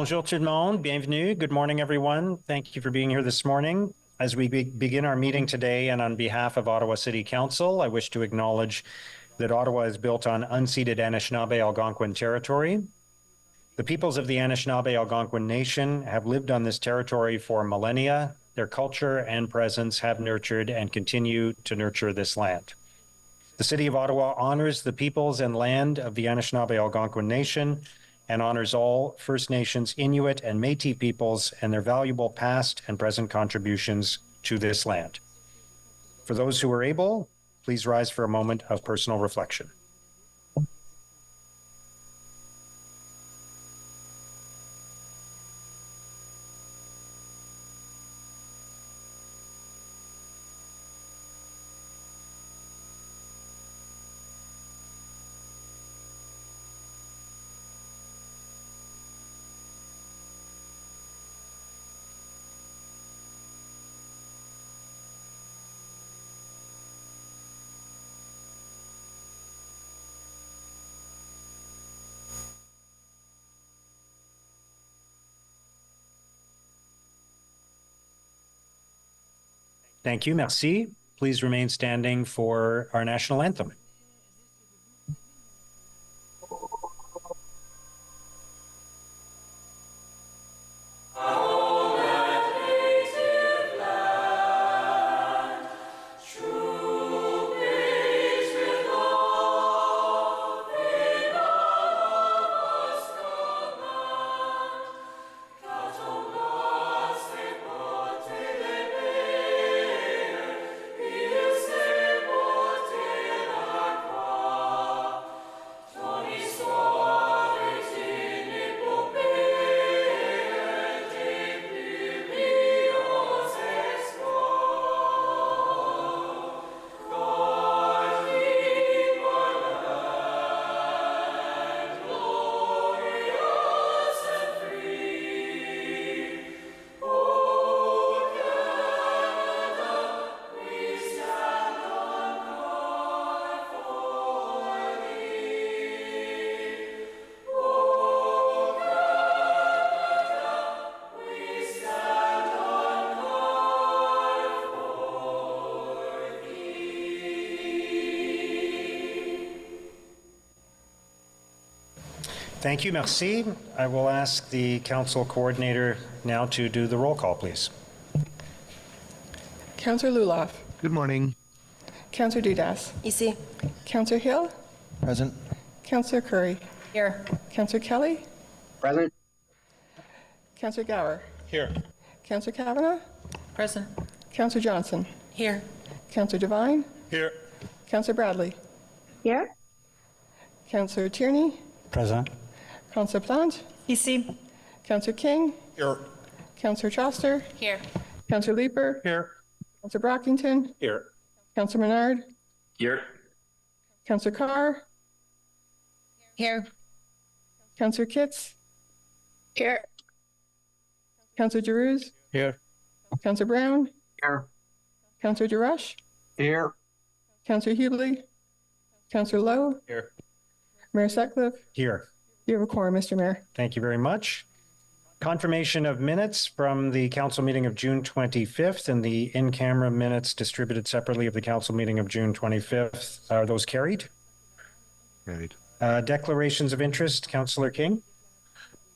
Bonjour tout le monde, bienvenue. Good morning, everyone. Thank you for being here this morning. As we begin our meeting today, and on behalf of Ottawa City Council, I wish to acknowledge that Ottawa is built on unceded Anishinaabe Algonquin territory. The peoples of the Anishinaabe Algonquin Nation have lived on this territory for millennia. Their culture and presence have nurtured and continue to nurture this land. The City of Ottawa honors the peoples and land of the Anishinaabe Algonquin Nation and honors all First Nations, Inuit, and Métis peoples and their valuable past and present contributions to this land. For those who are able, please rise for a moment of personal reflection. Thank you, merci. Please remain standing for our national anthem. Thank you, merci. I will ask the council coordinator now to do the roll call, please. Councillor Luloff. Good morning. Councillor Dudas. Ici. Councillor Hill. Present. Councillor Curry. Here. Councillor Kelly. Present. Councillor Gower. Here. Councillor Kavanagh. Present. Councillor Johnson. Here. Councillor Devine. Here. Councillor Bradley. Here. Councillor Tierney. Present. Councillor Plant. Ici. Councillor King. Here. Councillor Choster. Here. Councillor Leeper. Here. Councillor Brockington. Here. Councillor Menard. Here. Councillor Carr. Here. Councillor Kitts. Here. Councillor Giroux. Here. Councillor Brown. Here. Councillor DeRush. Here. Councillor Hughley. Councillor Lowe. Here. Mayor Sutcliffe. Here. You have a quorum, Mr. Mayor. Thank you very much. Confirmation of minutes from the council meeting of June 25th and the in-camera minutes distributed separately of the council meeting of June 25th. Are those carried? Carried. Declarations of interest, Councillor King.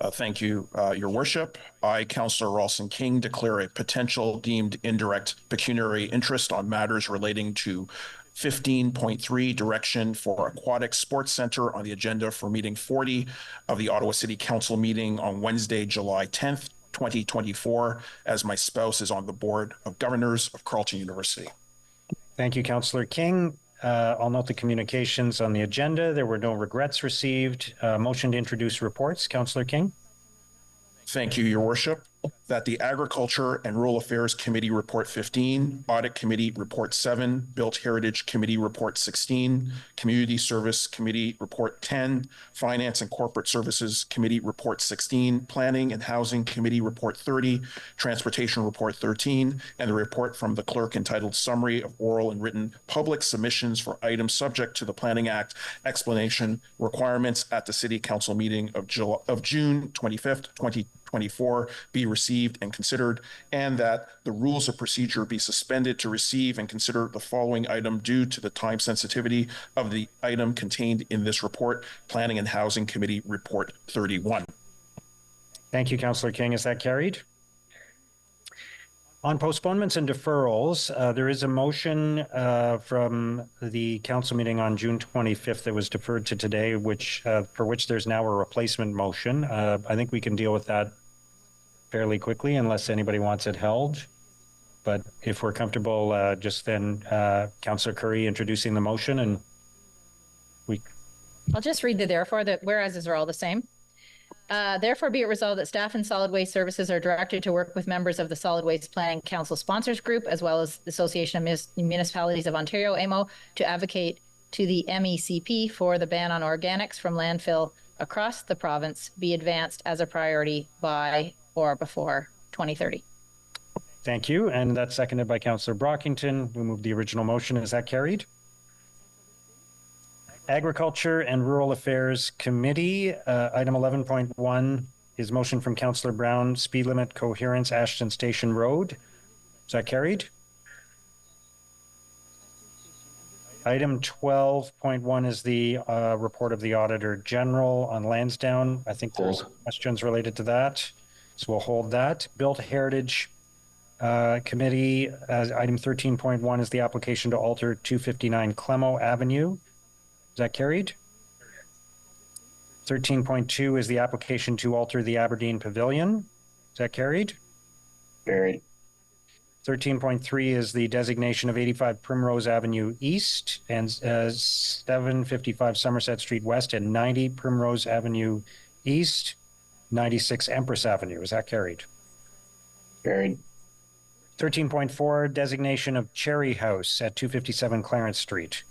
Thank you, Your Worship. I, Councillor Ralston King, declare a potential deemed indirect pecuniary interest on matters relating to 15.3 direction for Aquatic Sports Center on the agenda for meeting 40 of the Ottawa City Council meeting on Wednesday, July 10th, 2024, as my spouse is on the Board of Governors of Carleton University. Thank you, Councillor King. I'll note the communications on the agenda. There were no regrets received. Motion to introduce reports, Councillor King. Thank you, Your Worship. That the Agriculture and Rural Affairs Committee Report 15, Audit Committee Report 7, Built Heritage Committee Report 16, Community Service Committee Report 10, Finance and Corporate Services Committee Report 16, Planning and Housing Committee Report 30, Transportation Report 13, and the report from the clerk entitled Summary of Oral and Written Public Submissions for Items Subject to the Planning Act Explanation Requirements at the City Council meeting of June 25th, 2024. 2024 be received and considered, and that the rules of procedure be suspended to receive and consider the following item due to the time sensitivity of the item contained in this report, Planning and Housing Committee Report 31. Thank you, Councillor King. Is that carried? On postponements and deferrals, there is a motion from the council meeting on June 25th that was deferred to today, which for which there's now a replacement motion. I think we can deal with that fairly quickly unless anybody wants it held. But if we're comfortable, just then Councillor Curry introducing the motion, and I'll just read the therefore. The whereases are all the same. Therefore, be it resolved that staff and solid waste services are directed to work with members of the Solid Waste Planning Council Sponsors Group, as well as the Association of Municipalities of Ontario, AMO, to advocate to the MECP for the ban on organics from landfill across the province be advanced as a priority by or before 2030. thank you. And that's seconded by Councillor Brockington. We move the original motion. Is that carried? Agriculture and Rural Affairs Committee, item 11.1 is motion from Councillor Brown, speed limit coherence, Ashton Station Road. Is that carried? Item 12.1 is the report of the Auditor General on Lansdowne. I think there's questions related to that, so we'll hold that. Built Heritage Committee, item 13.1 is the application to alter 259 Clemo Avenue. Is that carried? 13.2 is the application to alter the Aberdeen Pavilion. Is that carried? Carried. 13.3 is the designation of 85 Primrose Avenue East and 755 Somerset Street West and 90 Primrose Avenue East, 96 Empress Avenue. Is that carried? Carried. 13.4, designation of Cherry House at 257 Clarence Street.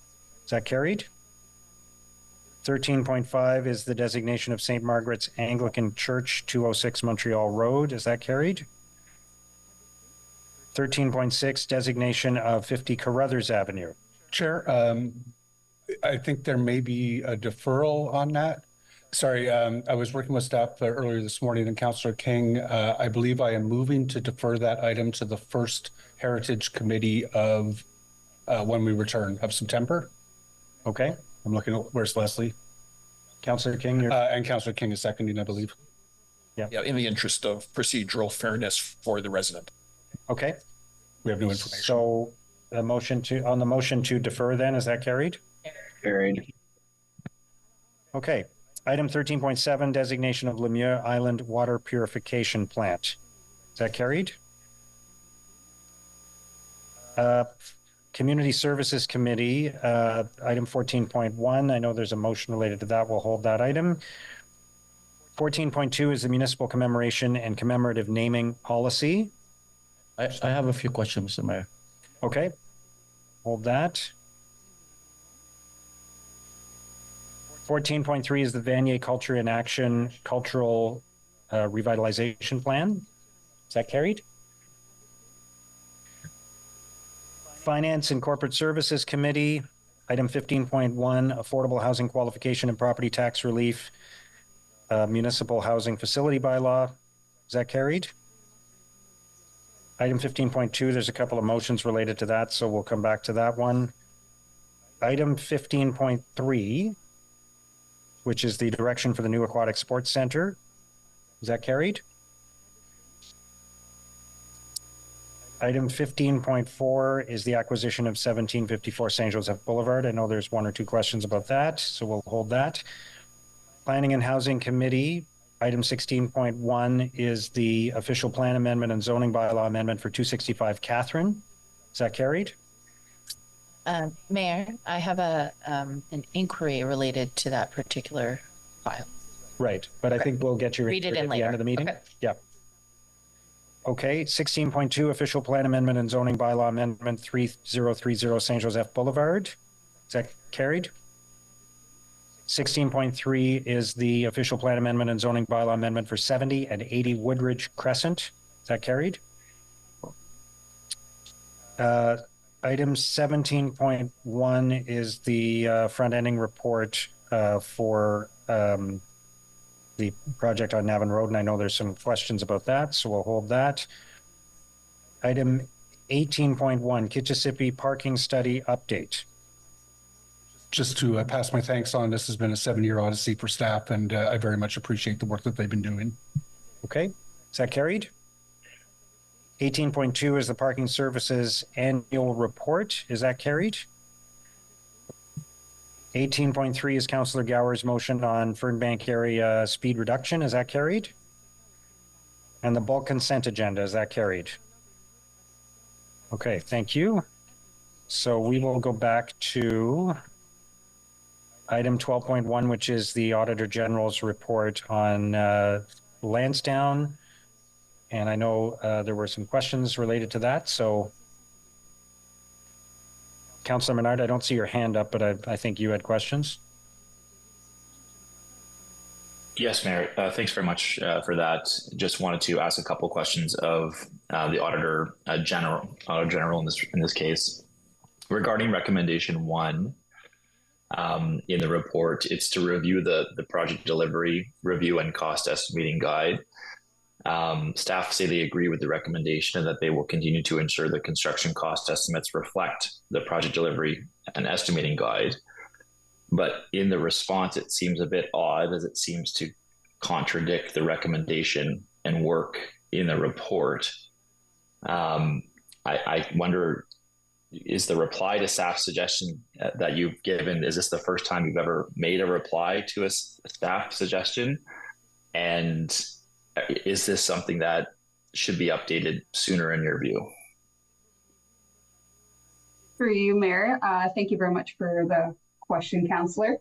Is that carried? 13.5 is the designation of St. Margaret's Anglican Church, 206 Montreal Road. Is that carried? 13.6, designation of 50 Carruthers Avenue. Chair, I think there may be a deferral on that. Sorry, I was working with staff earlier this morning, and Councillor King, I believe I am moving to defer that item to the first Heritage Committee of when we return of September. Okay. I'm looking at, where's Leslie? Councillor King, you're... And Councillor King is seconding, I believe. Yeah, in the interest of procedural fairness for the resident. Okay. We have new information. So the motion to defer then, is that carried? Carried. Okay. Item 13.7, designation of Lemieux Island Water Purification Plant. Is that carried? Community Services Committee, item 14.1. I know there's a motion related to that. We'll hold that item. 14.2 is the municipal commemoration and commemorative naming policy. I have a few questions, Mr. Mayor. Okay. Hold that. 14.3 is the Vanier Culture in Action Cultural Revitalization Plan. Is that carried? Finance and Corporate Services Committee, item 15.1, Affordable Housing Qualification and Property Tax Relief, Municipal Housing Facility Bylaw. Is that carried? Item 15.2, there's a couple of motions related to that, so we'll come back to that one. Item 15.3, which is the direction for the new Aquatic Sports Center. Is that carried? Item 15.4 is the acquisition of 1754 St. Joseph Boulevard. I know there's one or two questions about that, so we'll hold that. Planning and Housing Committee, item 16.1 is the official plan amendment and zoning bylaw amendment for 265 Catherine. Is that carried? Mayor, I have an inquiry related to that particular file. Right, but I think we'll get you Read it at in the later. end of the meeting. Okay. Yeah. Okay, 16.2 official plan amendment and zoning bylaw amendment 3030 St. Joseph Boulevard. Is that carried? 16.3 is the official plan amendment and zoning bylaw amendment for 70 and 80 Woodridge Crescent. Is that carried? Item 17.1 is the front-ending report for the project on Navan Road, and I know there's some questions about that, so we'll hold that. Item 18.1, Kitchissippi Parking Study Update. Just to pass my thanks on, this has been a 7-year odyssey for staff, and I very much appreciate the work that they've been doing. Okay, is that carried? 18.2 is the Parking Services Annual Report. Is that carried? 18.3 is Councillor Gower's motion on Fernbank area speed reduction. Is that carried? And the bulk consent agenda, is that carried? Okay, thank you. So we will go back to item 12.1, which is the Auditor General's report on Lansdowne. And I know there were some questions related to that. So Councillor Menard, I don't see your hand up, but I think you had questions. Yes, Mayor. Thanks very much for that. Just wanted to ask a couple questions of the Auditor General in this case. Regarding recommendation 1 in the report, it's to review the project delivery review and cost estimating guide. Staff say they agree with the recommendation and that they will continue to ensure the construction cost estimates reflect the project delivery and estimating guide. But in the response, it seems a bit odd as it seems to contradict the recommendation and work in the report. I wonder, is the reply to staff's suggestion that you've given, is this the first time you've ever made a reply to a staff suggestion? And is this something that should be updated sooner in your view? For you, Mayor, thank you very much for the question, Councillor.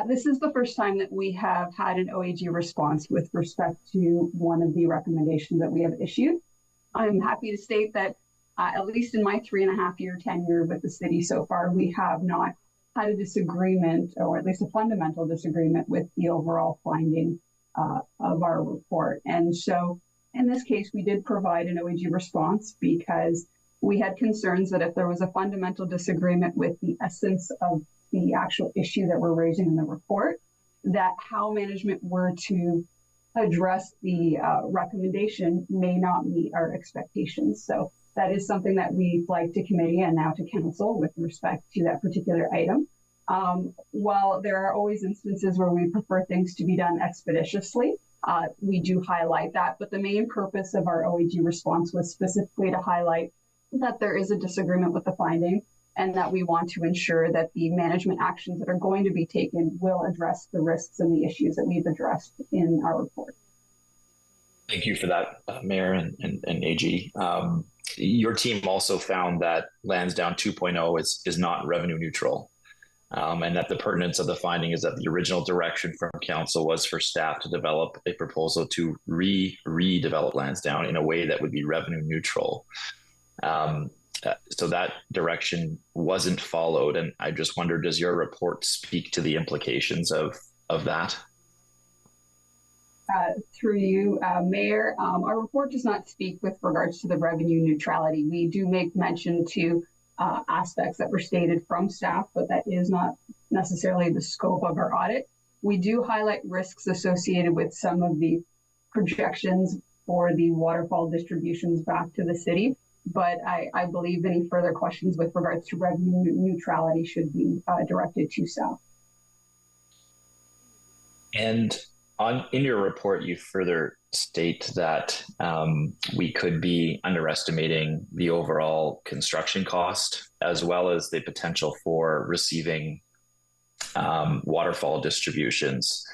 This is the first time that we have had an OAG response with respect to one of the recommendations that we have issued. I'm happy to state that at least in my 3.5-year tenure with the city so far, we have not had a disagreement, or at least a fundamental disagreement, with the overall finding of our report. And so in this case, we did provide an OAG response because we had concerns that if there was a fundamental disagreement with the essence of the actual issue that we're raising in the report, that how management were to address the recommendation may not meet our expectations. So that is something that we flagged to committee and now to council with respect to that particular item. While there are always instances where we prefer things to be done expeditiously, we do highlight that. But the main purpose of our OAG response was specifically to highlight that there is a disagreement with the finding and that we want to ensure that the management actions that are going to be taken will address the risks and the issues that we've addressed in our report. Thank you for that, Mayor and AG. Your team also found that Lansdowne 2.0 is not revenue neutral, and that the pertinence of the finding is that the original direction from council was for staff to develop a proposal to redevelop Lansdowne in a way that would be revenue neutral. So that direction wasn't followed, and I just wonder, does your report speak to the implications of that? Through you, Mayor, our report does not speak with regards to the revenue neutrality. We do make mention to aspects that were stated from staff, but that is not necessarily the scope of our audit. We do highlight risks associated with some of the projections for the waterfall distributions back to the city, but I believe any further questions with regards to revenue neutrality should be directed to staff. And in your report, you further state that we could be underestimating the overall construction cost, as well as the potential for receiving waterfall distributions.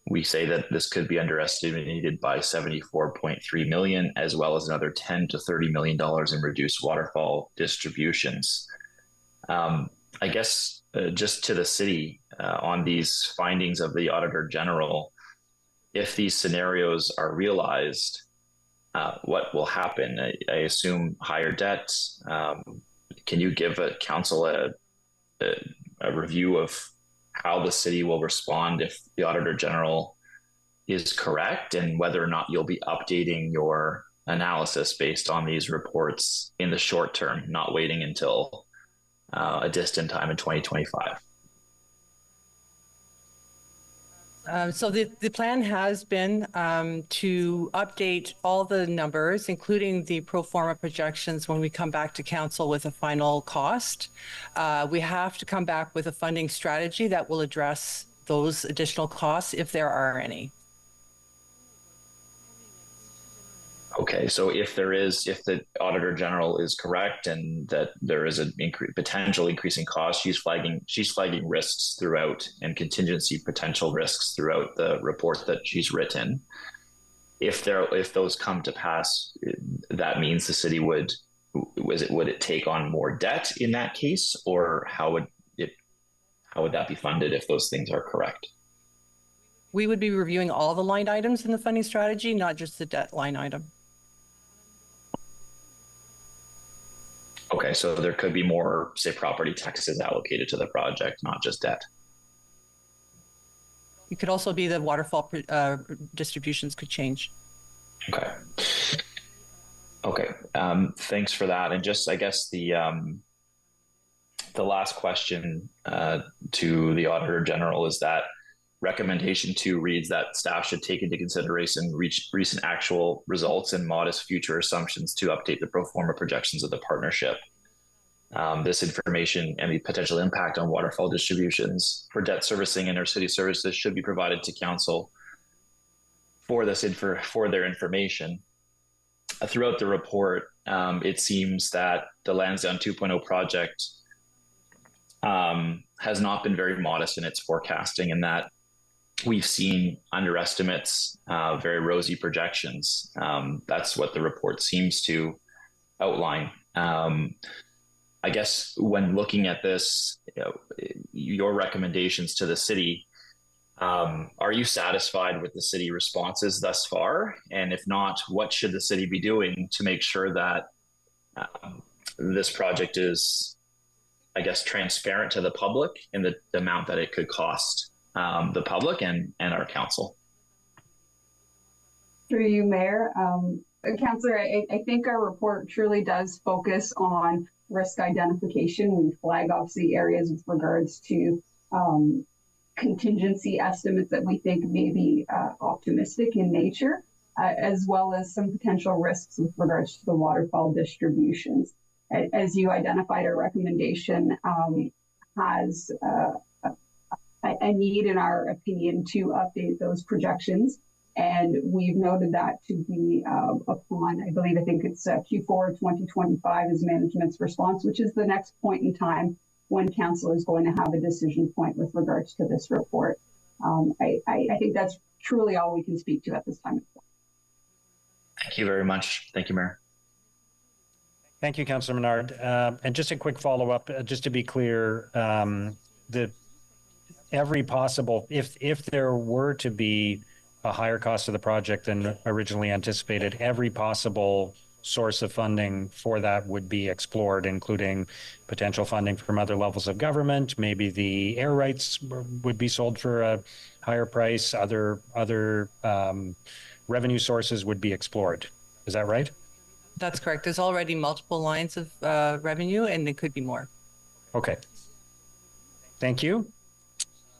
We say that this could be underestimated by $74.3 million, as well as another $10 to $30 million in reduced waterfall distributions. I guess just to the city on these findings of the Auditor General, if these scenarios are realized, what will happen? I assume higher debts. Can you give a council a review of how the city will respond if the Auditor General is correct, and whether or not you'll be updating your analysis based on these reports in the short term, not waiting until a distant time in 2025? So the plan has been to update all the numbers, including the pro forma projections, when we come back to council with a final cost. We have to come back with a funding strategy that will address those additional costs if there are any. Okay, so if the Auditor General is correct and that there is an potential increasing cost, she's flagging risks throughout and contingency potential risks throughout the report that she's written. If those come to pass, that means the city would it take on more debt in that case, or how would that be funded if those things are correct? We would be reviewing all the line items in the funding strategy, not just the debt line item. Okay, so there could be more, say, property taxes allocated to the project, not just debt. It could also be the waterfall distributions could change. Okay. Okay. Thanks for that. And just, I guess the last question to the Auditor General is that recommendation 2 reads that staff should take into consideration recent actual results and modest future assumptions to update the pro forma projections of the partnership. This information and the potential impact on waterfall distributions for debt servicing and our city services should be provided to council for their information. Throughout the report, it seems that the Lansdowne 2.0 project has not been very modest in its forecasting, and that we've seen underestimates, very rosy projections. That's what the report seems to outline. I guess when looking at this, your recommendations to the city, are you satisfied with the city responses thus far? And if not, what should the city be doing to make sure that this project is, I guess, transparent to the public in the amount that it could cost the public and our council? Through you, Mayor. Councillor, I think our report truly does focus on risk identification. We flag obviously areas with regards to contingency estimates that we think may be optimistic in nature, as well as some potential risks with regards to the waterfall distributions. As you identified, our recommendation has a need, in our opinion, to update those projections. And we've noted that to be upon, I think it's Q4 2025 is management's response, which is the next point in time when council is going to have a decision point with regards to this report. I think that's truly all we can speak to at this time. Thank you very much. Thank you, Mayor. Thank you, Councillor Menard. And just a quick follow-up, just to be clear, every possible, if there were to be a higher cost of the project than originally anticipated, every possible source of funding for that would be explored, including potential funding from other levels of government. Maybe the air rights would be sold for a higher price. Other revenue sources would be explored. Is that right? That's correct. There's already multiple lines of revenue, and there could be more. Okay. Thank you.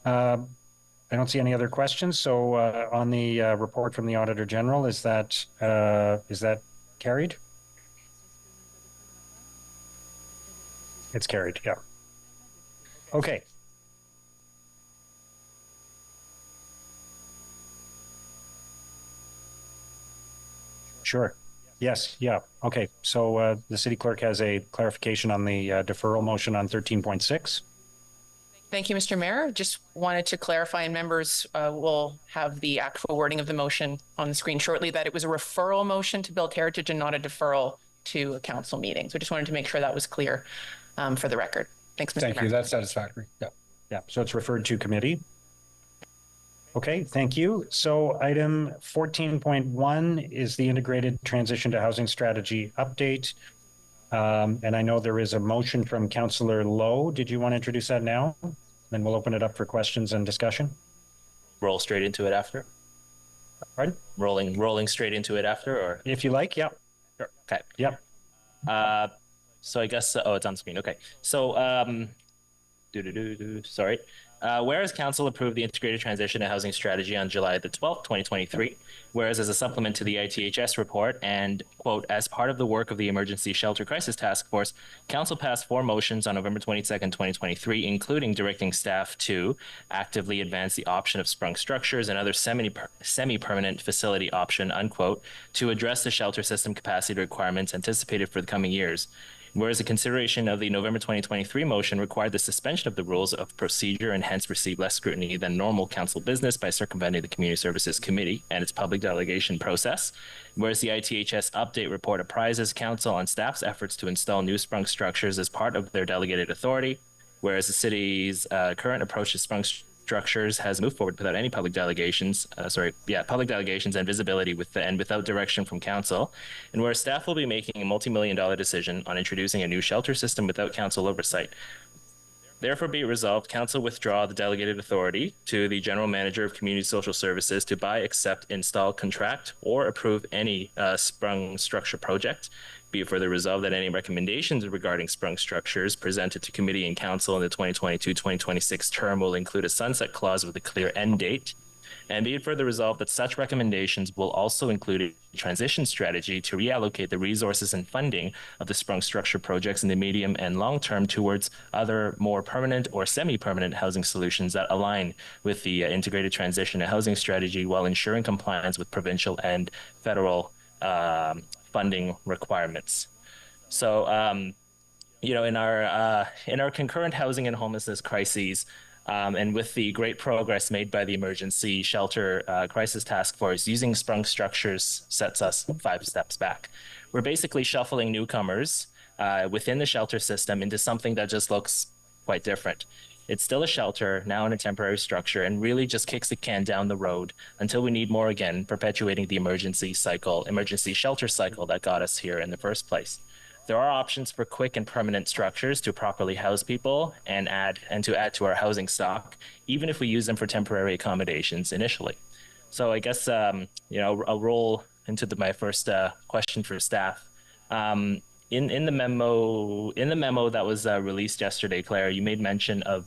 I don't see any other questions. So on the report from the Auditor General, is that carried? It's carried, yeah. Okay. Sure. Yes, yeah. Okay. So the city clerk has a clarification on the deferral motion on 13.6. Thank you, Mr. Mayor. Just wanted to clarify, and members will have the actual wording of the motion on the screen shortly, that it was a referral motion to Built Heritage and not a deferral to a council meeting. So just wanted to make sure that was clear for the record. Thanks, Mr. Mayor. Thank you. That's satisfactory. Yeah. Yeah. So it's referred to committee. Okay, thank you. So item 14.1 is the integrated transition to housing strategy update. And I know there is a motion from Councillor Lowe. Did you want to introduce that now? Then we'll open it up for questions and discussion. Roll straight into it after? Pardon? Rolling straight into it after, or? If you like, yeah. Sure. Okay. Yep. So I guess, oh, it's on screen. Okay. So, sorry. Whereas Council approved the Integrated Transition and Housing Strategy on July the 12th, 2023, whereas as a supplement to the ITHS report and, quote, as part of the work of the Emergency Shelter Crisis Task Force, Council passed 4 motions on November 22nd, 2023, including directing staff to actively advance the option of sprung structures and other semi-permanent facility option, unquote, to address the shelter system capacity requirements anticipated for the coming years. Whereas the consideration of the November 2023 motion required the suspension of the rules of procedure and hence received less scrutiny than normal council business by circumventing the Community Services Committee and its public delegation process. Whereas the ITHS update report apprises council on staff's efforts to install new sprung structures as part of their delegated authority. Whereas the city's current approach to sprung structures has moved forward without any public delegations and visibility without direction from council, and where staff will be making a multi-million-dollar decision on introducing a new shelter system without council oversight. Therefore, be it resolved, council withdraw the delegated authority to the general manager of community social services to buy, accept, install, contract, or approve any sprung structure project. Be it further resolved that any recommendations regarding sprung structures presented to committee and council in the 2022-2026 term will include a sunset clause with a clear end date. And be it further resolved that such recommendations will also include a transition strategy to reallocate the resources and funding of the sprung structure projects in the medium and long term towards other more permanent or semi-permanent housing solutions that align with the integrated transition and housing strategy while ensuring compliance with provincial and federal funding requirements. So, in our concurrent housing and homelessness crises, and with the great progress made by the Emergency Shelter Crisis Task Force, using sprung structures sets us 5 steps back. We're basically shuffling newcomers within the shelter system into something that just looks quite different. It's still a shelter, now in a temporary structure, and really just kicks the can down the road until we need more again, perpetuating the emergency shelter cycle that got us here in the first place. There are options for quick and permanent structures to properly house people and to add to our housing stock, even if we use them for temporary accommodations initially. So I guess I'll roll into my first question for staff. In the memo that was released yesterday, Claire, you made mention of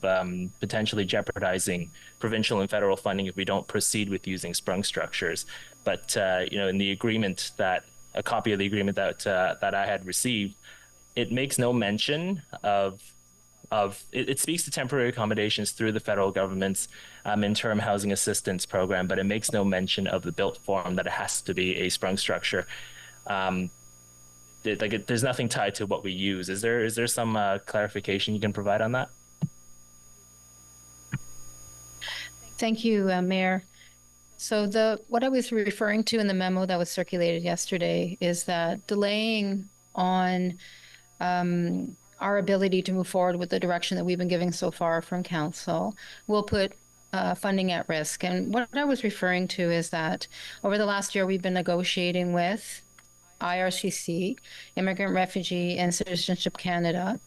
potentially jeopardizing provincial and federal funding if we don't proceed with using sprung structures. But in the agreement a copy of the agreement that I had received, it makes no mention of it speaks to temporary accommodations through the federal government's interim housing assistance program, but it makes no mention of the built form that it has to be a sprung structure. There's nothing tied to what we use. Is there some clarification you can provide on that? Thank you, Mayor. So what I was referring to in the memo that was circulated yesterday is that delaying on our ability to move forward with the direction that we've been giving so far from council will put funding at risk. And what I was referring to is that over the last year, we've been negotiating with IRCC, Immigrant, Refugee, and Citizenship Canada,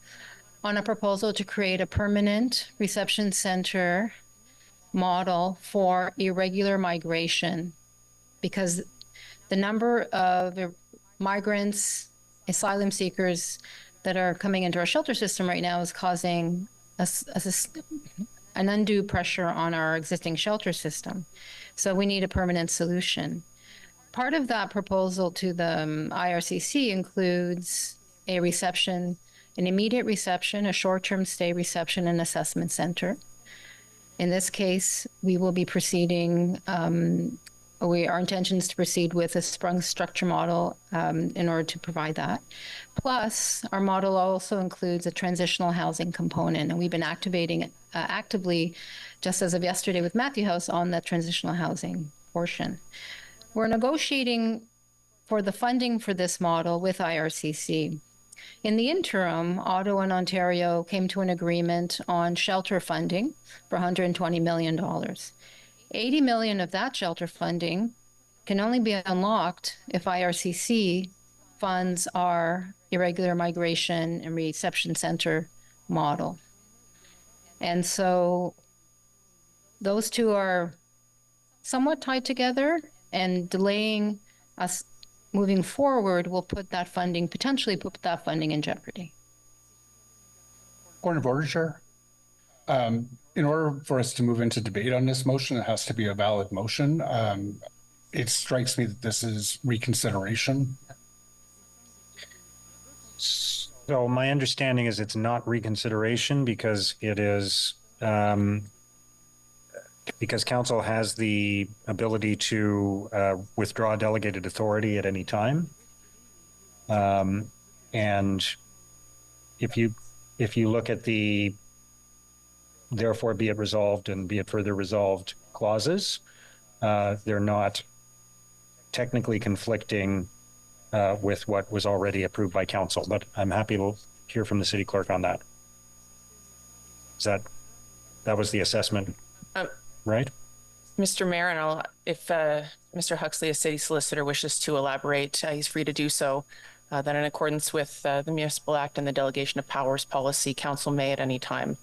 on a proposal to create a permanent reception center model for irregular migration, because the number of migrants, asylum seekers that are coming into our shelter system right now is causing an undue pressure on our existing shelter system. So we need a permanent solution. Part of that proposal to the IRCC includes a reception, an immediate reception, a short-term stay reception and assessment center. In this case, we will be proceeding, our intention is to proceed with a sprung structure model in order to provide that. Plus, our model also includes a transitional housing component, and we've been activating actively, just as of yesterday with Matthew House, on that transitional housing portion. We're negotiating for the funding for this model with IRCC. In the interim, Ottawa and Ontario came to an agreement on shelter funding for $120 million. 80 million of that shelter funding can only be unlocked if IRCC funds our irregular migration and reception center model. And so those two are somewhat tied together, and delaying us moving forward will potentially put that funding in jeopardy. Point of order, Chair. in order for us to move into debate on this motion, it has to be a valid motion. It strikes me that this is reconsideration. So my understanding is it's not reconsideration because it is because council has the ability to withdraw delegated authority at any time. And if you look at the therefore be it resolved and be it further resolved clauses, they're not technically conflicting with what was already approved by council, but I'm happy to hear from the city clerk on that. That was the assessment, right? Mr. Mayor, and if Mr. Huxley, a city solicitor, wishes to elaborate, he's free to do so. That in accordance with the Municipal Act and the Delegation of Powers policy, council may at any time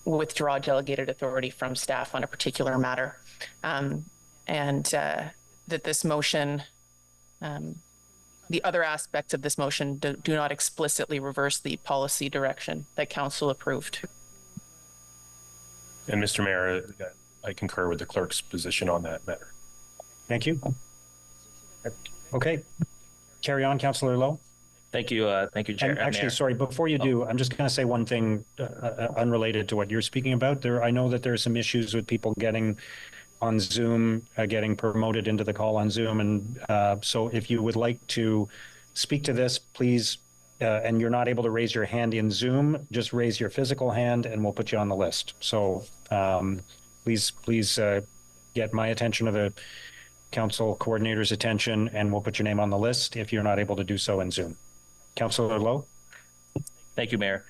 withdraw delegated authority from staff on a particular matter. That this motion, the other aspects of this motion do not explicitly reverse the policy direction that council approved. And Mr. Mayor, I concur with the clerk's position on that matter. Thank you. Okay. Carry on, Councillor Lowe. Thank you, Chair. And actually, sorry, before you do, I'm just going to say one thing unrelated to what you're speaking about. I know that there are some issues with people getting on Zoom, getting promoted into the call on Zoom. And so if you would like to speak to this, please, and you're not able to raise your hand in Zoom, just raise your physical hand and we'll put you on the list. So please get my attention, or the council coordinator's attention, and we'll put your name on the list if you're not able to do so in Zoom. Councillor Lowe. Thank you, Mayor.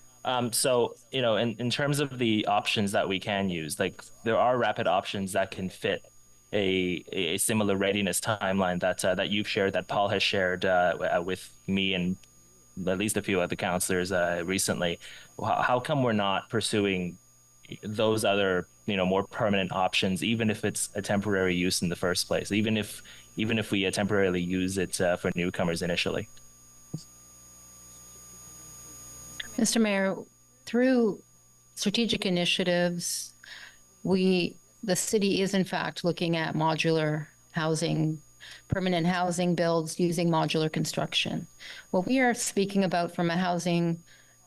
So, in terms of the options that we can use, like there are rapid options that can fit a similar readiness timeline that you've shared, that Paul has shared with me and at least a few other councillors recently. How come we're not pursuing those other, more permanent options, even if it's a temporary use in the first place, even if we temporarily use it for newcomers initially? Mr. Mayor, through strategic initiatives, the city is in fact looking at modular housing, permanent housing builds using modular construction. What we are speaking about from a housing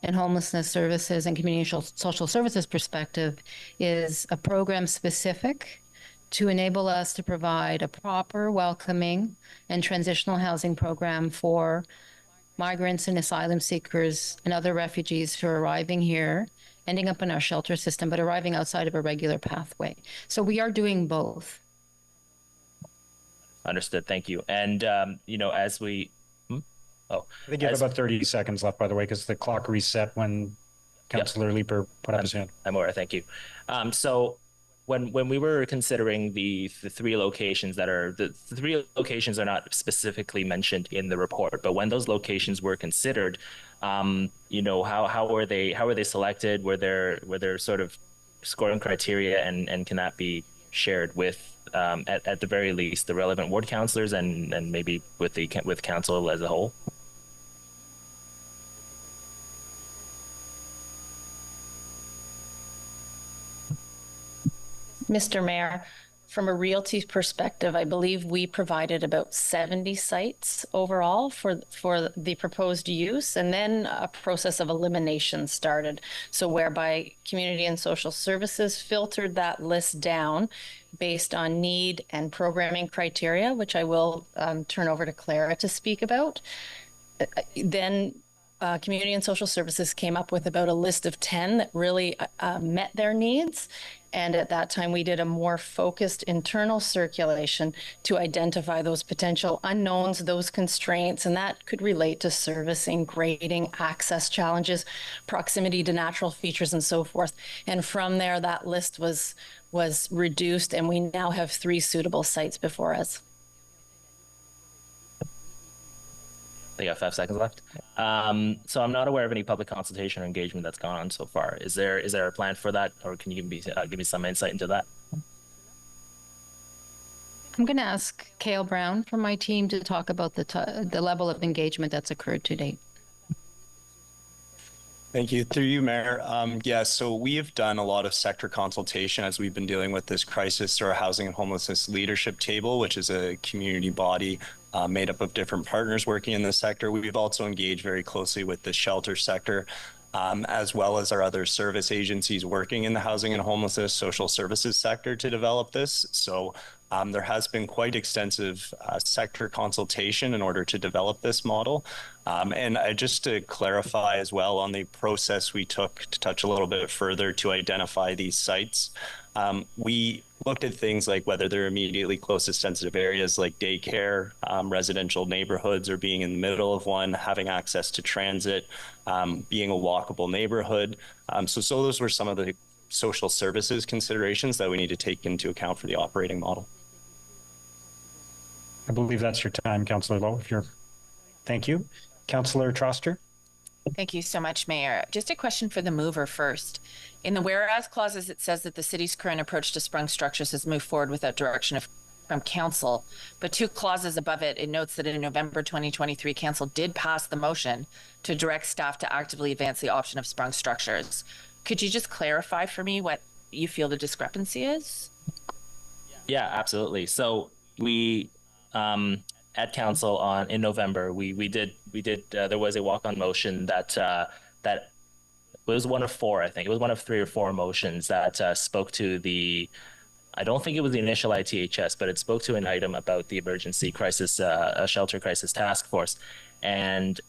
and homelessness services and community social services perspective is a program specific to enable us to provide a proper, welcoming, and transitional housing program for migrants and asylum seekers and other refugees who are arriving here, ending up in our shelter system, but arriving outside of a regular pathway. So we are doing both. Understood. Thank you. And, as we... I think you have about 30 seconds left, by the way, because the clock reset when Councillor Leeper put up his hand. I'm aware. Thank you. So when we were considering the three locations the three locations are not specifically mentioned in the report, but when those locations were considered, how were they selected? Were there sort of scoring criteria, and can that be shared with at the very least the relevant ward councillors and maybe with council as a whole? Mr. Mayor, from a realty perspective, I believe we provided about 70 sites overall for the proposed use, and then a process of elimination started. So whereby community and social services filtered that list down based on need and programming criteria, which I will turn over to Clara to speak about. Then community and social services came up with about a list of 10 that really met their needs. And at that time, we did a more focused internal circulation to identify those potential unknowns, those constraints, and that could relate to servicing, grading, access challenges, proximity to natural features, and so forth. And from there, that list was reduced, and we now have 3 suitable sites before us. I got 5 seconds left. So I'm not aware of any public consultation or engagement that's gone on so far. Is there a plan for that, or can you give me some insight into that? I'm going to ask Cale Brown from my team to talk about the level of engagement that's occurred to date. Thank you. Through you, Mayor. Yeah, so we have done a lot of sector consultation as we've been dealing with this crisis through our Housing and Homelessness Leadership Table, which is a community body made up of different partners working in the sector. We've also engaged very closely with the shelter sector, as well as our other service agencies working in the housing and homelessness social services sector to develop this. So there has been quite extensive sector consultation in order to develop this model. And just to clarify as well on the process we took to touch a little bit further to identify these sites, we looked at things like whether they're immediately close to sensitive areas like daycare, residential neighborhoods, or being in the middle of one, having access to transit, being a walkable neighborhood. So those were some of the social services considerations that we need to take into account for the operating model. I believe that's your time, Councillor Lowe. Thank you. Councillor Troster. Thank you so much, Mayor. Just a question for the mover first. In the whereas clauses, it says that the city's current approach to sprung structures has moved forward without direction from council. But 2 clauses above it, it notes that in November 2023, council did pass the motion to direct staff to actively advance the option of sprung structures. Could you just clarify for me what you feel the discrepancy is? Yeah, absolutely. So we at council in November, we did there was a walk-on motion that was one of 4, I think. It was one of 3 or 4 motions that spoke to the, I don't think it was the initial ITHS, but it spoke to an item about the emergency crisis, shelter crisis task force. And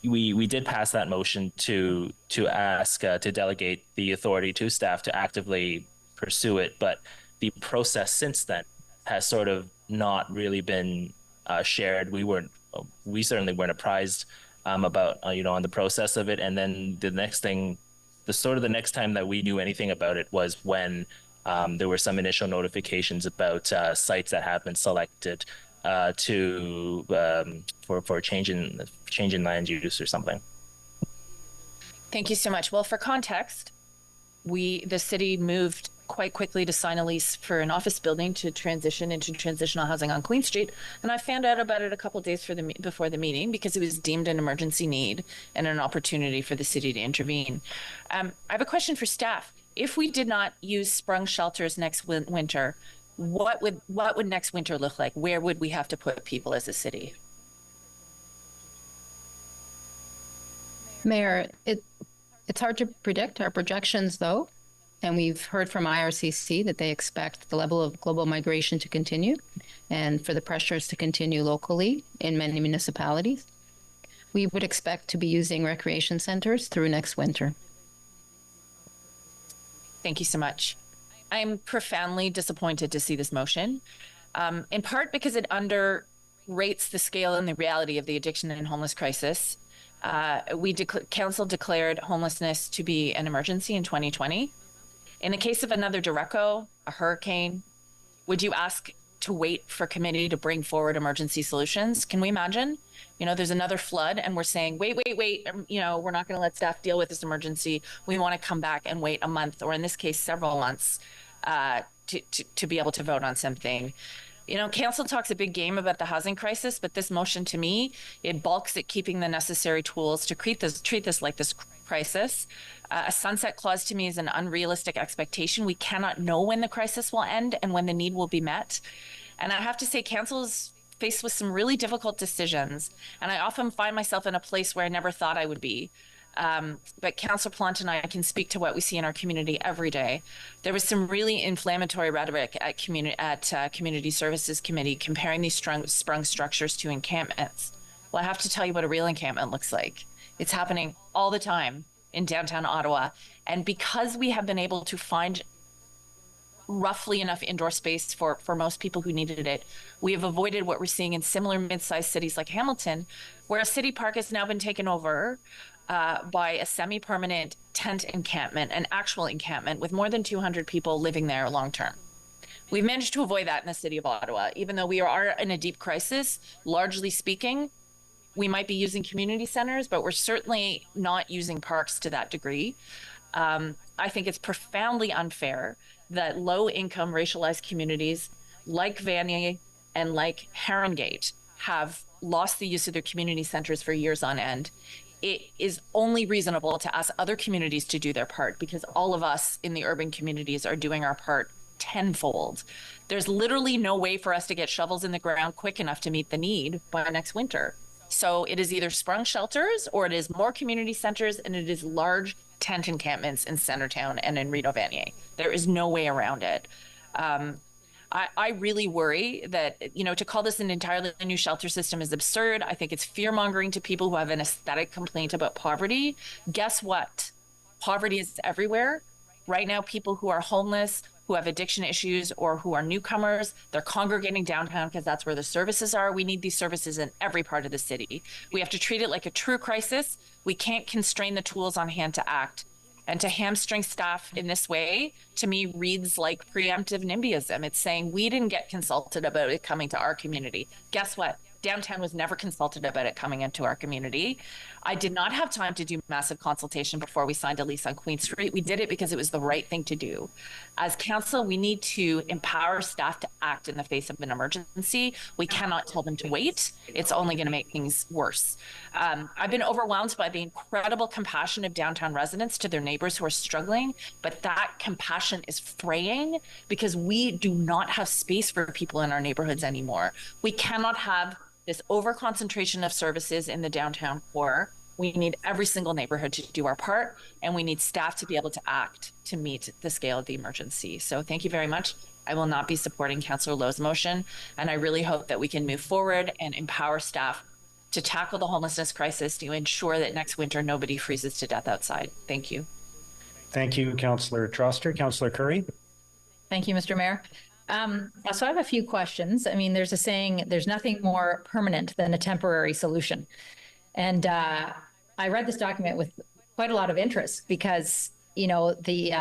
we did pass that motion to ask to delegate the authority to staff to actively pursue it. But the process since then has sort of not really been shared. We certainly weren't apprised about on the process of it. And then the next time that we knew anything about it was when there were some initial notifications about sites that have been selected for change in land use or something. Thank you so much. Well, for context, the city moved quite quickly to sign a lease for an office building to transition into transitional housing on Queen Street. And I found out about it a couple of days before the meeting because it was deemed an emergency need and an opportunity for the city to intervene. I have a question for staff. If we did not use sprung shelters next winter, what would next winter look like? Where would we have to put people as a city? Mayor, it's hard to predict our projections, though. And we've heard from IRCC that they expect the level of global migration to continue and for the pressures to continue locally in many municipalities. We would expect to be using recreation centers through next winter. Thank you so much. I'm profoundly disappointed to see this motion, in part because it underrates the scale and the reality of the addiction and homeless crisis. Council declared homelessness to be an emergency in 2020. In the case of another derecho, a hurricane, would you ask to wait for committee to bring forward emergency solutions? Can we imagine? There's another flood and we're saying, wait. We're not going to let staff deal with this emergency. We want to come back and wait a month, or in this case, several months, to be able to vote on something. Council talks a big game about the housing crisis, but this motion to me, it balks at keeping the necessary tools to treat this like this crisis. A sunset clause to me is an unrealistic expectation. We cannot know when the crisis will end and when the need will be met. And I have to say, council is faced with some really difficult decisions. And I often find myself in a place where I never thought I would be. But Councillor Plant and I can speak to what we see in our community every day. There was some really inflammatory rhetoric at Community Services Committee comparing these sprung structures to encampments. Well, I have to tell you what a real encampment looks like. It's happening all the time in downtown Ottawa. And because we have been able to find roughly enough indoor space for most people who needed it, we have avoided what we're seeing in similar mid-sized cities like Hamilton, where a city park has now been taken over by a semi-permanent tent encampment, an actual encampment with more than 200 people living there long-term. We've managed to avoid that in the city of Ottawa. Even though we are in a deep crisis, largely speaking, we might be using community centers, but we're certainly not using parks to that degree. I think it's profoundly unfair that low-income racialized communities like Vanier and like Herongate have lost the use of their community centers for years on end. it is only reasonable to ask other communities to do their part, because all of us in the urban communities are doing our part tenfold. There's literally no way for us to get shovels in the ground quick enough to meet the need by next winter. So it is either sprung shelters, or it is more community centers, and it is large tent encampments in Centertown and in Rideau Vanier. There is no way around it. I really worry that, you know, to call this an entirely new shelter system is absurd. I think it's fear mongering to people who have an aesthetic complaint about poverty. Guess what? Poverty is everywhere. Right now, people who are homeless, who have addiction issues, or who are newcomers, they're congregating downtown because that's where the services are. We need these services in every part of the city. We have to treat it like a true crisis. We can't constrain the tools on hand to act. And to hamstring staff in this way, to me, reads like preemptive NIMBYism. It's saying we didn't get consulted about it coming to our community. Guess what? Downtown was never consulted about it coming into our community. I did not have time to do massive consultation before we signed a lease on Queen Street. We did it because it was the right thing to do. As council, we need to empower staff to act in the face of an emergency. We cannot tell them to wait. It's only going to make things worse. I've been overwhelmed by the incredible compassion of downtown residents to their neighbors who are struggling, but that compassion is fraying because we do not have space for people in our neighborhoods anymore. We cannot have this over concentration of services in the downtown core. We need every single neighborhood to do our part, and we need staff to be able to act to meet the scale of the emergency. So thank you very much. I will not be supporting Councillor Lowe's motion, and I really hope that we can move forward and empower staff to tackle the homelessness crisis to ensure that next winter nobody freezes to death outside. Thank you. Thank you, Councillor Troster. Councillor Curry. Thank you, Mr. Mayor. So I have a few questions. I mean, there's a saying, there's nothing more permanent than a temporary solution. And I read this document with quite a lot of interest because, you know, the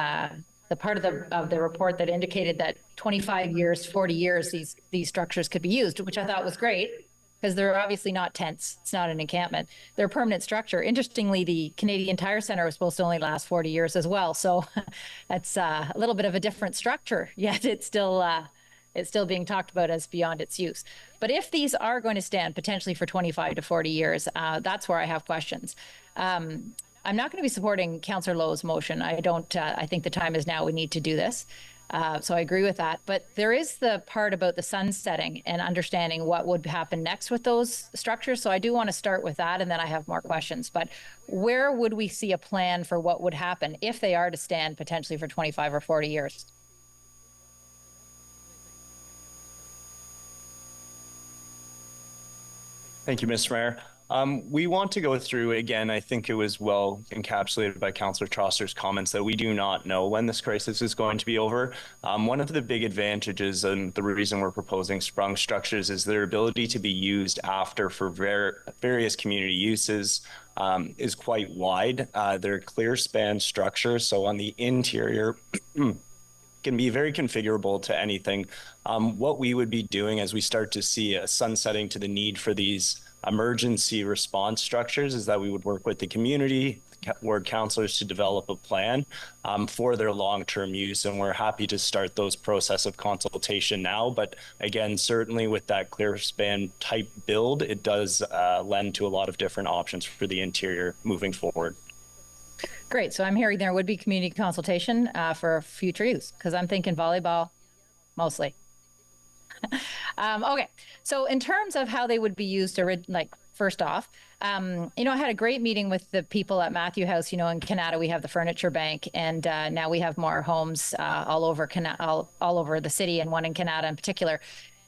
part of the report that indicated that 25 years, 40 years, these structures could be used, which I thought was great because they're obviously not tents. It's not an encampment. They're a permanent structure. Interestingly, the Canadian Tire Centre was supposed to only last 40 years as well. So that's a little bit of a different structure, yet it's still being talked about as beyond its use. But if these are going to stand potentially for 25 to 40 years, that's where I have questions. I'm not going to be supporting Councillor Lowe's motion. I think the time is now. We need to do this. So I agree with that. But there is the part about the sunsetting and understanding what would happen next with those structures. So I do want to start with that, and then I have more questions. But where would we see a plan for what would happen if they are to stand potentially for 25 or 40 years? Thank you, Mr. Mayor. We want to go through, again, I think it was well encapsulated by Councillor Troster's comments that we do not know when this crisis is going to be over. One of the big advantages and the reason we're proposing sprung structures is their ability to be used after for various community uses is quite wide. They're clear span structures, so on the interior, can be very configurable to anything. What we would be doing as we start to see a sunsetting to the need for these emergency response structures is that we would work with the community, ward councillors to develop a plan for their long-term use. And we're happy to start those process of consultation now. But again, certainly with that clear span type build, it does lend to a lot of different options for the interior moving forward. Great. So I'm hearing there would be community consultation for future use, because I'm thinking volleyball mostly. Okay. So in terms of how they would be used, first off, you know, I had a great meeting with the people at Matthew House. You know, in Canada, we have the furniture bank, and now we have more homes all over the city, and one in Canada in particular.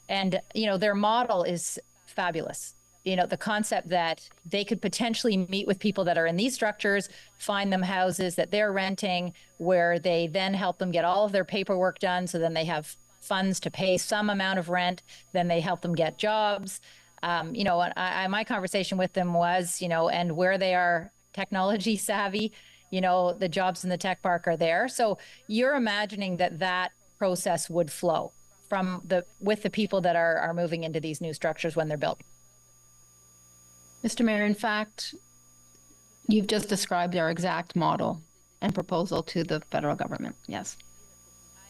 And, you know, their model is fabulous. You know, the concept that they could potentially meet with people that are in these structures, find them houses that they're renting, where they then help them get all of their paperwork done. So then they have funds to pay some amount of rent. Then they help them get jobs. You know, my conversation with them was, you know, and where they are technology savvy, you know, the jobs in the tech park are there. So you're imagining that process would flow with the people that are moving into these new structures when they're built. Mr. Mayor, in fact, you've just described our exact model and proposal to the federal government. Yes.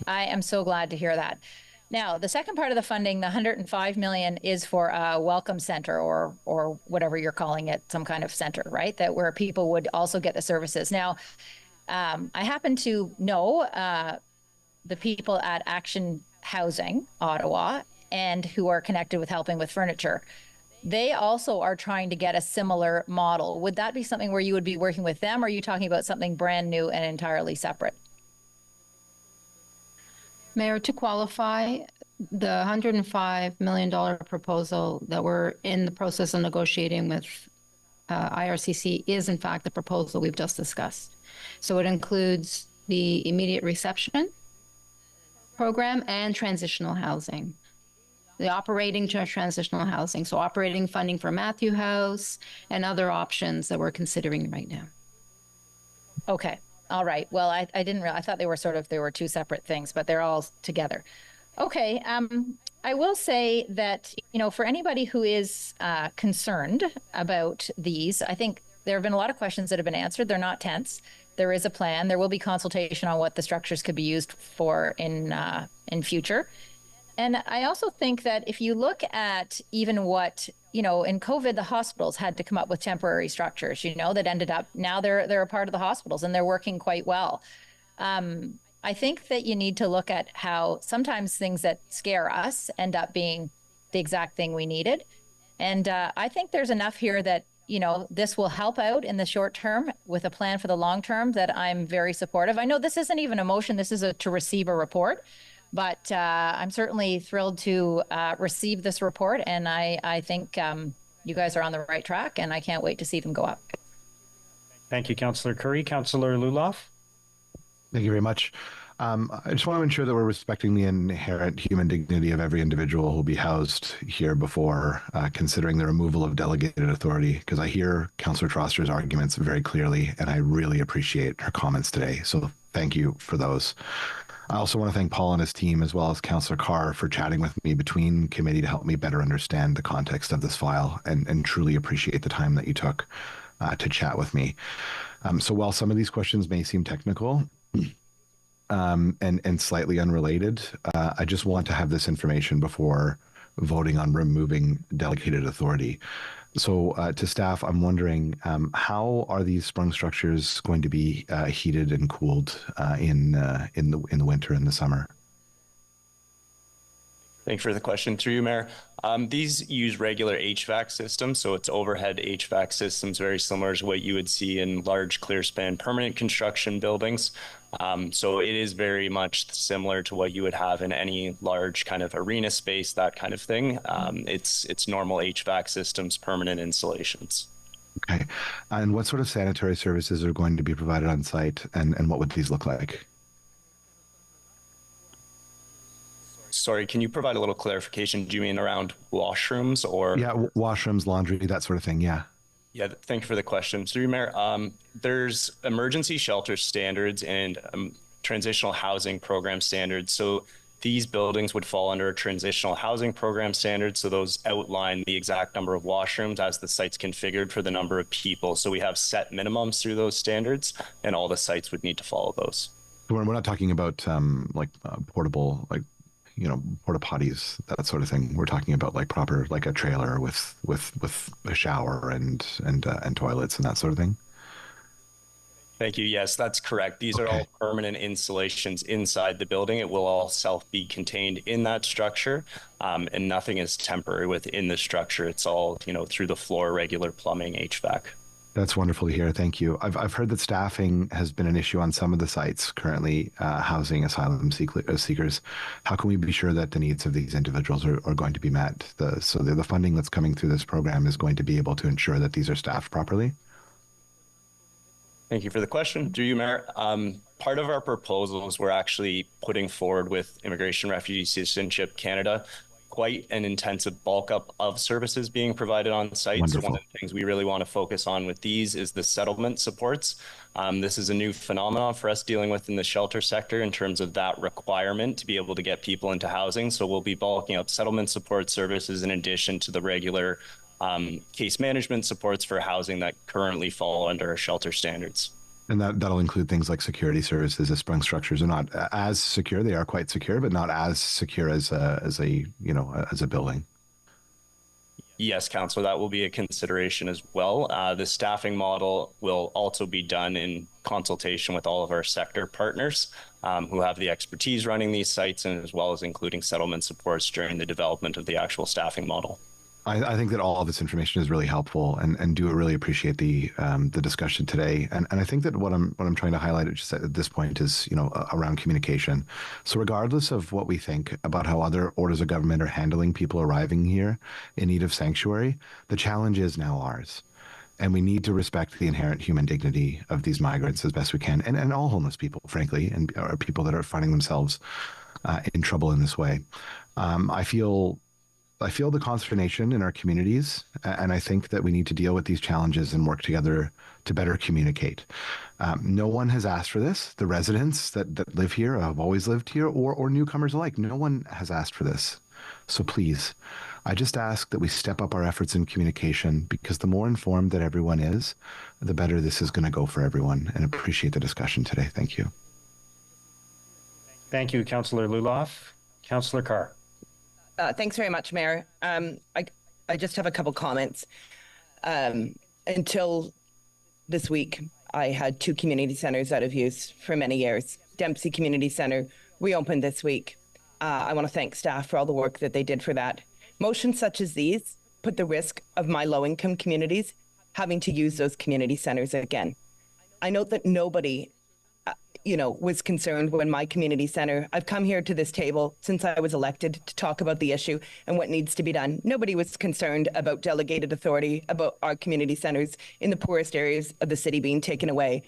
I am so glad to hear that. Now, the second part of the funding, the 105 million, is for a welcome center or whatever you're calling it, some kind of center, right? That where people would also get the services. Now, I happen to know the people at Action Housing Ottawa and who are connected with helping with furniture. They also are trying to get a similar model. Would that be something where you would be working with them, or are you talking about something brand new and entirely separate? Mayor, to qualify, the $105 million proposal that we're in the process of negotiating with IRCC is in fact the proposal we've just discussed. So it includes the immediate reception program and transitional housing. The operating transitional housing, so operating funding for Matthew House and other options that we're considering right now. Okay. All right. Well, I didn't realize, I thought they were two separate things, but they're all together. Okay. I will say that, for anybody who is concerned about these, I think there have been a lot of questions that have been answered. They're not tense. There is a plan. There will be consultation on what the structures could be used for in future. And I also think that if you look at even what, in COVID, the hospitals had to come up with temporary structures, that ended up, now they're a part of the hospitals and they're working quite well. I think that you need to look at how sometimes things that scare us end up being the exact thing we needed. And I think there's enough here that, this will help out in the short term with a plan for the long term that I'm very supportive. I know this isn't even a motion. This is to receive a report. But I'm certainly thrilled to receive this report, and I think you guys are on the right track, and I can't wait to see them go up. Thank you, Councillor Curry. Councillor Luloff. Thank you very much. I just want to ensure that we're respecting the inherent human dignity of every individual who will be housed here before considering the removal of delegated authority, because I hear Councillor Troster's arguments very clearly, and I really appreciate her comments today. So thank you for those. I also want to thank Paul and his team, as well as Councillor Carr, for chatting with me between committee to help me better understand the context of this file, and truly appreciate the time that you took to chat with me. So while some of these questions may seem technical and slightly unrelated, I just want to have this information before voting on removing delegated authority. So to staff, I'm wondering, how are these sprung structures going to be heated and cooled in the winter and the summer? Thank you for the question. Through you, Mayor. These use regular HVAC systems, so it's overhead HVAC systems, very similar to what you would see in large clear span permanent construction buildings. So it is very much similar to what you would have in any large kind of arena space, that kind of thing. It's normal HVAC systems, permanent installations. Okay. And what sort of sanitary services are going to be provided on site, and what would these look like? Sorry, can you provide a little clarification? Do you mean around washrooms or? Yeah, washrooms, laundry, that sort of thing. Yeah. Yeah, thank you for the question. Through you, Mayor, there's emergency shelter standards and transitional housing program standards. So these buildings would fall under a transitional housing program standard. So those outline the exact number of washrooms as the site's configured for the number of people. So we have set minimums through those standards, and all the sites would need to follow those. We're not talking about portable, porta potties, that sort of thing. We're talking about proper, a trailer with a shower and toilets and that sort of thing. Thank you. Yes, that's correct. These are all permanent installations inside the building. It will all be contained in that structure, and nothing is temporary within the structure. It's all, through the floor, regular plumbing, HVAC. That's wonderful to hear. Thank you. I've heard that staffing has been an issue on some of the sites currently housing asylum seekers. How can we be sure that the needs of these individuals are going to be met? So the funding that's coming through this program is going to be able to ensure that these are staffed properly? Thank you for the question. Through you, Mayor. Part of our proposals we're actually putting forward with Immigration, Refugee, Citizenship Canada quite an intensive bulk up of services being provided on site. Wonderful. So one of the things we really want to focus on with these is the settlement supports. This is a new phenomenon for us dealing with in the shelter sector in terms of that requirement to be able to get people into housing. So we'll be bulking up settlement support services in addition to the regular case management supports for housing that currently fall under our shelter standards. And that'll include things like security services. As sprung structures are not as secure. They are quite secure, but not as secure as a building. Yes, Councillor, that will be a consideration as well. The staffing model will also be done in consultation with all of our sector partners who have the expertise running these sites, and as well as including settlement supports during the development of the actual staffing model. I think that all of this information is really helpful, and do really appreciate the discussion today. And I think that what I'm trying to highlight just at this point is, around communication. So regardless of what we think about how other orders of government are handling people arriving here in need of sanctuary, the challenge is now ours. And we need to respect the inherent human dignity of these migrants as best we can, and all homeless people, frankly, and people that are finding themselves in trouble in this way. I feel the consternation in our communities, and I think that we need to deal with these challenges and work together to better communicate. No one has asked for this. The residents that live here have always lived here, or newcomers alike. No one has asked for this. So please, I just ask that we step up our efforts in communication, because the more informed that everyone is, the better this is going to go for everyone. And appreciate the discussion today. Thank you. Thank you, Councillor Luloff. Councillor Carr. Thanks very much, Mayor. I just have a couple comments. Until this week, I had 2 community centers out of use for many years. Dempsey Community Center reopened this week. I want to thank staff for all the work that they did for that. Motions such as these put the risk of my low-income communities having to use those community centers again. I note that nobody was concerned when my community center, I've come here to this table since I was elected to talk about the issue and what needs to be done. Nobody was concerned about delegated authority, about our community centers in the poorest areas of the city being taken away.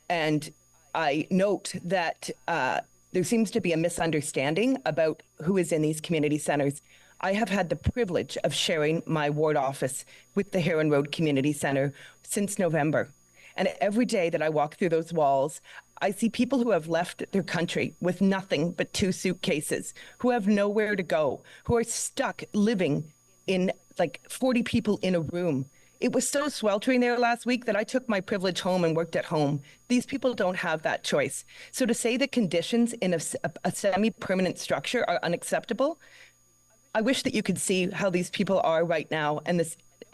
And I note that there seems to be a misunderstanding about who is in these community centers. I have had the privilege of sharing my ward office with the Haydon Road Community Center since November. And every day that I walk through those walls, I see people who have left their country with nothing but 2 suitcases, who have nowhere to go, who are stuck living in like 40 people in a room. It was so sweltering there last week that I took my privilege home and worked at home. These people don't have that choice. So to say the conditions in a semi-permanent structure are unacceptable, I wish that you could see how these people are right now, and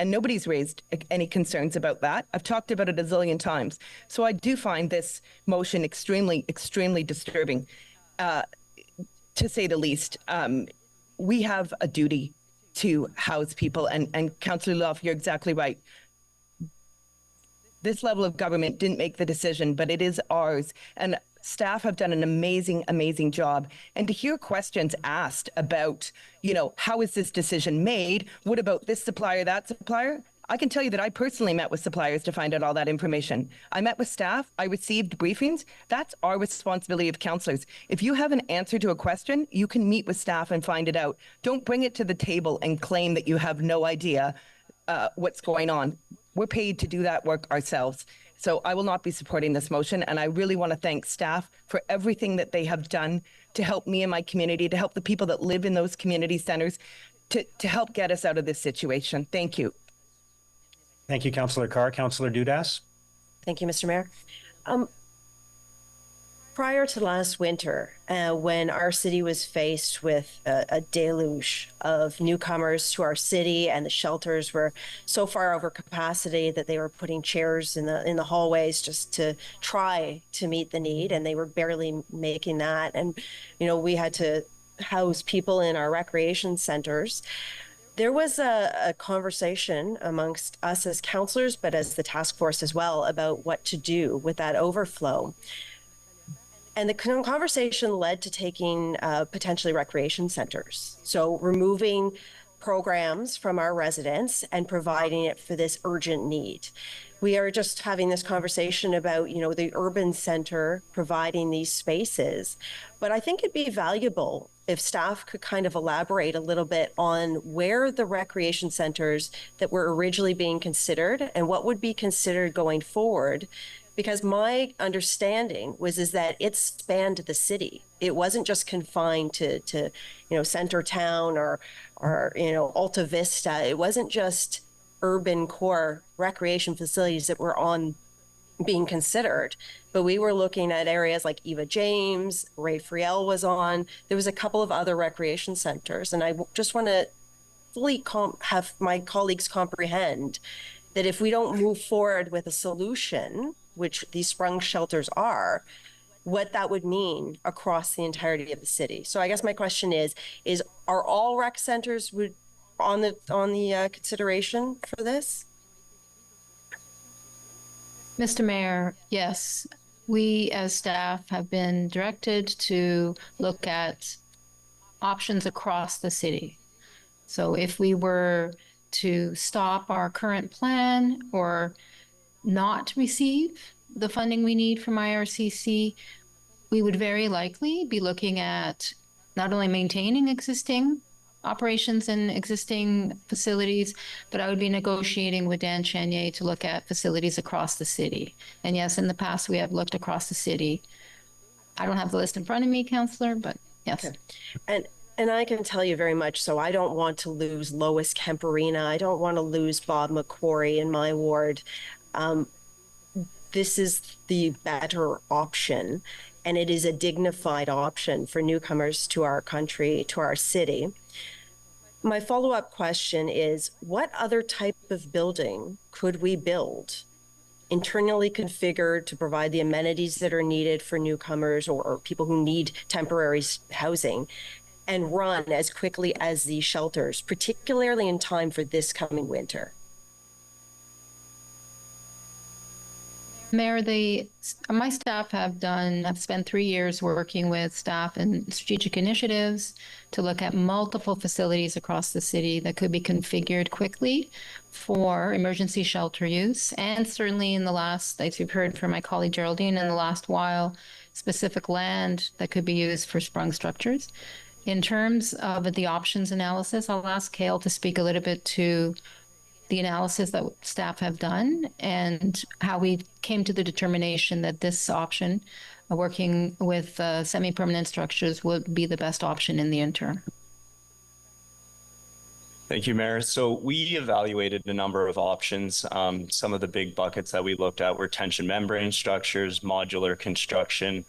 nobody's raised any concerns about that. I've talked about it a zillion times. So I do find this motion extremely, extremely disturbing, to say the least. We have a duty to house people, and Councillor Luloff, you're exactly right. This level of government didn't make the decision, but it is ours. And staff have done an amazing, amazing job. And to hear questions asked about, how is this decision made? What about this supplier, that supplier? I can tell you that I personally met with suppliers to find out all that information. I met with staff. I received briefings. That's our responsibility of councillors. If you have an answer to a question, you can meet with staff and find it out. Don't bring it to the table and claim that you have no idea what's going on. We're paid to do that work ourselves. So I will not be supporting this motion. And I really want to thank staff for everything that they have done to help me and my community, to help the people that live in those community centers, to help get us out of this situation. Thank you. Thank you, Councillor Carr. Councillor Dudas. Thank you, Mr. Mayor. Prior to last winter, when our city was faced with a deluge of newcomers to our city, and the shelters were so far over capacity that they were putting chairs in the hallways just to try to meet the need, and they were barely making that. And we had to house people in our recreation centers. There was a conversation amongst us as councillors, but as the task force as well, about what to do with that overflow. And the conversation led to taking potentially recreation centers. So removing programs from our residents and providing it for this urgent need. We are just having this conversation about, the urban center providing these spaces. But I think it'd be valuable if staff could kind of elaborate a little bit on where the recreation centers that were originally being considered and what would be considered going forward. Because my understanding is that it spanned the city. It wasn't just confined to Center Town or Alta Vista. It wasn't just urban core recreation facilities that were on being considered. But we were looking at areas like Eva James, Ray Friel was on. There was a couple of other recreation centers. And I just want to fully have my colleagues comprehend that if we don't move forward with a solution, which these sprung shelters are, what that would mean across the entirety of the city. So I guess my question is are all rec centers on the consideration for this? Mr. Mayor, yes, we as staff have been directed to look at options across the city. So if we were to stop our current plan or not receive the funding we need from IRCC, we would very likely be looking at not only maintaining existing operations and existing facilities, but I would be negotiating with Dan Chenier to look at facilities across the city. And yes, in the past, we have looked across the city. I don't have the list in front of me, Councillor, but yes. Okay. And I can tell you very much so, I don't want to lose Lois Kemperina. I don't want to lose Bob McQuarrie in my ward. This is the better option, and it is a dignified option for newcomers to our country, to our city. My follow-up question is, what other type of building could we build internally configured to provide the amenities that are needed for newcomers or people who need temporary housing and run as quickly as these shelters, particularly in time for this coming winter? Mayor, my staff have spent 3 years working with staff and strategic initiatives to look at multiple facilities across the city that could be configured quickly for emergency shelter use. And certainly in the last, as you've heard from my colleague Geraldine, in the last while, specific land that could be used for sprung structures. In terms of the options analysis, I'll ask Cale to speak a little bit to the analysis that staff have done and how we came to the determination that this option, working with semi-permanent structures, would be the best option in the interim. Thank you, Mayor. So we evaluated a number of options. Some of the big buckets that we looked at were tension membrane structures, modular construction.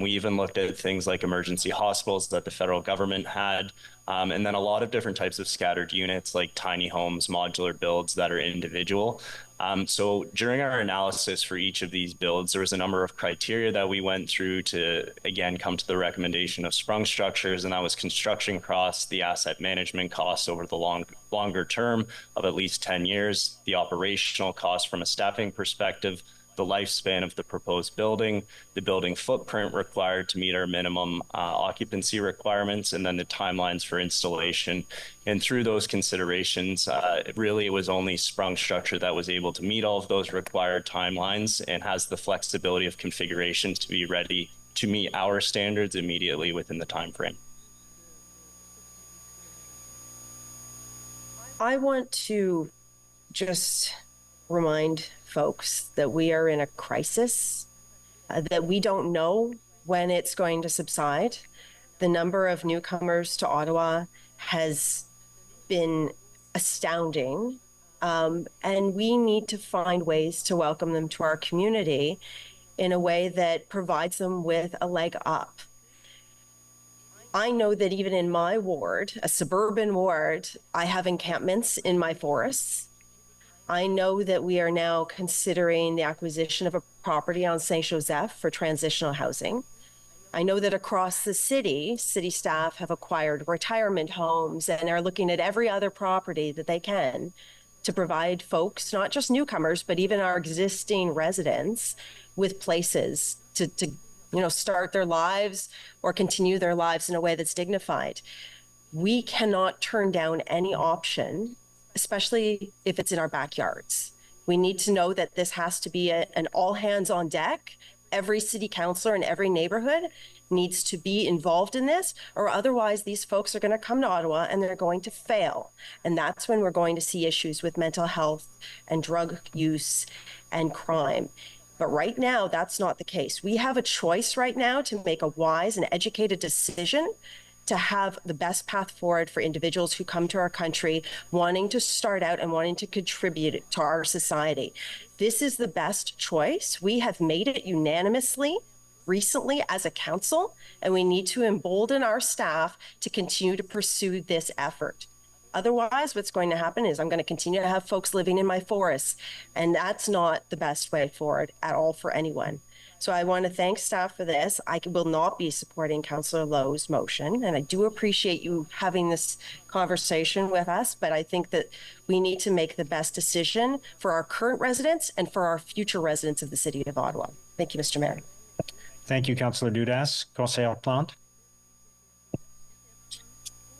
We even looked at things like emergency hospitals that the federal government had, and then a lot of different types of scattered units like tiny homes, modular builds that are individual. So during our analysis for each of these builds, there was a number of criteria that we went through to, again, come to the recommendation of sprung structures, and that was construction costs, the asset management costs over the longer term of at least 10 years, the operational costs from a staffing perspective, the lifespan of the proposed building, the building footprint required to meet our minimum occupancy requirements, and then the timelines for installation. And through those considerations, really it was only sprung structure that was able to meet all of those required timelines and has the flexibility of configuration to be ready to meet our standards immediately within the time frame. I want to just remind folks that we are in a crisis, that we don't know when it's going to subside. The number of newcomers to Ottawa has been astounding, and we need to find ways to welcome them to our community in a way that provides them with a leg up. I know that even in my ward, a suburban ward, I have encampments in my forests. I know that we are now considering the acquisition of a property on Saint Joseph for transitional housing. I know that across the city staff have acquired retirement homes and are looking at every other property that they can to provide folks, not just newcomers, but even our existing residents, with places to start their lives or continue their lives in a way that's dignified. We cannot turn down any option, especially if it's in our backyards. We need to know that this has to be an all hands on deck. Every city councillor in every neighborhood needs to be involved in this, or otherwise these folks are going to come to Ottawa and they're going to fail. And that's when we're going to see issues with mental health and drug use and crime. But right now, that's not the case. We have a choice right now to make a wise and educated decision to have the best path forward for individuals who come to our country wanting to start out and wanting to contribute to our society. This is the best choice. We have made it unanimously recently as a council, and we need to embolden our staff to continue to pursue this effort. Otherwise, what's going to happen is I'm going to continue to have folks living in my forests, and that's not the best way forward at all for anyone. So I want to thank staff for this. I will not be supporting Councillor Lowe's motion, and I do appreciate you having this conversation with us, but I think that we need to make the best decision for our current residents and for our future residents of the City of Ottawa. Thank you, Mr. Mayor. Thank you, Councillor Dudas. Conseillère Plante.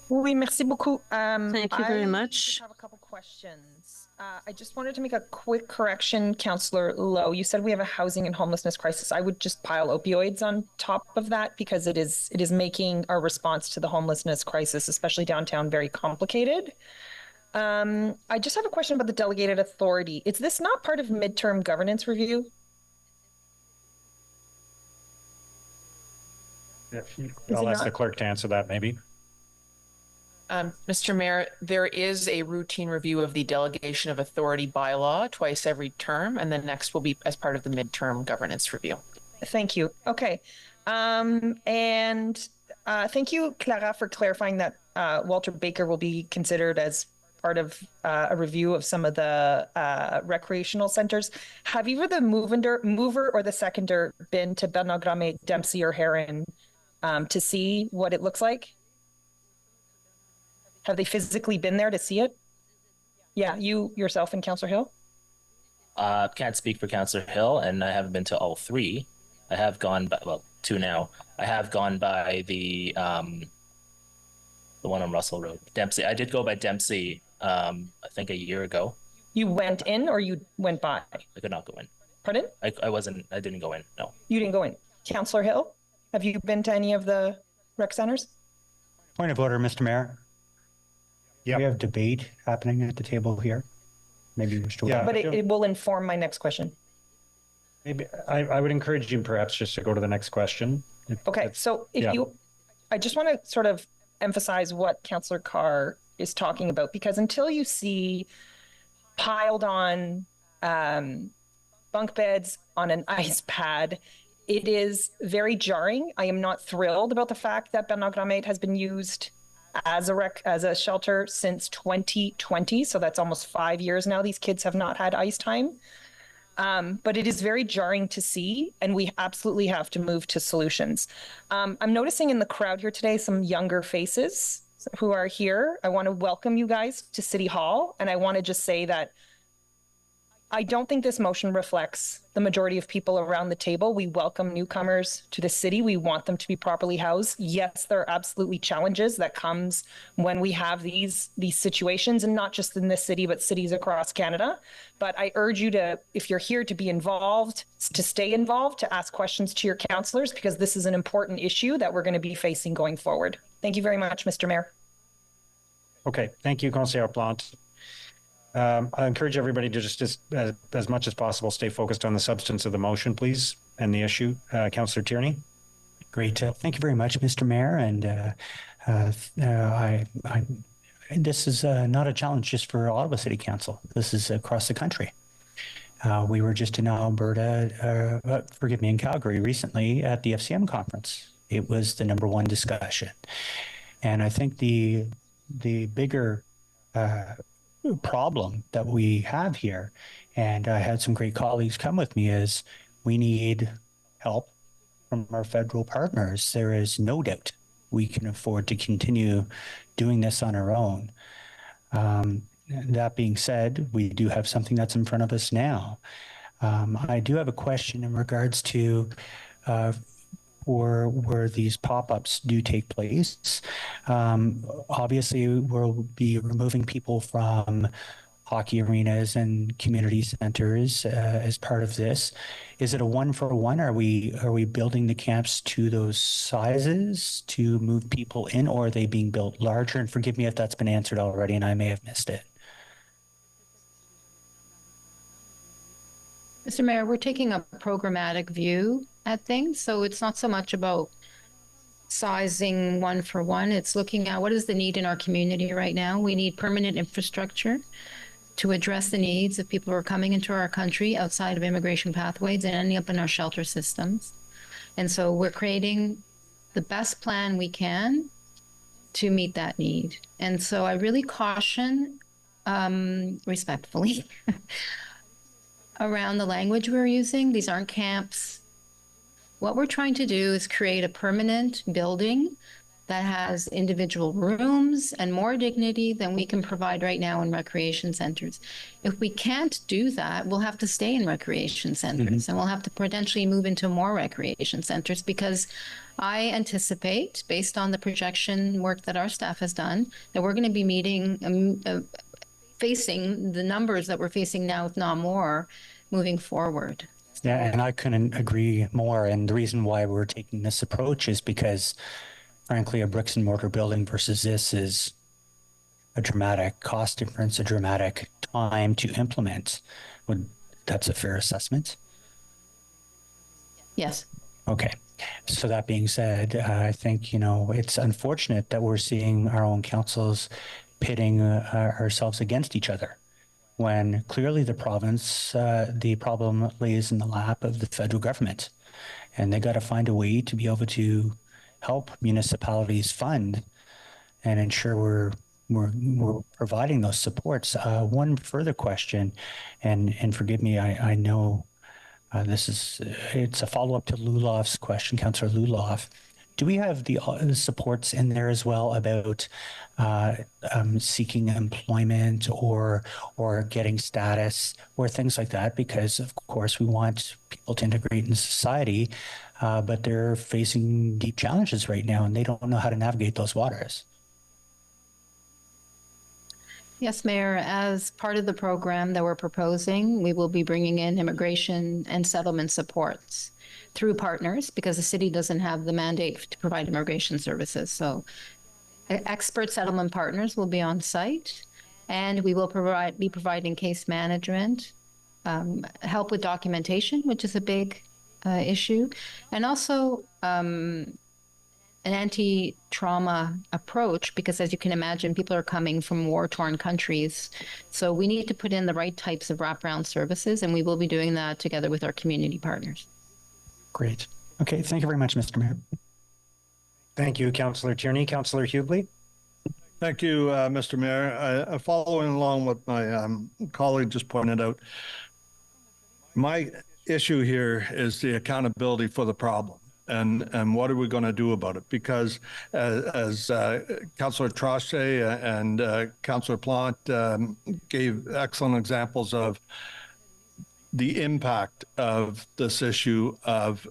Oui, merci beaucoup. Thank you very much. I have a couple questions. I just wanted to make a quick correction, Councillor Lowe. You said we have a housing and homelessness crisis. I would just pile opioids on top of that because it is making our response to the homelessness crisis, especially downtown, very complicated. I just have a question about the delegated authority. Is this not part of midterm governance review? I'll ask the clerk to answer that, maybe. Mr. Mayor, there is a routine review of the delegation of authority bylaw twice every term, and the next will be as part of the midterm governance review. Thank you. Okay. Thank you, Clara, for clarifying that Walter Baker will be considered as part of a review of some of the recreational centers. Have either the mover or the seconder been to Benograme, Dempsey, or Heron to see what it looks like? Have they physically been there to see it? Yeah, you yourself and Councillor Hill? Can't speak for Councillor Hill, and I haven't been to all three. I have gone by, well, two now. I have gone by the one on Russell Road. Dempsey. I did go by Dempsey, I think a year ago. You went in or you went by? I could not go in. Pardon? I didn't go in, no. You didn't go in. Councillor Hill, have you been to any of the rec centers? Point of order, Mr. Mayor. Yep. We have debate happening at the table here. Maybe we should. Yeah, but it will inform my next question. Maybe I would encourage you perhaps just to go to the next question. Okay, so I just want to sort of emphasize what Councillor Carr is talking about, because until you see piled on bunk beds on an ice pad, it is very jarring. I am not thrilled about the fact that Benograme has been used as a shelter since 2020. So that's almost 5 years now. These kids have not had ice time. But it is very jarring to see, and we absolutely have to move to solutions. I'm noticing in the crowd here today some younger faces who are here. I want to welcome you guys to City Hall, and I want to just say that I don't think this motion reflects the majority of people around the table. We welcome newcomers to the city. We want them to be properly housed. Yes, there are absolutely challenges that comes when we have these situations, and not just in this city, but cities across Canada. But I urge you to, if you're here, to be involved, to stay involved, to ask questions to your councillors, because this is an important issue that we're going to be facing going forward. Thank you very much, Mr. Mayor. Okay, thank you, Conseillère Plante. I encourage everybody to just as much as possible stay focused on the substance of the motion, please, and the issue. Councillor Tierney. Great. Thank you very much, Mr. Mayor. And this is not a challenge just for Ottawa City Council. This is across the country. We were just in Alberta, in Calgary recently at the FCM conference. It was the #1 discussion. And I think the bigger problem that we have here, and I had some great colleagues come with me, is we need help from our federal partners. There is no doubt we can afford to continue doing this on our own. That being said, we do have something that's in front of us now. I do have a question in regards to or where these pop-ups do take place. Obviously, we'll be removing people from hockey arenas and community centers as part of this. Is it a 1-for-1? Are we building the camps to those sizes to move people in, or are they being built larger? And forgive me if that's been answered already and I may have missed it. Mr. Mayor, we're taking a programmatic view at things. So it's not so much about sizing one for one. It's looking at what is the need in our community right now. We need permanent infrastructure to address the needs of people who are coming into our country outside of immigration pathways and ending up in our shelter systems. And so we're creating the best plan we can to meet that need. And so I really caution respectfully around the language we're using. These aren't camps. What we're trying to do is create a permanent building that has individual rooms and more dignity than we can provide right now in recreation centers. If we can't do that, we'll have to stay in recreation centers and we'll have to potentially move into more recreation centers, because I anticipate, based on the projection work that our staff has done, that we're going to be facing the numbers that we're facing now, if not more, moving forward. Yeah, and I couldn't agree more. And the reason why we're taking this approach is because, frankly, a bricks and mortar building versus this is a dramatic cost difference, a dramatic time to implement. That's a fair assessment? Yes. Okay. So that being said, I think, it's unfortunate that we're seeing our own councils pitting ourselves against each other, when clearly the problem lays in the lap of the federal government, and they got to find a way to be able to help municipalities fund and ensure we're providing those supports. One further question, and forgive me, I know it's a follow-up to Lulof's question, Councillor Lulof. Do we have the supports in there as well about seeking employment or getting status or things like that? Because of course we want people to integrate in society, but they're facing deep challenges right now and they don't know how to navigate those waters. Yes, Mayor, as part of the program that we're proposing, we will be bringing in immigration and settlement supports through partners, because the city doesn't have the mandate to provide immigration services. So expert settlement partners will be on site, and we will be providing case management, help with documentation, which is a big issue, and also an anti-trauma approach, because as you can imagine, people are coming from war-torn countries. So we need to put in the right types of wraparound services, and we will be doing that together with our community partners. Great. Okay, thank you very much, Mr. Mayor. Thank you, Councillor Tierney. Councillor Hughley. Thank you, Mr. Mayor. Following along what my colleague just pointed out, my issue here is the accountability for the problem. And what are we going to do about it? Because as Councillor Trochet and Councillor Plant gave excellent examples of the impact of this issue of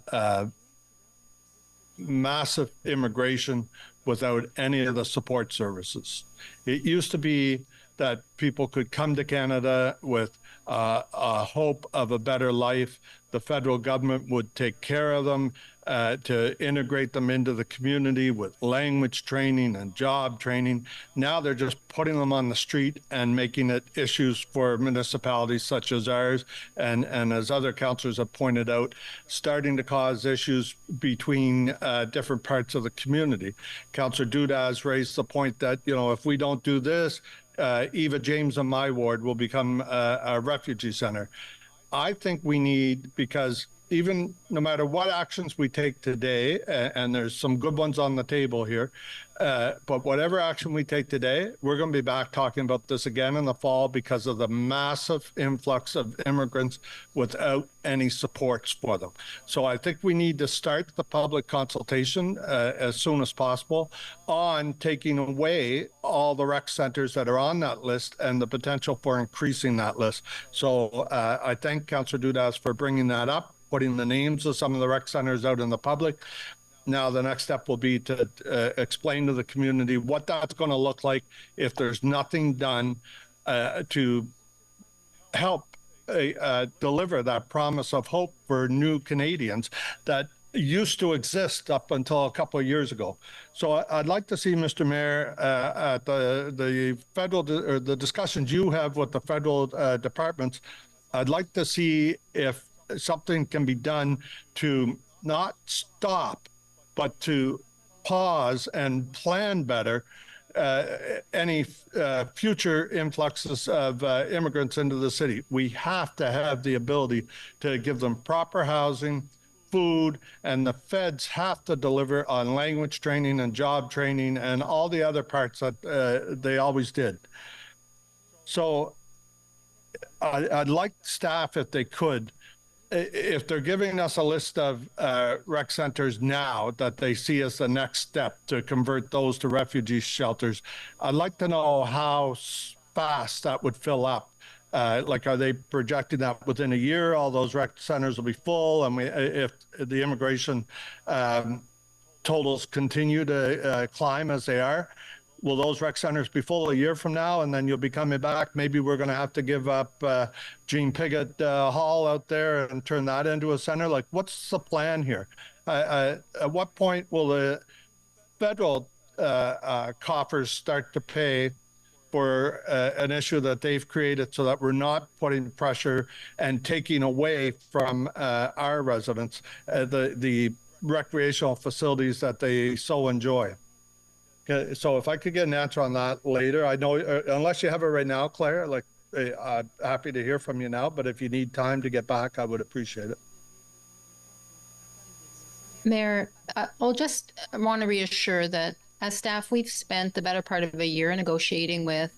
massive immigration without any of the support services. It used to be that people could come to Canada with a hope of a better life. The federal government would take care of them to integrate them into the community with language training and job training. Now they're just putting them on the street and making it issues for municipalities such as ours. And as other councillors have pointed out, starting to cause issues between different parts of the community. Councillor Dudas raised the point that, if we don't do this, Eva James in my ward will become a refugee center. I think we need, because even no matter what actions we take today, and there's some good ones on the table here, but whatever action we take today, we're going to be back talking about this again in the fall because of the massive influx of immigrants without any supports for them. So I think we need to start the public consultation as soon as possible on taking away all the rec centers that are on that list and the potential for increasing that list. So I thank Councillor Dudas for bringing that up, putting the names of some of the rec centers out in the public. Now, the next step will be to explain to the community what that's going to look like if there's nothing done to help deliver that promise of hope for new Canadians that used to exist up until a couple of years ago. So I'd like to see, Mr. Mayor, at the federal or the discussions you have with the federal departments, I'd like to see if something can be done to not stop, but to pause and plan better any future influxes of immigrants into the city. We have to have the ability to give them proper housing, food, and the feds have to deliver on language training and job training and all the other parts that they always did. So I'd like staff, if they could, if they're giving us a list of rec centers now that they see as the next step to convert those to refugee shelters, I'd like to know how fast that would fill up. Like, are they projecting that within a year, all those rec centers will be full? And if the immigration totals continue to climb as they are, will those rec centers be full a year from now, and then you'll be coming back? Maybe we're going to have to give up Jean Piggott Hall out there and turn that into a center. Like, what's the plan here? At what point will the federal coffers start to pay for an issue that they've created so that we're not putting pressure and taking away from our residents the recreational facilities that they so enjoy? Okay, so if I could get an answer on that later. I know, unless you have it right now, Claire, like, I'm happy to hear from you now, but if you need time to get back, I would appreciate it. Mayor, I'll just want to reassure that as staff, we've spent the better part of a year negotiating with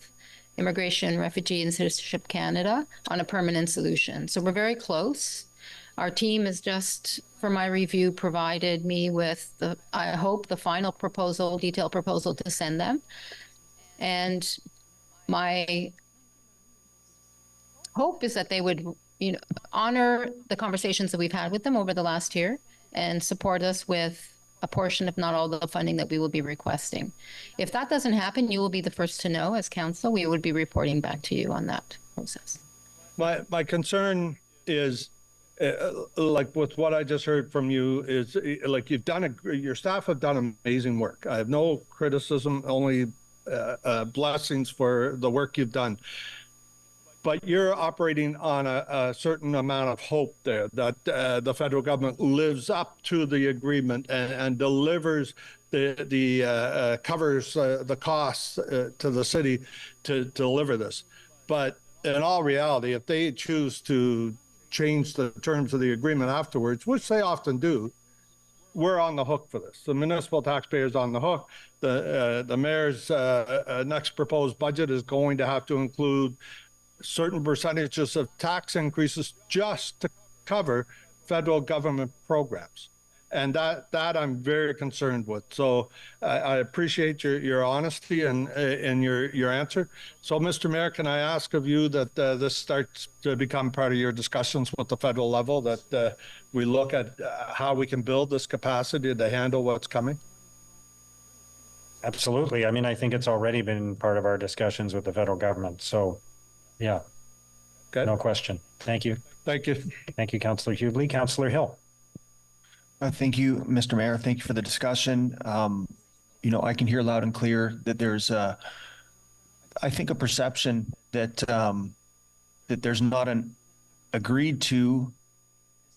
Immigration, Refugee and Citizenship Canada on a permanent solution. So we're very close. Our team has just, for my review, provided me with I hope, the final proposal, detailed proposal to send them. And my hope is that they would, honor the conversations that we've had with them over the last year and support us with a portion, if not all, the funding that we will be requesting. If that doesn't happen, you will be the first to know. As council, we would be reporting back to you on that process. My concern is, like with what I just heard from you, is like your staff have done amazing work. I have no criticism, only blessings for the work you've done. But you're operating on a certain amount of hope there that the federal government lives up to the agreement and delivers covers the costs to the city to deliver this. But in all reality, if they choose to change the terms of the agreement afterwards, which they often do, we're on the hook for this. The municipal taxpayer's on the hook. The mayor's next proposed budget is going to have to include certain percentages of tax increases just to cover federal government programs. And that I'm very concerned with. So I appreciate your honesty and your answer. So, Mr. Mayor, can I ask of you that this starts to become part of your discussions with the federal level, that we look at how we can build this capacity to handle what's coming? Absolutely. I mean, I think it's already been part of our discussions with the federal government. So, yeah, okay. No question. Thank you. Thank you. Thank you, Councillor Hughley. Councillor Hill. Thank you, Mr. Mayor. Thank you for the discussion. I can hear loud and clear that there's, I think, a perception that that there's not an agreed to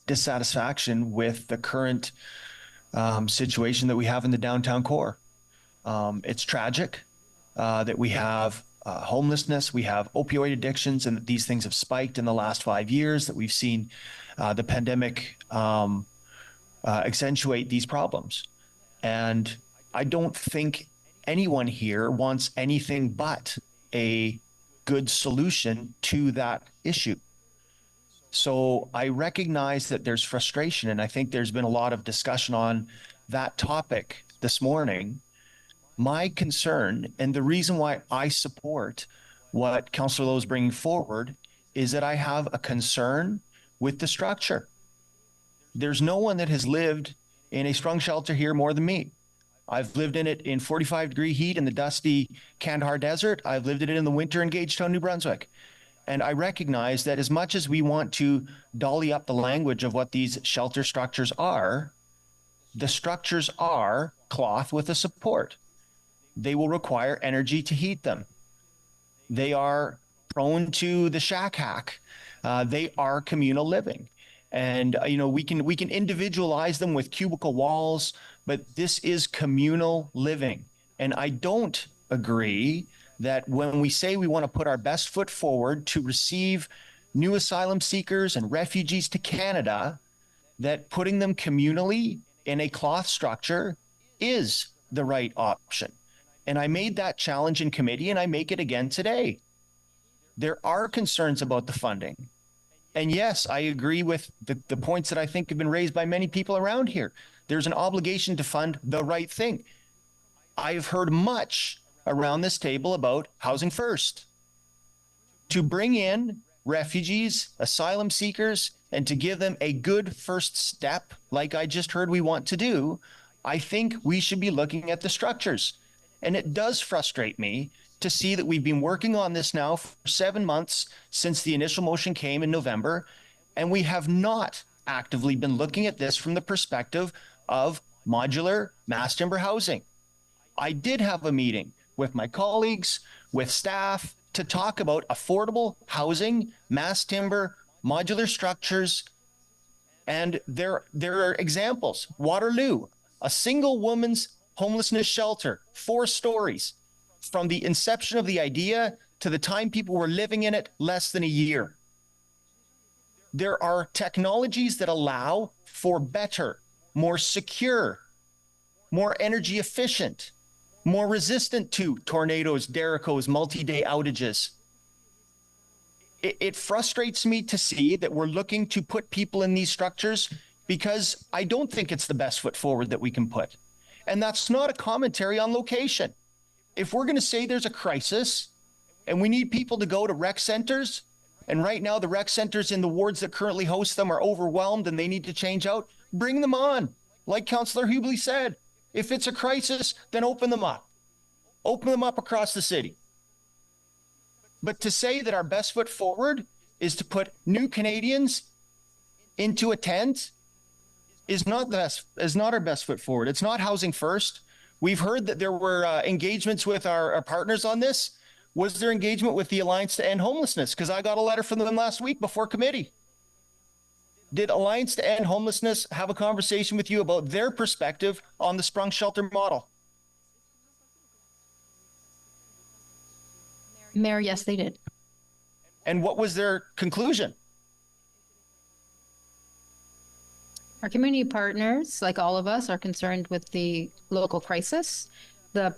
dissatisfaction with the current situation that we have in the downtown core. It's tragic that we have homelessness, we have opioid addictions, and that these things have spiked in the last 5 years, that we've seen the pandemic accentuate these problems. And I don't think anyone here wants anything but a good solution to that issue. So I recognize that there's frustration, and I think there's been a lot of discussion on that topic this morning. My concern, and the reason why I support what Councillor Lowe is bringing forward, is that I have a concern with the structure. There's no one that has lived in a sprung shelter here more than me. I've lived in it in 45-degree heat in the dusty Kandahar Desert. I've lived in it in the winter in Gagetown, New Brunswick. And I recognize that as much as we want to dolly up the language of what these shelter structures are, the structures are cloth with a support. They will require energy to heat them. They are prone to the shack hack. They are communal living. And, we can individualize them with cubicle walls, but this is communal living. And I don't agree that when we say we want to put our best foot forward to receive new asylum seekers and refugees to Canada, that putting them communally in a cloth structure is the right option. And I made that challenge in committee, and I make it again today. There are concerns about the funding. And yes, I agree with the points that I think have been raised by many people around here. There's an obligation to fund the right thing. I've heard much around this table about housing first. To bring in refugees, asylum seekers, and to give them a good first step, like I just heard we want to do, I think we should be looking at the structures. And it does frustrate me to see that we've been working on this now for 7 months since the initial motion came in November, and we have not actively been looking at this from the perspective of modular mass timber housing. I did have a meeting with my colleagues, with staff, to talk about affordable housing, mass timber, modular structures, and there are examples. Waterloo, a single woman's homelessness shelter, 4 stories. From the inception of the idea to the time people were living in it, less than a year. There are technologies that allow for better, more secure, more energy efficient, more resistant to tornadoes, derricos, multi-day outages. It frustrates me to see that we're looking to put people in these structures because I don't think it's the best foot forward that we can put. And that's not a commentary on location. If we're going to say there's a crisis and we need people to go to rec centers, and right now the rec centers in the wards that currently host them are overwhelmed and they need to change out, bring them on. Like Councillor Hubley said, if it's a crisis, then open them up. Open them up across the city. But to say that our best foot forward is to put new Canadians into a tent is not our best foot forward. It's not housing first. We've heard that there were engagements with our partners on this. Was there engagement with the Alliance to End Homelessness? Because I got a letter from them last week before committee. Did Alliance to End Homelessness have a conversation with you about their perspective on the sprung shelter model? Mayor, yes, they did. And what was their conclusion? Our community partners, like all of us, are concerned with the local crisis. The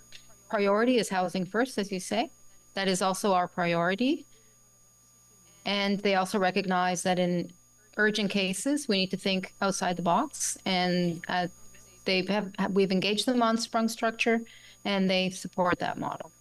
priority is housing first, as you say. That is also our priority. And they also recognize that in urgent cases, we need to think outside the box. And we've engaged them on sprung structure, and they support that model.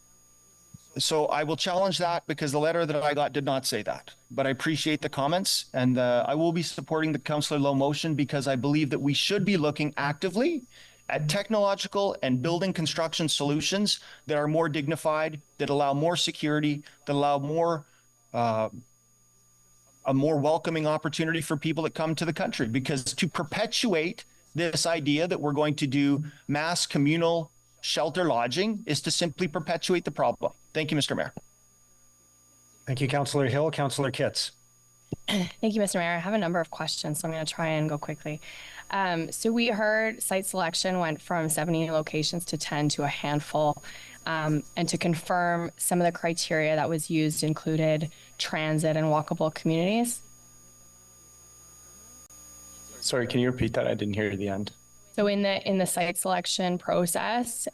So I will challenge that because the letter that I got did not say that. But I appreciate the comments, and I will be supporting the Councillor Lowe motion because I believe that we should be looking actively at technological and building construction solutions that are more dignified, that allow more security, that allow more a more welcoming opportunity for people that come to the country. Because to perpetuate this idea that we're going to do mass communal shelter lodging is to simply perpetuate the problem. Thank you, Mr. Mayor. Thank you, Councillor Hill. Councillor Kitts. Thank you, Mr. Mayor. I have a number of questions, so I'm going to try and go quickly. So we heard site selection went from 70 locations to 10 to a handful. And to confirm, some of the criteria that was used included transit and walkable communities. Sorry, can you repeat that? I didn't hear the end. So in the site selection process,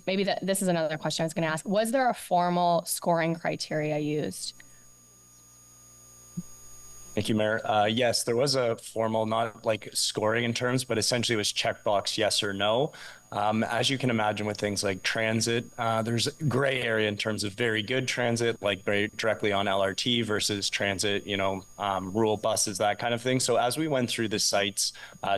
maybe this is another question I was going to ask. Was there a formal scoring criteria used? Thank you, Mayor. Yes, there was a formal, not like scoring in terms, but essentially it was checkbox yes or no. As you can imagine with things like transit, there's a gray area in terms of very good transit, like very directly on LRT versus transit, rural buses, that kind of thing. So as we went through the sites,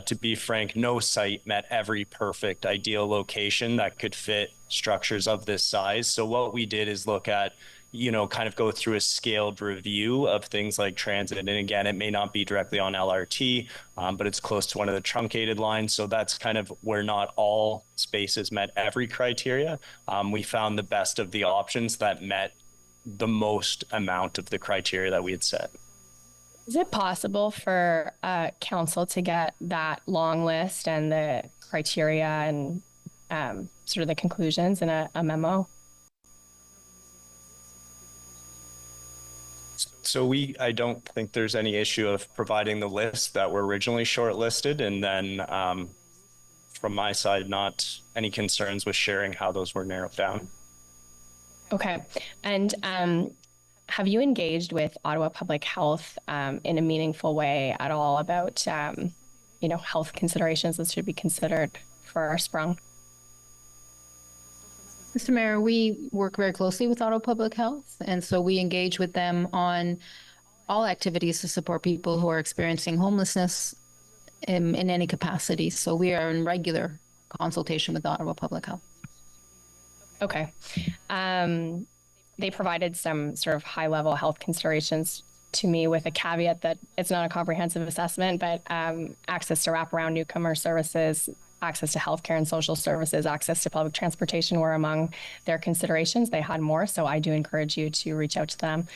to be frank, no site met every perfect ideal location that could fit structures of this size. So what we did is look at kind of go through a scaled review of things like transit. And again, it may not be directly on LRT, but it's close to one of the truncated lines. So that's kind of where not all spaces met every criteria. We found the best of the options that met the most amount of the criteria that we had set. Is it possible for council to get that long list and the criteria and sort of the conclusions in a memo? So I don't think there's any issue of providing the list that were originally shortlisted, and then from my side, not any concerns with sharing how those were narrowed down. Okay. And have you engaged with Ottawa Public Health in a meaningful way at all about, health considerations that should be considered for our sprung? Mr. Mayor, we work very closely with Ottawa Public Health, and so we engage with them on all activities to support people who are experiencing homelessness in any capacity. So we are in regular consultation with Ottawa Public Health. Okay. They provided some sort of high-level health considerations to me with a caveat that it's not a comprehensive assessment, but access to wraparound newcomer services, access to healthcare and social services, access to public transportation were among their considerations. They had more, so I do encourage you to reach out to them.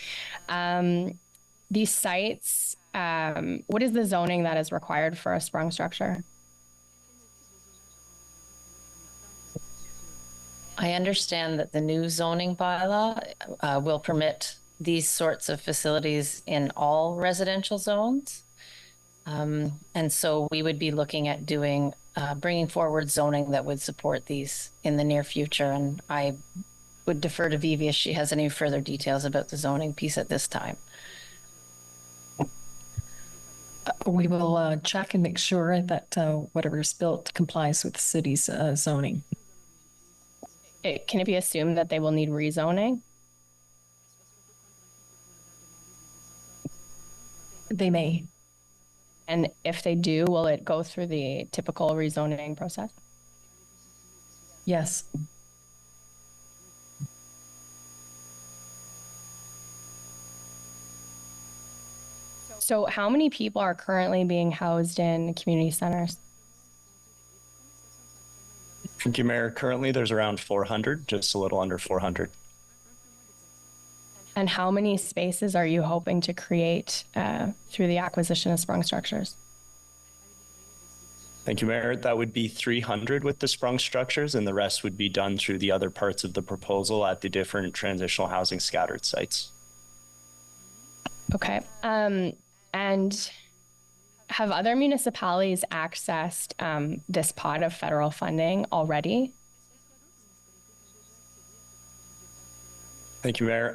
These sites, what is the zoning that is required for a sprung structure? I understand that the new zoning bylaw will permit these sorts of facilities in all residential zones. And so we would be looking at bringing forward zoning that would support these in the near future. And I would defer to Vivi if she has any further details about the zoning piece at this time. We will check and make sure that whatever is built complies with the city's zoning. Can it be assumed that they will need rezoning? They may. And if they do, will it go through the typical rezoning process? Yes. So how many people are currently being housed in community centers? Thank you, Mayor. Currently, there's around 400, just a little under 400. And how many spaces are you hoping to create through the acquisition of sprung structures? Thank you, Mayor. That would be 300 with the sprung structures, and the rest would be done through the other parts of the proposal at the different transitional housing scattered sites. Okay. And have other municipalities accessed this pot of federal funding already? Thank you, Mayor.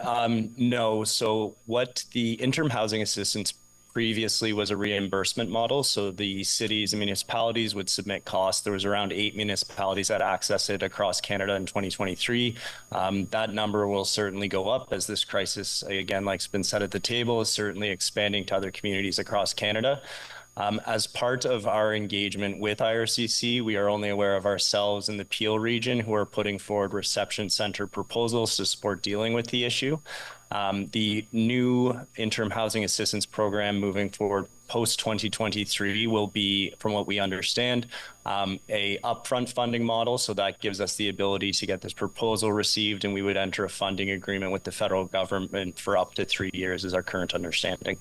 No. So what the interim housing assistance previously was a reimbursement model. So the cities and municipalities would submit costs. There was around 8 municipalities that accessed it across Canada in 2023. That number will certainly go up as this crisis, again, like's been said at the table, is certainly expanding to other communities across Canada. As part of our engagement with IRCC, we are only aware of ourselves in the Peel region who are putting forward reception center proposals to support dealing with the issue. The new interim housing assistance program moving forward post 2023 will be, from what we understand, a upfront funding model. So that gives us the ability to get this proposal received, and we would enter a funding agreement with the federal government for up to 3 years is our current understanding.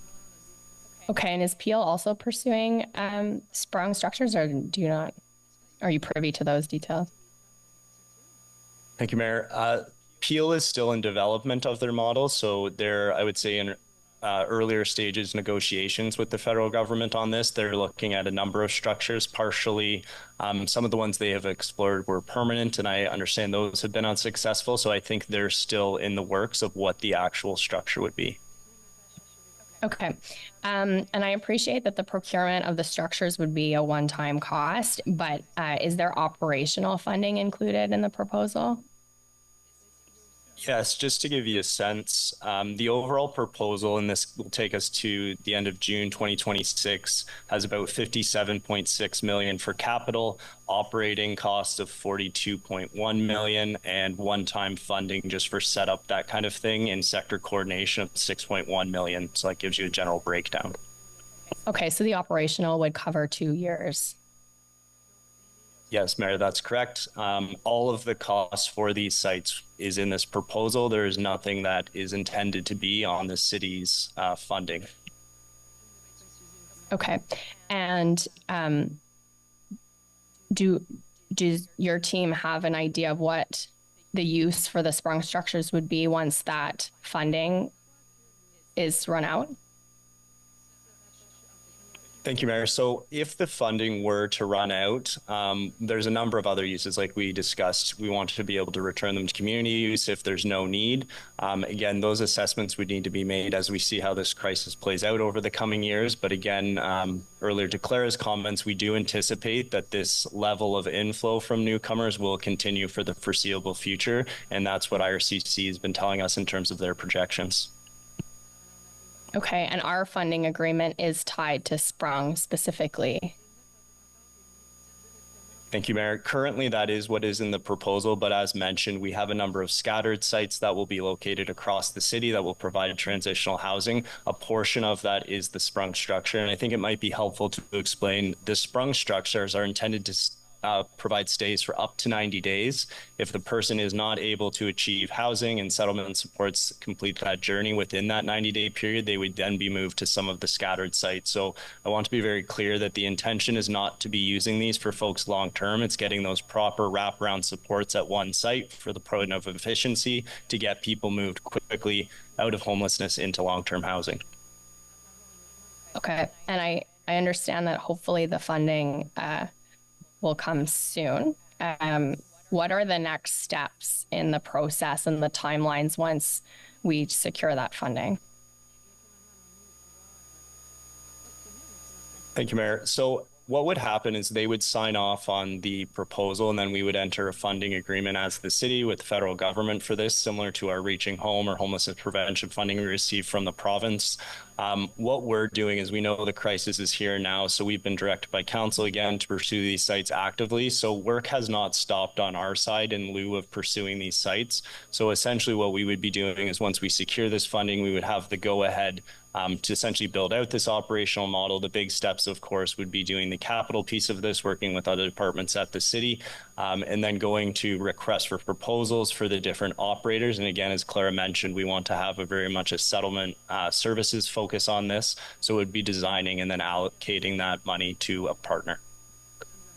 Okay, and is Peel also pursuing sprung structures, or are you privy to those details? Thank you, Mayor. Peel is still in development of their model, so they're, I would say, in earlier stages negotiations with the federal government on this. They're looking at a number of structures. Partially, some of the ones they have explored were permanent, and I understand those have been unsuccessful. So I think they're still in the works of what the actual structure would be. Okay. And I appreciate that the procurement of the structures would be a one-time cost, but is there operational funding included in the proposal? Yes, just to give you a sense, the overall proposal, and this will take us to the end of June 2026, has about $57.6 million for capital, operating costs of $42.1 million, and one-time funding just for setup, that kind of thing, and sector coordination of $6.1 million. So that gives you a general breakdown. Okay, so the operational would cover 2 years. Yes, Mayor, that's correct. All of the costs for these sites is in this proposal. There is nothing that is intended to be on the city's funding. Okay. And does your team have an idea of what the use for the sprung structures would be once that funding is run out? Thank you, Mayor. So if the funding were to run out, there's a number of other uses like we discussed. We want to be able to return them to community use if there's no need. Again, those assessments would need to be made as we see how this crisis plays out over the coming years. But again, earlier to Clara's comments, we do anticipate that this level of inflow from newcomers will continue for the foreseeable future. And that's what IRCC has been telling us in terms of their projections. Okay, and our funding agreement is tied to sprung specifically. Thank you, Mayor. Currently, that is what is in the proposal, but as mentioned, we have a number of scattered sites that will be located across the city that will provide transitional housing. A portion of that is the sprung structure, and I think it might be helpful to explain the sprung structures are intended to provide stays for up to 90 days. If the person is not able to achieve housing and settlement supports complete that journey within that 90-day period, they would then be moved to some of the scattered sites. So I want to be very clear that the intention is not to be using these for folks long term. It's getting those proper wraparound supports at one site for the point of efficiency to get people moved quickly out of homelessness into long-term housing. Okay, and I understand that hopefully the funding will come soon. What are the next steps in the process and the timelines once we secure that funding? Thank you, Mayor. So what would happen is they would sign off on the proposal, and then we would enter a funding agreement as the city with the federal government for this, similar to our Reaching Home or homelessness prevention funding we receive from the province. What we're doing is we know the crisis is here now, so we've been directed by council again to pursue these sites actively. So work has not stopped on our side in lieu of pursuing these sites. So essentially what we would be doing is once we secure this funding, we would have the go-ahead to essentially build out this operational model. The big steps, of course, would be doing the capital piece of this, working with other departments at the city, and then going to request for proposals for the different operators. And again, as Clara mentioned, we want to have a very much a settlement services focus on this. So it would be designing and then allocating that money to a partner.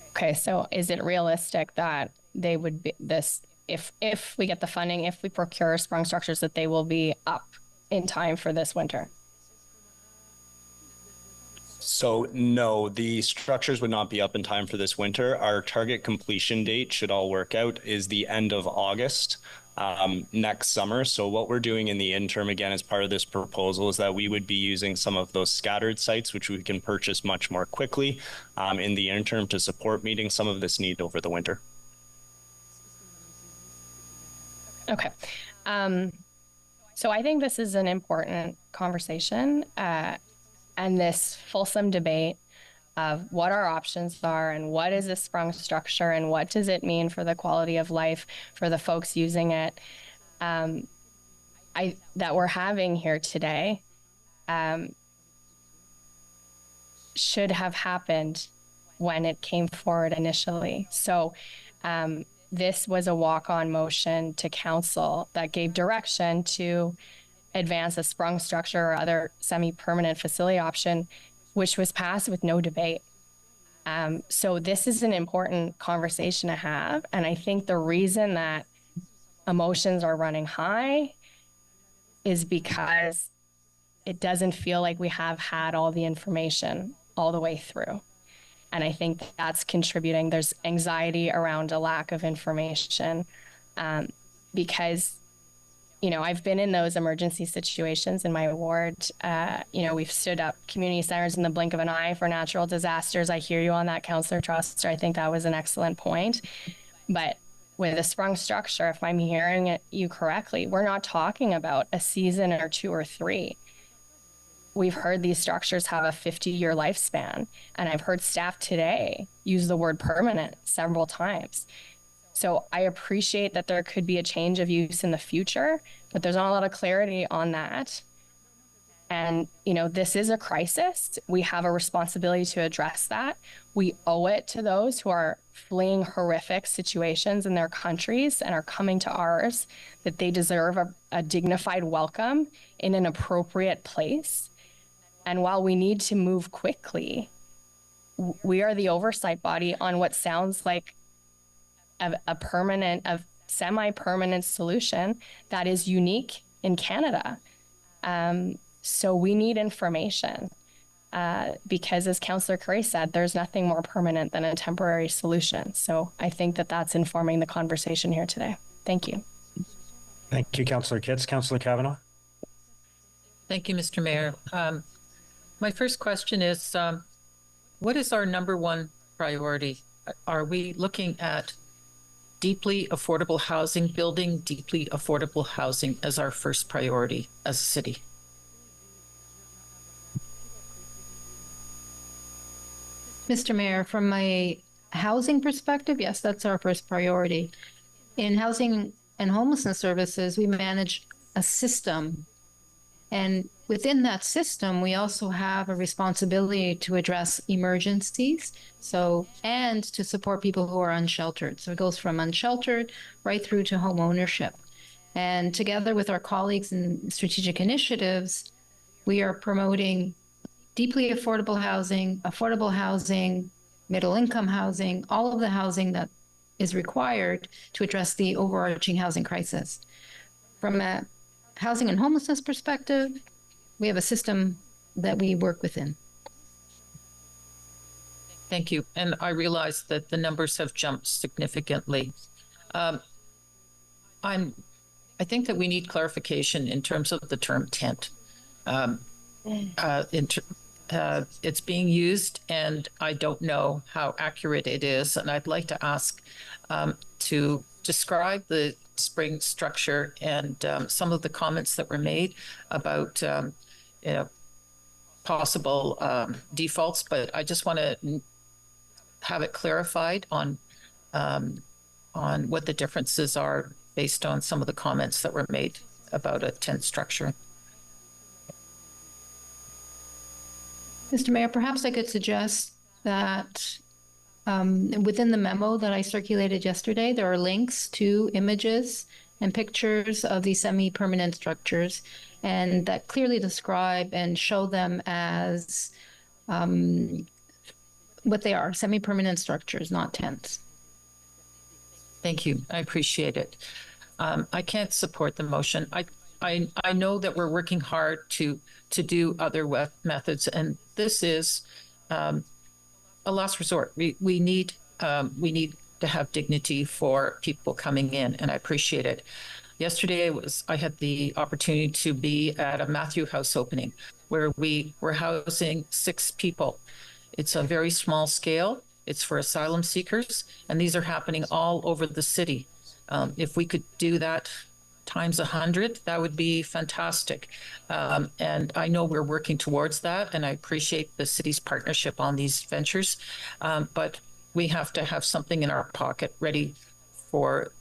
Okay, so is it realistic that they would be this, if we get the funding, if we procure sprung structures, that they will be up in time for this winter? So no, the structures would not be up in time for this winter. Our target completion date, should all work out, is the end of August next summer. So what we're doing in the interim, again, as part of this proposal, is that we would be using some of those scattered sites, which we can purchase much more quickly in the interim to support meeting some of this need over the winter. Okay. So I think this is an important conversation. And this fulsome debate of what our options are and what is a sprung structure and what does it mean for the quality of life for the folks using it, that we're having here today, should have happened when it came forward initially. So this was a walk-on motion to council that gave direction to advance a sprung structure or other semi-permanent facility option, which was passed with no debate. So this is an important conversation to have. And I think the reason that emotions are running high is because it doesn't feel like we have had all the information all the way through. And I think that's contributing. There's anxiety around a lack of information because I've been in those emergency situations in my ward. We've stood up community centers in the blink of an eye for natural disasters. I hear you on that, Councillor Truster. I think that was an excellent point. But with a sprung structure, if I'm hearing you correctly, we're not talking about a season or 2 or 3. We've heard these structures have a 50-year lifespan. And I've heard staff today use the word permanent several times. So I appreciate that there could be a change of use in the future, but there's not a lot of clarity on that. And, this is a crisis. We have a responsibility to address that. We owe it to those who are fleeing horrific situations in their countries and are coming to ours, that they deserve a dignified welcome in an appropriate place. And while we need to move quickly, we are the oversight body on what sounds like a semi-permanent solution that is unique in Canada. So we need information because, as Councillor Curry said, there's nothing more permanent than a temporary solution. So I think that that's informing the conversation here today. Thank you. Thank you, Councillor Kitts. Councillor Kavanagh. Thank you, Mr. Mayor. My first question is, what is our number one priority? Are we looking at deeply affordable housing, building deeply affordable housing as our first priority as a city? Mr. Mayor, from a housing perspective, yes, that's our first priority. In housing and homelessness services, we manage a system. And within that system, we also have a responsibility to address emergencies, and to support people who are unsheltered. So it goes from unsheltered right through to home ownership. And together with our colleagues in strategic initiatives, we are promoting deeply affordable housing, middle income housing, all of the housing that is required to address the overarching housing crisis. From a housing and homelessness perspective, we have a system that we work within. Thank you. And I realize that the numbers have jumped significantly. I think that we need clarification in terms of the term tent. It's being used, and I don't know how accurate it is. And I'd like to ask to describe the spring structure and some of the comments that were made about possible defaults. But I just want to have it clarified on what the differences are based on some of the comments that were made about a tent structure. Mr. Mayor, perhaps I could suggest that within the memo that I circulated yesterday, there are links to images and pictures of these semi-permanent structures, and that clearly describe and show them as what they are, semi-permanent structures, not tents. Thank you. I appreciate it. I can't support the motion. I know that we're working hard to do other methods, and this is a last resort. We need to have dignity for people coming in, and I appreciate it. Yesterday I had the opportunity to be at a Matthew House opening where we were housing 6 people. It's a very small scale. It's for asylum seekers, and these are happening all over the city. If we could do that times 100, that would be fantastic. And I know we're working towards that, and I appreciate the city's partnership on these ventures. But we have to have something in our pocket ready for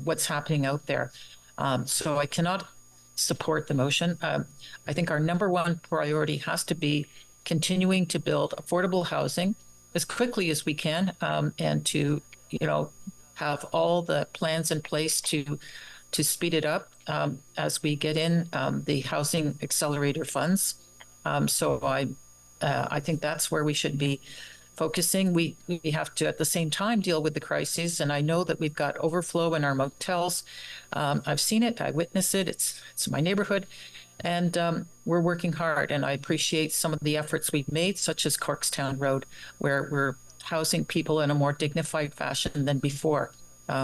what's happening out there. So I cannot support the motion. I think our number one priority has to be continuing to build affordable housing as quickly as we can, and to, have all the plans in place to speed it up as we get in the housing accelerator funds. So I think that's where we should be focusing. We have to at the same time deal with the crises, and I know that we've got overflow in our motels. I've seen it, I witness it. It's my neighborhood, and we're working hard. And I appreciate some of the efforts we've made, such as Corkstown Road, where we're housing people in a more dignified fashion than before.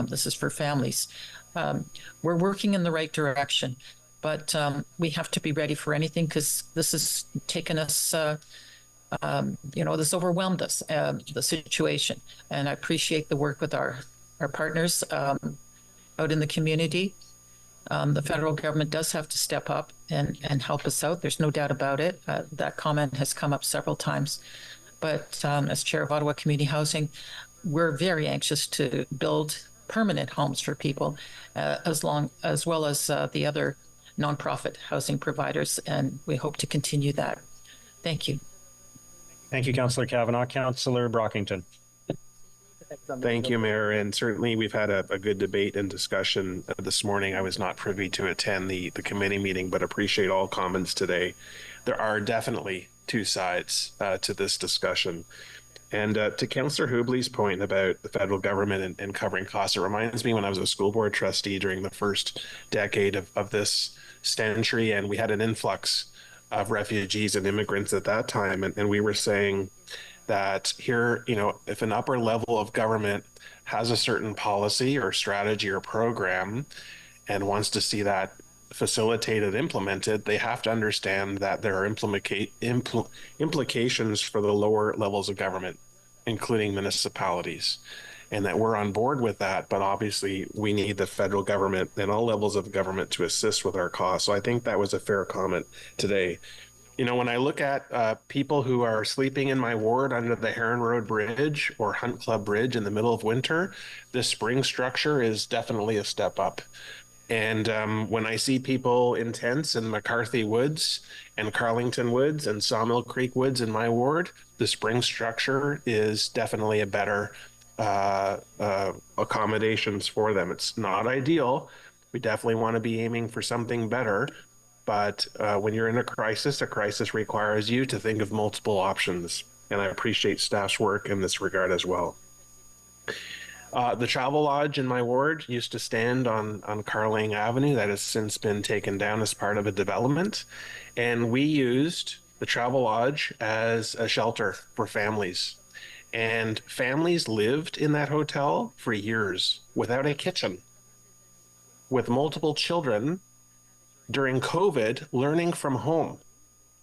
This is for families. We're working in the right direction, but we have to be ready for anything, because this has taken us, this overwhelmed us, the situation. And I appreciate the work with our partners out in the community. The federal government does have to step up and help us out. There's no doubt about it. That comment has come up several times. But as chair of Ottawa Community Housing, we're very anxious to build permanent homes for people, as well as the other nonprofit housing providers, and we hope to continue that. Thank you. Thank you, Councillor Kavanagh. Councillor Brockington. Thank you, Mayor. And certainly we've had a good debate and discussion this morning. I was not privy to attend the committee meeting, but appreciate all comments today. There are definitely two sides to this discussion. And to Councillor Hubley's point about the federal government and covering costs, it reminds me when I was a school board trustee during the first decade of this century, and we had an influx of refugees and immigrants at that time. And we were saying that here, if an upper level of government has a certain policy or strategy or program and wants to see that facilitated, implemented, they have to understand that there are implications for the lower levels of government, including municipalities, and that we're on board with that. But obviously, we need the federal government and all levels of government to assist with our costs. So I think that was a fair comment today. When I look at people who are sleeping in my ward under the Heron Road Bridge or Hunt Club Bridge in the middle of winter, this spring structure is definitely a step up. And when I see people in tents in McCarthy Woods and Carlington Woods and Sawmill Creek Woods in my ward, the spring structure is definitely a better accommodations for them. It's not ideal. We definitely want to be aiming for something better. But when you're in a crisis requires you to think of multiple options. And I appreciate staff's work in this regard as well. The Travel Lodge in my ward used to stand on Laurier Avenue. That has since been taken down as part of a development. And we used the Travel Lodge as a shelter for families. And families lived in that hotel for years without a kitchen, with multiple children during COVID learning from home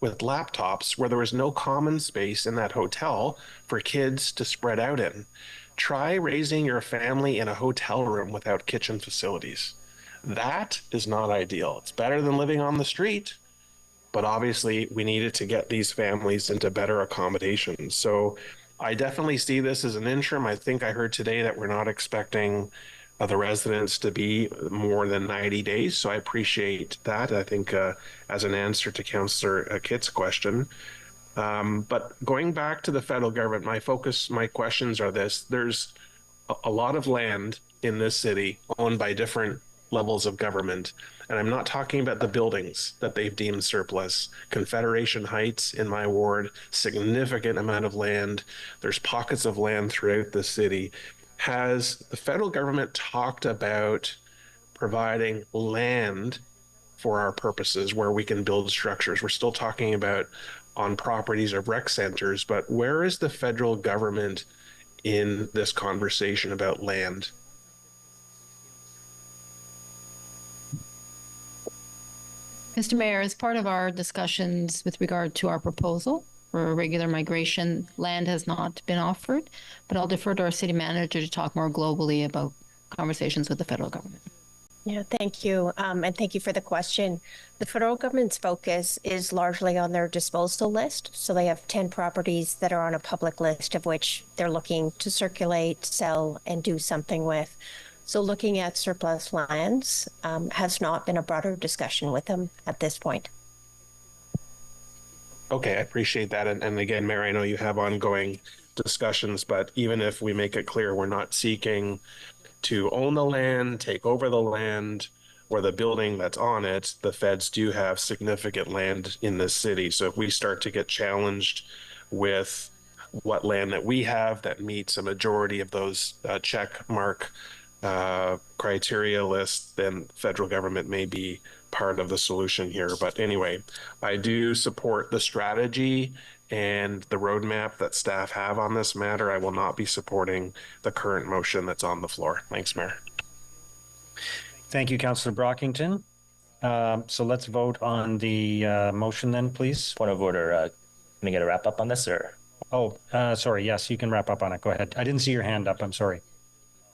with laptops where there was no common space in that hotel for kids to spread out in. Try raising your family in a hotel room without kitchen facilities. That is not ideal. It's better than living on the street, but obviously we needed to get these families into better accommodations. So I definitely see this as an interim. I think I heard today that we're not expecting the residents to be more than 90 days. So I appreciate that. I think as an answer to Councillor Kitt's question. But going back to the federal government, my questions are this. There's a lot of land in this city owned by different levels of government. And I'm not talking about the buildings that they've deemed surplus. Confederation Heights in my ward, significant amount of land. There's pockets of land throughout the city. Has the federal government talked about providing land for our purposes where we can build structures? We're still talking about on properties of rec centers, but where is the federal government in this conversation about land? Mr. Mayor, as part of our discussions with regard to our proposal for regular migration, land has not been offered, but I'll defer to our city manager to talk more globally about conversations with the federal government. Yeah, thank you. And thank you for the question. The federal government's focus is largely on their disposal list. So they have 10 properties that are on a public list of which they're looking to circulate, sell, and do something with. So looking at surplus lands has not been a broader discussion with them at this point. Okay, I appreciate that. And again, Mayor, I know you have ongoing discussions, but even if we make it clear we're not seeking to own the land, take over the land, or the building that's on it, the feds do have significant land in this city. So if we start to get challenged with what land that we have that meets a majority of those check mark criteria lists, then federal government may be part of the solution here. But anyway, I do support the strategy and the roadmap that staff have on this matter. I will not be supporting the current motion that's on the floor. Thanks, Mayor. Thank you, Councillor Brockington. So let's vote on the motion then, please. Point of order. Can I get a wrap up on this, or? Oh, sorry. Yes, you can wrap up on it. Go ahead. I didn't see your hand up. I'm sorry.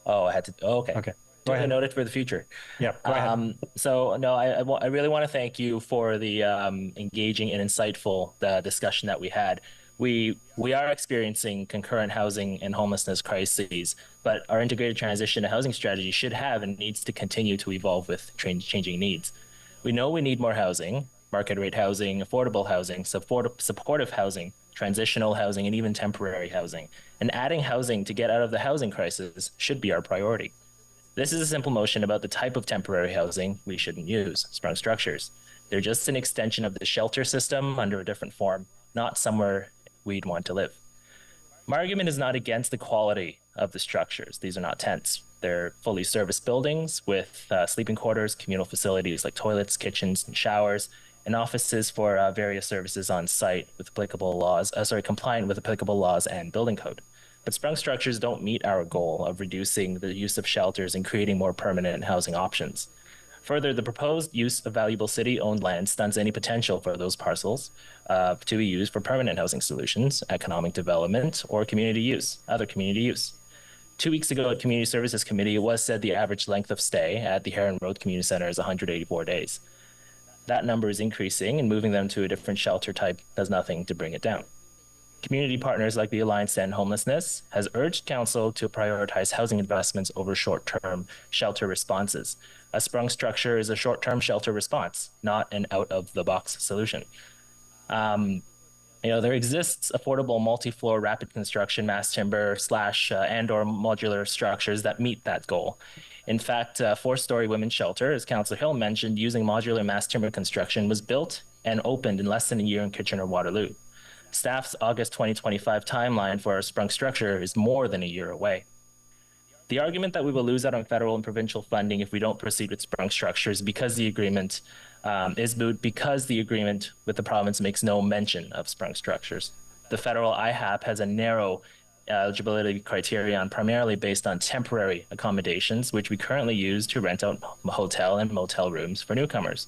Oh, I had to. Oh, okay. Okay. Go ahead. Note it for the future. Yeah. Go ahead. So no, I really want to thank you for the engaging and insightful discussion that we had. We are experiencing concurrent housing and homelessness crises, but our integrated transition to housing strategy should have and needs to continue to evolve with changing needs. We know we need more housing, market rate housing, affordable housing, supportive housing, transitional housing, and even temporary housing. And adding housing to get out of the housing crisis should be our priority. This is a simple motion about the type of temporary housing we shouldn't use, sprung structures. They're just an extension of the shelter system under a different form. not somewhere we'd want to live. My argument is not against the quality of the structures. These are not tents. They're fully serviced buildings with sleeping quarters, communal facilities like toilets, kitchens, and showers, and offices for various services on site with applicable laws, compliant with applicable laws and building code. But sprung structures don't meet our goal of reducing the use of shelters and creating more permanent housing options. Further, the proposed use of valuable city-owned land stunts any potential for those parcels to be used for permanent housing solutions, economic development, or other community use. 2 weeks ago at Community Services Committee, it was said the average length of stay at the Haydon Road Community Center is 184 days. That number is increasing, and moving them to a different shelter type does nothing to bring it down. Community partners like the Alliance to End Homelessness has urged Council to prioritize housing investments over short-term shelter responses. A sprung structure is a short-term shelter response, not an out-of-the-box solution. There exists affordable multi-floor rapid construction mass timber and/or modular structures that meet that goal. In fact, a 4-story women's shelter, as Councillor Hill mentioned, using modular mass timber construction was built and opened in less than a year in Kitchener-Waterloo. Staff's August 2025 timeline for our sprung structure is more than a year away. The argument that we will lose out on federal and provincial funding if we don't proceed with sprung structures because the agreement is moot because the agreement with the province makes no mention of sprung structures. The federal IHAP has a narrow eligibility criterion primarily based on temporary accommodations, which we currently use to rent out hotel and motel rooms for newcomers.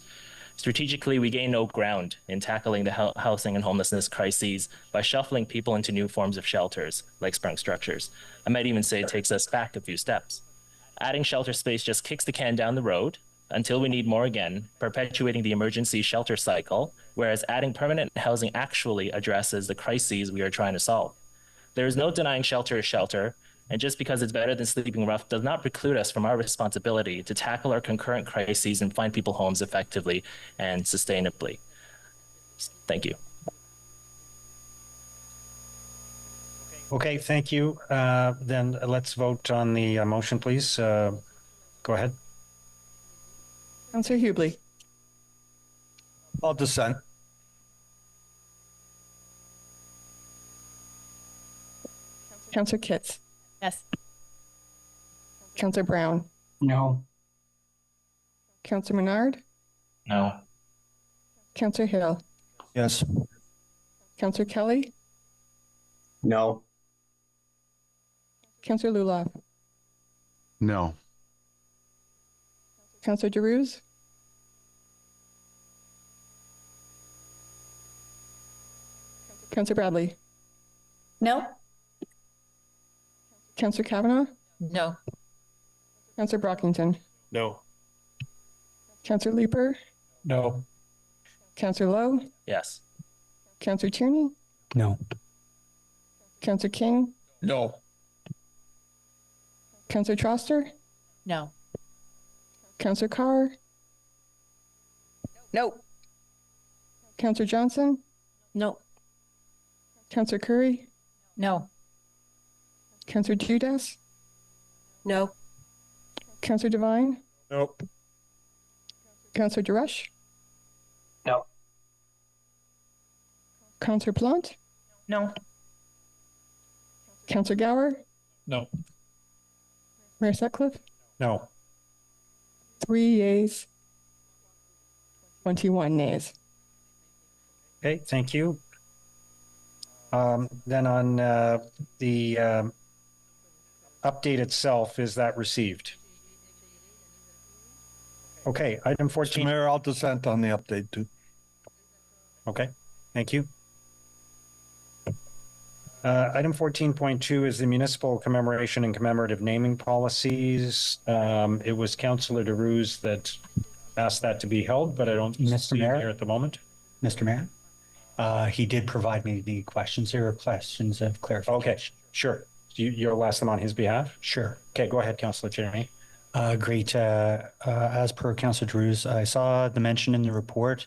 Strategically, we gain no ground in tackling the housing and homelessness crises by shuffling people into new forms of shelters, like sprung structures. I might even say it takes us back a few steps. Adding shelter space just kicks the can down the road until we need more again, perpetuating the emergency shelter cycle, whereas adding permanent housing actually addresses the crises we are trying to solve. There is no denying shelter is shelter, and just because it's better than sleeping rough does not preclude us from our responsibility to tackle our concurrent crises and find people homes effectively and sustainably. Thank you. Okay, thank you. Then let's vote on the motion, please. Go ahead. Councillor Hubley. I'll dissent. Councillor Kitts. Yes. Councillor Brown. No. Councillor Menard. No. Councillor Hill. Yes. Councillor Kelly. No. Councillor Lulov. No. Councillor Giroux. Councillor Bradley. No. Councillor Kavanagh. No. Councillor Brockington. No. Councillor Leeper. No. Councillor Lowe. Yes. Councillor Tierney. No. Councillor King. No. Councillor Troster. No. Councillor Carr. No. Councillor Johnson. No. Councillor Curry. No. Councillor Judas. No. Councillor Devine. Nope. Councillor Duresh. No. Councillor Plant. No. Councillor Gower. No. Mayor Sutcliffe. No. 3 yeas, 21 nays. Okay, thank you. Then on the update itself, is that received? Okay, item 14. Mayor, I'll dissent on the update too. Okay, thank you. Item 14.2 is the municipal commemoration and commemorative naming policies. It was Councillor DeRuse that asked that to be held, but I don't see him here at the moment. Mr. Mayor, he did provide me the questions. There are questions of clarification. Okay, sure. You'll ask them on his behalf? Sure. Okay, go ahead, Councillor Tierney. Great. As per Councillor DeRuse, I saw the mention in the report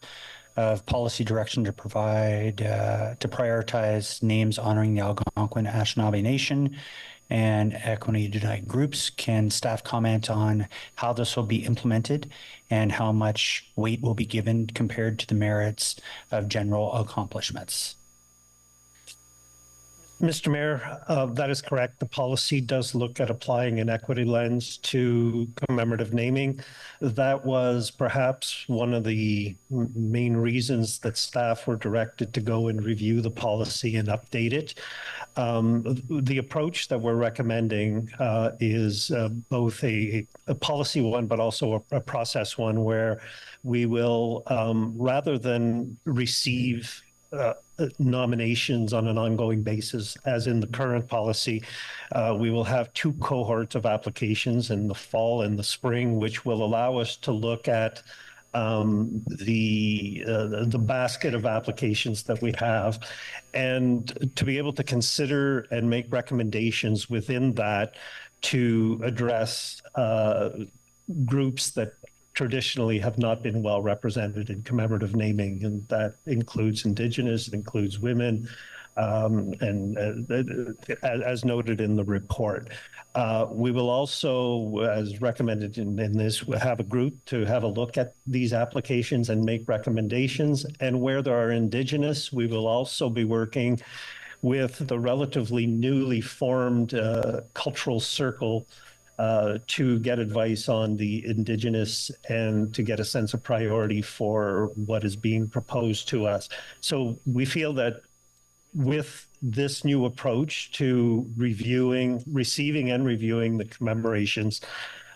of policy direction to provide, to prioritize names honoring the Algonquin Anishinaabe Nation and equity denied groups. Can staff comment on how this will be implemented and how much weight will be given compared to the merits of general accomplishments? Mr. Mayor, that is correct. The policy does look at applying an equity lens to commemorative naming. That was perhaps one of the main reasons that staff were directed to go and review the policy and update it. The approach that we're recommending is both a policy one, but also a process one, where we will, rather than receive nominations on an ongoing basis, as in the current policy, we will have two cohorts of applications in the fall and the spring, which will allow us to look at the basket of applications that we have, and to be able to consider and make recommendations within that to address groups that traditionally have not been well represented in commemorative naming, and that includes Indigenous, it includes women, and as noted in the report. We will also, as recommended in this, have a group to have a look at these applications and make recommendations. And where there are Indigenous, we will also be working with the relatively newly formed cultural circle to get advice on the Indigenous and to get a sense of priority for what is being proposed to us. So we feel that with this new approach to receiving and reviewing the commemorations,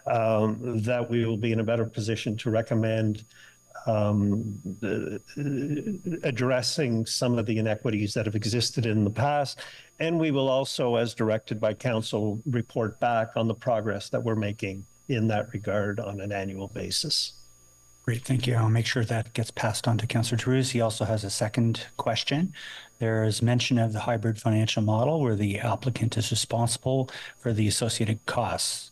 that we will be in a better position to recommend addressing some of the inequities that have existed in the past. And we will also, as directed by council, report back on the progress that we're making in that regard on an annual basis. Great, thank you. I'll make sure that gets passed on to Councillor Teruz. He also has a second question. There is mention of the hybrid financial model where the applicant is responsible for the associated costs.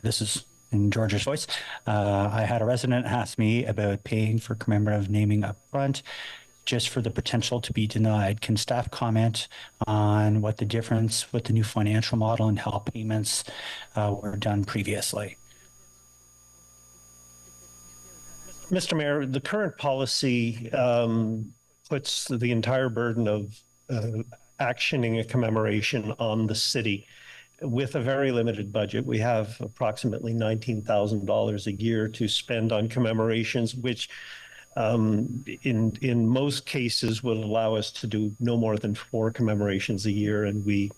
This is in George's voice. I had a resident ask me about paying for commemorative naming up front just for the potential to be denied. Can staff comment on what the difference with the new financial model and how payments were done previously? Mr. Mayor, the current policy puts the entire burden of actioning a commemoration on the city. With a very limited budget, we have approximately $19,000 a year to spend on commemorations, which in most cases will allow us to do no more than 4 commemorations a year, and we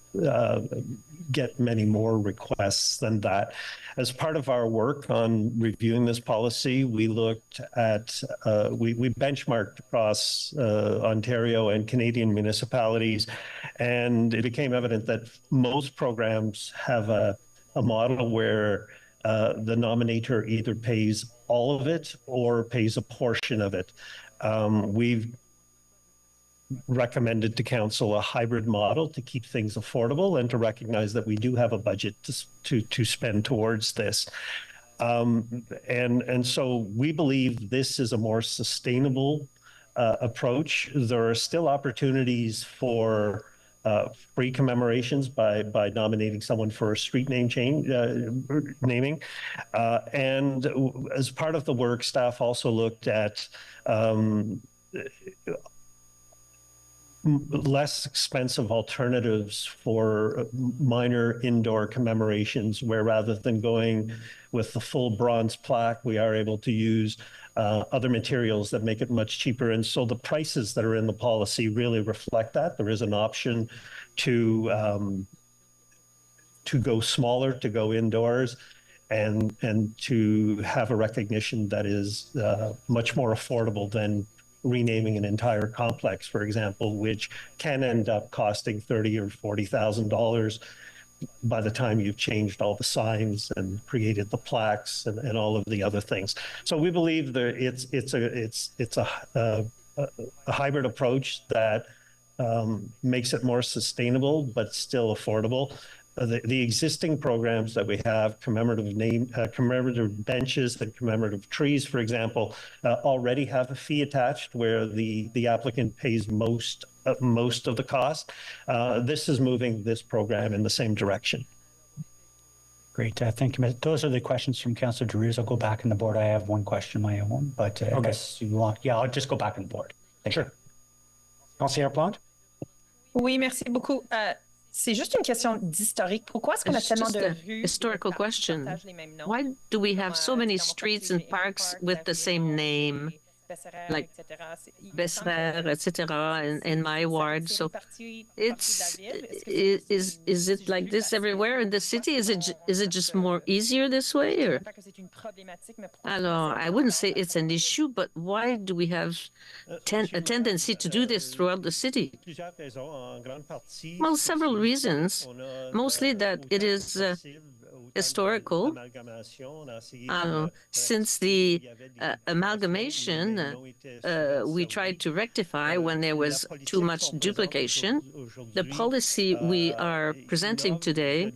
get many more requests than that. As part of our work on reviewing this policy, we looked at, we benchmarked across Ontario and Canadian municipalities, and it became evident that most programs have a model where the nominator either pays all of it or pays a portion of it. We've recommended to council a hybrid model to keep things affordable and to recognize that we do have a budget to spend towards this. And so we believe this is a more sustainable approach. There are still opportunities for free commemorations by nominating someone for a street name change, naming. And as part of the work, staff also looked at less expensive alternatives for minor indoor commemorations, where rather than going with the full bronze plaque, we are able to use other materials that make it much cheaper. And so the prices that are in the policy really reflect that. There is an option to go smaller, to go indoors, and to have a recognition that is much more affordable than renaming an entire complex, for example, which can end up costing $30,000 or $40,000 by the time you've changed all the signs and created the plaques and all of the other things. So we believe that it's a hybrid approach that makes it more sustainable but still affordable. The existing programs that we have, commemorative benches and commemorative trees, for example, already have a fee attached where the applicant pays most of the cost. This is moving this program in the same direction. Great, thank you. Those are the questions from Councillor Teruz. I'll go back in the board. I have one question of my own, but unless you want, I'll just go back in the board. Sure. Councillor Plante? Oui, merci beaucoup. C'est juste une question d'historique. Pourquoi est-ce qu'on a It's tellement just de a rues historical question. Why do we have so many streets and parks with the same name, like Besserer, etc., in my ward? So is it like this everywhere in the city? Is it just more easier this way? Or? Alors, I wouldn't say it's an issue, but why do we have a tendency to do this throughout the city? Well, several reasons. Mostly that it is historical. Since the amalgamation, we tried to rectify when there was too much duplication. The policy we are presenting today,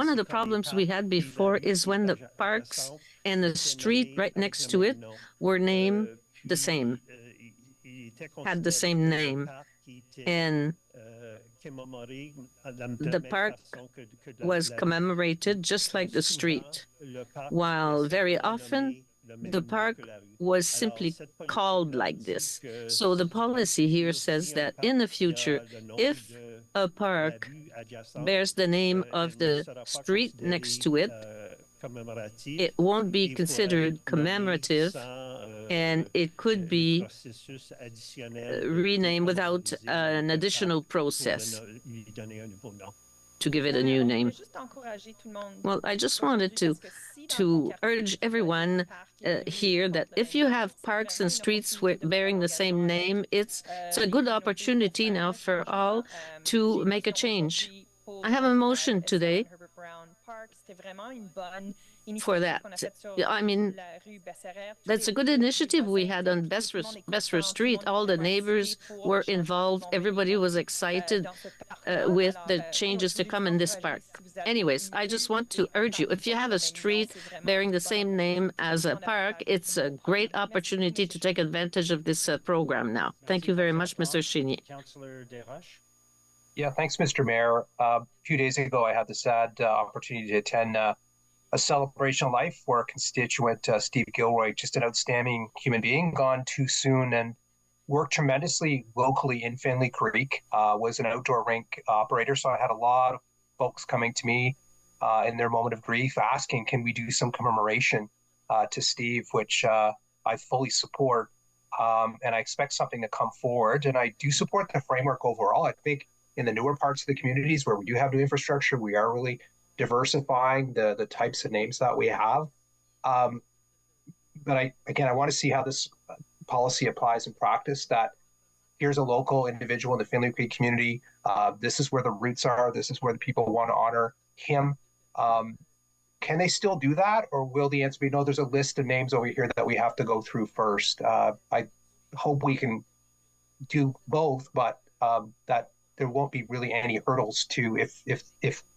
one of the problems we had before is when the parks and the street right next to it were named the same, had the same name. And the park was commemorated just like the street, while very often the park was simply called like this. So the policy here says that in the future, if a park bears the name of the street next to it, it won't be considered commemorative, and it could be renamed without an additional process to give it a new name. Well, I just wanted to urge everyone here that if you have parks and streets bearing the same name, it's a good opportunity now for all to make a change. I have a motion today for that. I mean, that's a good initiative we had on Besserer Street. All the neighbors were involved. Everybody was excited with the changes to come in this park. Anyways, I just want to urge you, if you have a street bearing the same name as a park, it's a great opportunity to take advantage of this program now. Thank you very much, Mr. Chenier. Councillor Desroches. Yeah, thanks, Mr. Mayor. A few days ago, I had the sad opportunity to attend a celebration of life for a constituent, Steve Gilroy, just an outstanding human being, gone too soon, and worked tremendously locally in Finley Creek, was an outdoor rink operator. So I had a lot of folks coming to me in their moment of grief asking, can we do some commemoration to Steve, which I fully support. And I expect something to come forward. And I do support the framework overall. I think in the newer parts of the communities where we do have new infrastructure, we are really diversifying the types of names that we have. But I want to see how this policy applies in practice, that here's a local individual in the Finley Creek community. This is where the roots are. This is where the people want to honor him. Can they still do that? Or will the answer be, no, there's a list of names over here that we have to go through first? I hope we can do both, but that there won't be really any hurdles to, if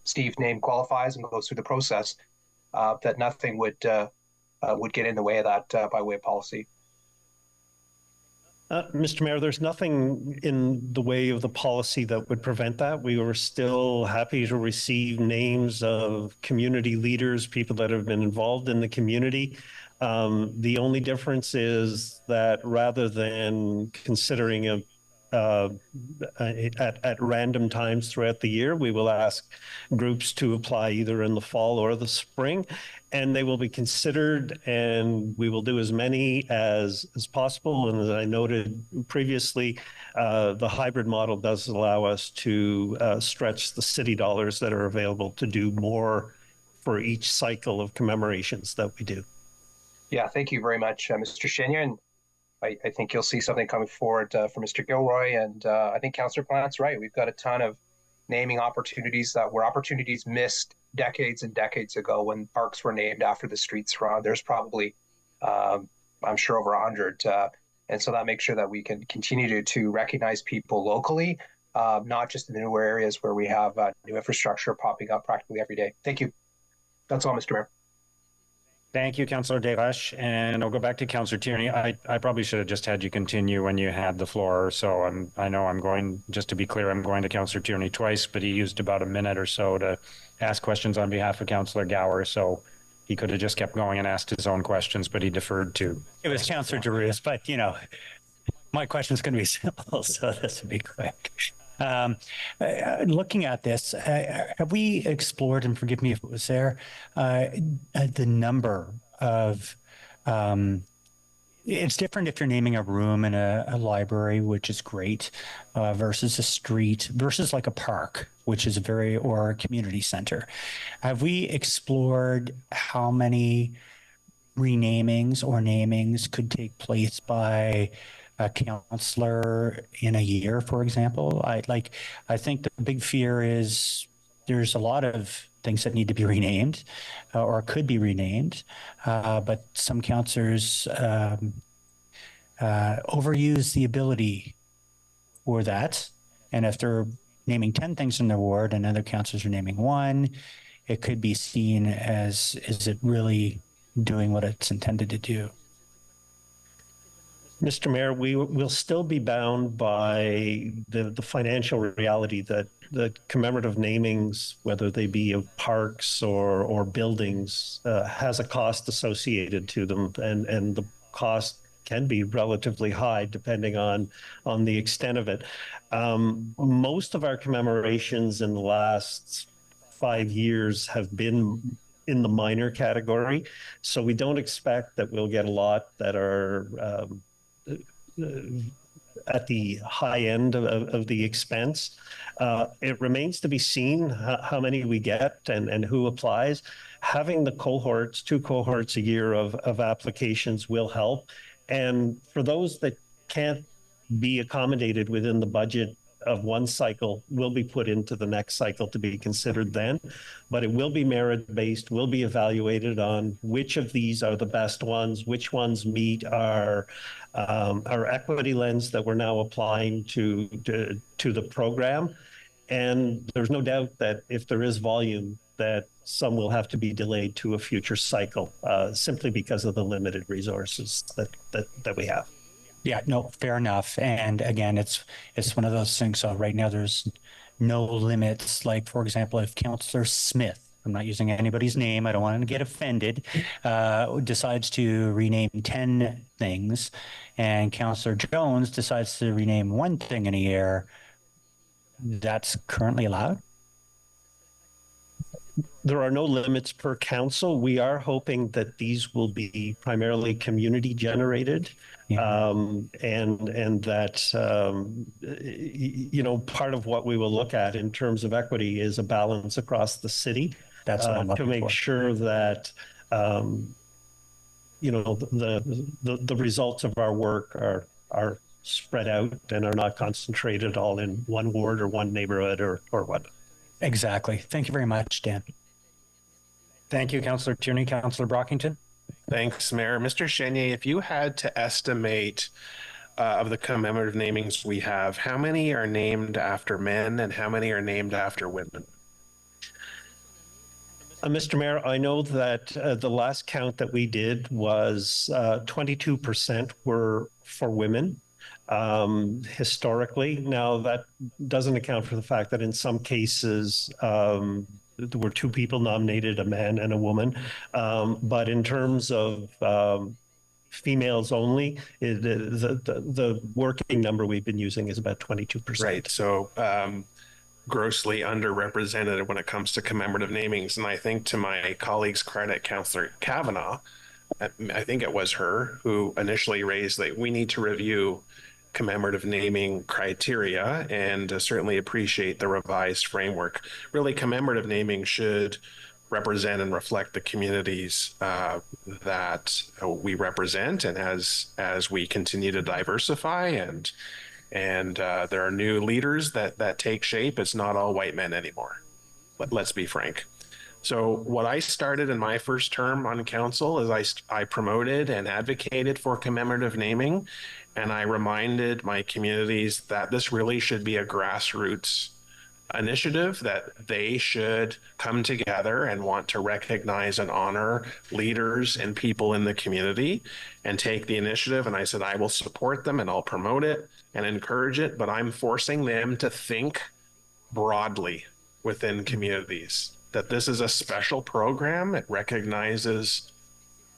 Steve's name qualifies and goes through the process, that nothing would get in the way of that by way of policy. Mr. Mayor, there's nothing in the way of the policy that would prevent that. We were still happy to receive names of community leaders, people that have been involved in the community. The only difference is that rather than considering at random times throughout the year, we will ask groups to apply either in the fall or the spring, and they will be considered, and we will do as many as possible. And as I noted previously, the hybrid model does allow us to stretch the city dollars that are available to do more for each cycle of commemorations that we do. Yeah, thank you very much, Mr. Chenier. And I think you'll see something coming forward for Mr. Gilroy. And I think Councillor Plant's right. We've got a ton of naming opportunities that were opportunities missed decades and decades ago when parks were named after the streets around. There's probably, I'm sure, over 100. And so that makes sure that we can continue to recognize people locally, not just in the newer areas where we have new infrastructure popping up practically every day. Thank you. That's all, Mr. Mayor. Thank you, Councillor Desroches. And I'll go back to Councillor Tierney. I probably should have just had you continue when you had the floor. So I know I'm going, just to be clear, I'm going to Councillor Tierney twice, but he used about a minute or so to ask questions on behalf of Councillor Gower. So he could have just kept going and asked his own questions, but he deferred to. It was Councillor Giroux, but you know. My question is going to be simple, so this will be quick. Looking at this, have we explored, and forgive me if it was there, the number of, it's different if you're naming a room in a library, which is great, versus a street, versus like a park, which is or a community center. Have we explored how many renamings or namings could take place by a councillor in a year, for example? I think the big fear is there's a lot of things that need to be renamed or could be renamed, but some councillors overuse the ability for that. And if they're naming 10 things in their ward and other councillors are naming one, it could be seen as, is it really doing what it's intended to do? Mr. Mayor, we will still be bound by the financial reality that the commemorative namings, whether they be of parks or buildings, has a cost associated to them, and the cost can be relatively high depending on the extent of it. Most of our commemorations in the last 5 years have been in the minor category, so we don't expect that we'll get a lot that are at the high end of the expense. It remains to be seen how many we get and who applies. Having the cohorts, 2 cohorts a year of applications will help. And for those that can't be accommodated within the budget of one cycle, will be put into the next cycle to be considered then. But it will be merit-based, will be evaluated on which of these are the best ones, which ones meet our equity lens that we're now applying to the program. And there's no doubt that if there is volume, that some will have to be delayed to a future cycle, simply because of the limited resources that we have. Yeah, no, fair enough. And again, it's one of those things. So right now there's no limits. Like, for example, if Councillor Smith, I'm not using anybody's name, I don't want to get offended, decides to rename 10 things, and Councillor Jones decides to rename one thing in a year, that's currently allowed? There are no limits per council. We are hoping that these will be primarily community generated, and that part of what we will look at in terms of equity is a balance across the city. That's what I'm looking to make for. Sure that the results of our work are spread out and are not concentrated all in one ward or one neighborhood or what. Exactly. Thank you very much, Dan. Thank you, Councillor Tierney. Councillor Brockington. Thanks, Mayor. Mr. Chenier, if you had to estimate of the commemorative namings we have, how many are named after men and how many are named after women? Mr. Mayor, I know that the last count that we did was 22% were for women. Historically. Now, that doesn't account for the fact that in some cases there were 2 people nominated, a man and a woman. But in terms of females only, the working number we've been using is about 22%. Right. So grossly underrepresented when it comes to commemorative namings. And I think, to my colleague's credit, Councillor Kavanaugh, I think it was her who initially raised that we need to review commemorative naming criteria, and certainly appreciate the revised framework. Really, commemorative naming should represent and reflect the communities that we represent, and as we continue to diversify and there are new leaders that take shape, it's not all white men anymore. Let's be frank. So what I started in my first term on council is I promoted and advocated for commemorative naming, and I reminded my communities that this really should be a grassroots initiative, that they should come together and want to recognize and honor leaders and people in the community and take the initiative. And I said, I will support them and I'll promote it and encourage it, but I'm forcing them to think broadly within communities, that this is a special program. It recognizes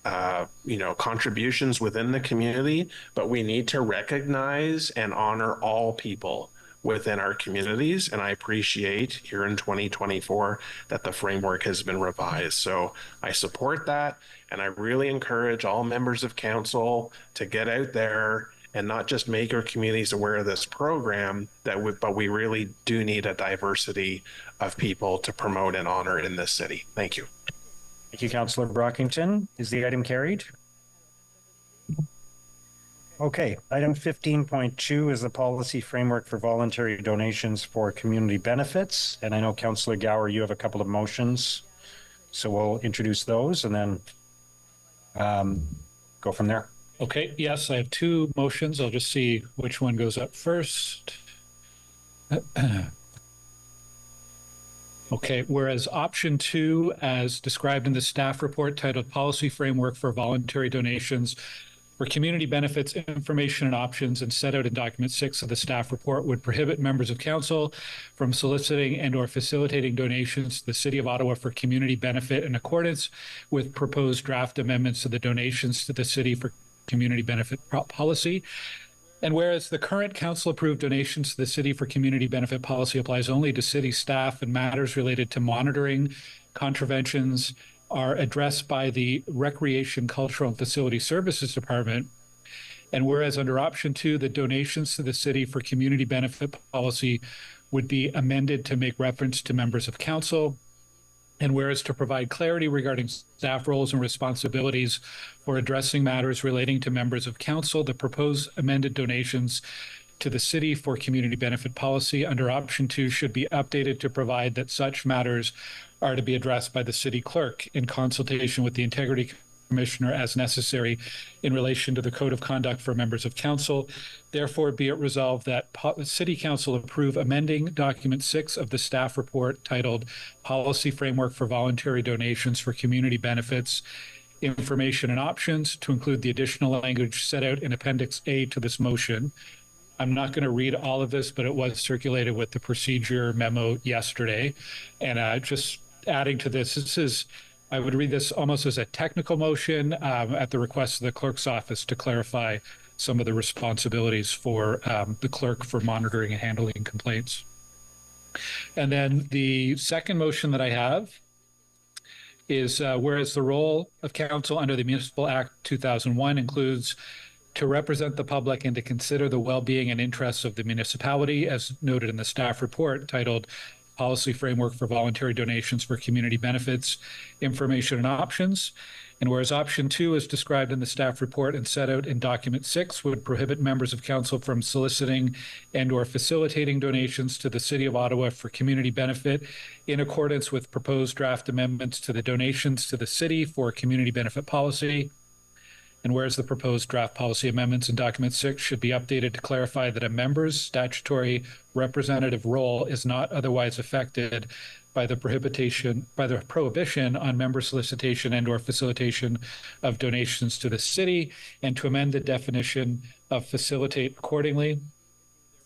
contributions within the community, but we need to recognize and honor all people within our communities. And I appreciate here in 2024 that the framework has been revised. So I support that. And I really encourage all members of council to get out there and not just make our communities aware of this program, but we really do need a diversity of people to promote and honor in this city. Thank you. Thank you, Councillor Brockington. Is the item carried? Okay, item 15.2 is the policy framework for voluntary donations for community benefits. And I know, Councillor Gower, you have a couple of motions. So we'll introduce those and then go from there. Okay, yes, I have two motions. I'll just see which one goes up first. Okay, whereas option 2, as described in the staff report titled Policy Framework for Voluntary Donations for Community Benefits, Information and Options, and set out in document 6 of the staff report, would prohibit members of council from soliciting and or facilitating donations to the City of Ottawa for community benefit in accordance with proposed draft amendments to the Donations to the City for Community Benefit Policy. And whereas the current council-approved donations to the City for Community Benefit Policy applies only to city staff and matters related to monitoring, contraventions are addressed by the Recreation, Cultural and Facility Services Department. And whereas under option 2, the donations to the City for Community Benefit Policy would be amended to make reference to members of council. And whereas to provide clarity regarding staff roles and responsibilities for addressing matters relating to members of council, the proposed amended donations to the City for Community Benefit Policy under option 2 should be updated to provide that such matters are to be addressed by the city clerk in consultation with the Integrity Commissioner as necessary in relation to the Code of Conduct for members of council. Therefore, be it resolved that City Council approve amending document 6 of the staff report titled Policy Framework for Voluntary Donations for Community Benefits, Information and Options to include the additional language set out in Appendix A to this motion. I'm not going to read all of this, but it was circulated with the procedure memo yesterday. And just adding to this, I would read this almost as a technical motion at the request of the clerk's office to clarify some of the responsibilities for the clerk for monitoring and handling complaints. And then the second motion that I have is whereas the role of council under the Municipal Act 2001 includes to represent the public and to consider the well-being and interests of the municipality, as noted in the staff report titled Policy Framework for Voluntary Donations for Community Benefits, Information and Options. And whereas option 2 is described in the staff report and set out in document 6 would prohibit members of council from soliciting and or facilitating donations to the City of Ottawa for community benefit in accordance with proposed draft amendments to the Donations to the City for Community Benefit Policy. And whereas the proposed draft policy amendments in document 6 should be updated to clarify that a member's statutory representative role is not otherwise affected by the prohibition on member solicitation and or facilitation of donations to the city, and to amend the definition of facilitate accordingly.